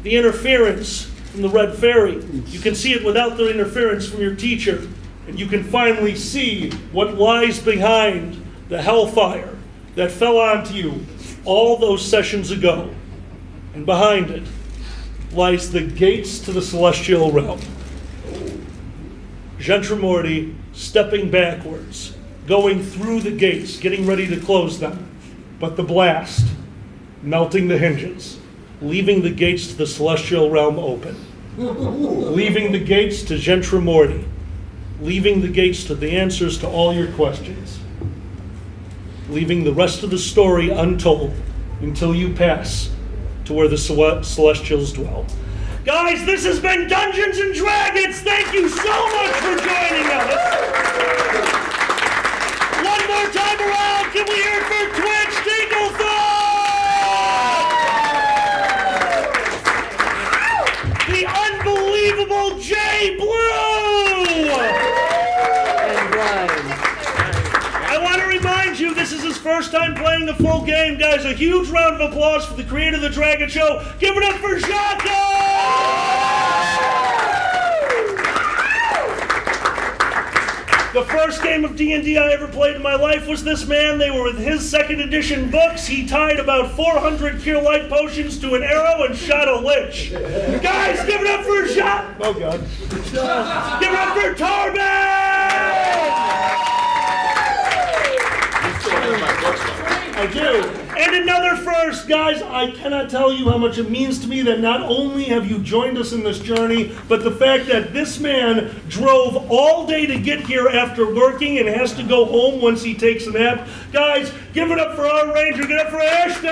the interference from the Red Fairy. You can see it without the interference from your teacher, and you can finally see what lies behind the hellfire that fell onto you all those sessions ago. And behind it lies the gates to the celestial realm. Gentramorty stepping backwards, going through the gates, getting ready to close them. But the blast, melting the hinges, leaving the gates to the celestial realm open. Leaving the gates to Gentramorty. Leaving the gates to the answers to all your questions. Leaving the rest of the story untold until you pass to where the Celestials dwell. Guys, this has been Dungeons and Draggets. Thank you so much for joining us. One more time around, can we hear it for Twitch Dinglethorpe? The unbelievable Jay Blue! And Brian. I want to remind you, this is his first time playing a full game, guys. A huge round of applause for the creator of the Dragon Show. Give it up for Jaka! The first game of D&D I ever played in my life was this man. They were with his second edition books. He tied about 400 Cure Light potions to an arrow and shot a lich. Guys, give it up for Jaka! Oh, God. Give it up for Tarbin! I do. And another first, guys, I cannot tell you how much it means to me that not only have you joined us in this journey, but the fact that this man drove all day to get here after working and has to go home once he takes a nap. Guys, give it up for our ranger. Give it up for Ashton!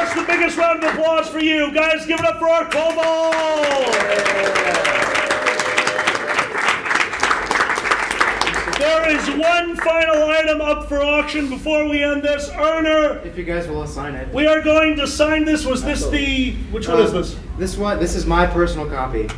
course, the biggest round of applause for you. Guys, give it up for our kobold! There is one final item up for auction before we end this. Erner, If you guys will assign it. we are going to sign this. Was this the... Which one is this? This is my personal copy.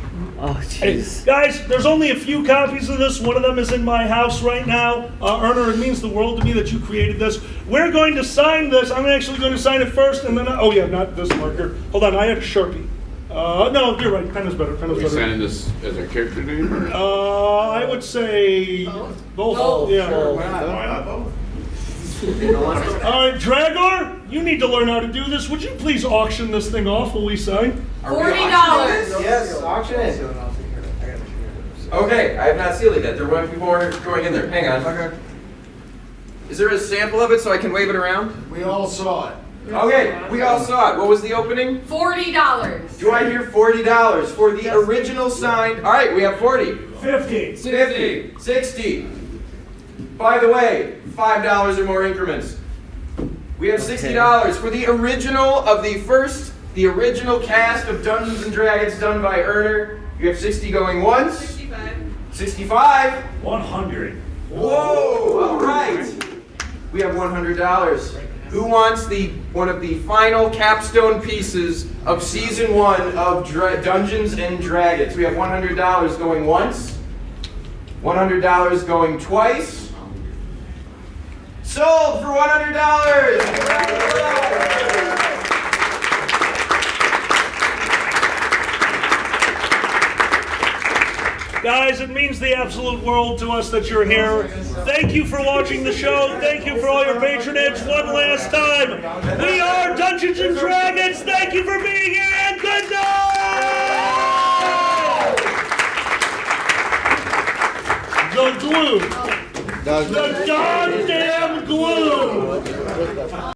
Oh, Hey, jeez. guys, there's only a few copies of this. One of them is in my house right now. Erner, it means the world to me that you created this. We're going to sign this. I'm actually going to sign it first, and then... oh, yeah, not this marker. Hold on, I had a Sharpie. No, you're right. Pen is better. Pen is Are we better. signing this as a character name? Or? I would say... Both. Yeah. Why not both? All right, Dragor, you need to learn how to do this. Would you please auction this thing off while we sign? $40. Yes, auction it. Okay, I have not sealed it yet. There are people going in there. Hang on. Is there a sample of it so I can wave it around? We all saw it. Okay, we all saw it. What was the opening? $40. Do I hear $40 for the original signed? All right, we have 40. 50. 50, 60. By the way, $5 or more increments. We have $60 for the original of the original cast of Dungeons and Dragons done by Erner. You have 60 going once. 65. 100. Whoa! All right. We have $100. Who wants one of the final capstone pieces of season 1 of Dungeons and Dragons? We have $100 going once. $100 going twice. Sold for $100. Guys, it means the absolute world to us that you're here. Thank you for watching the show. Thank you for all your patronage. One last time. We are Dungeons and Dragons. Thank you for being here and good night! The glue. The goddamn glue.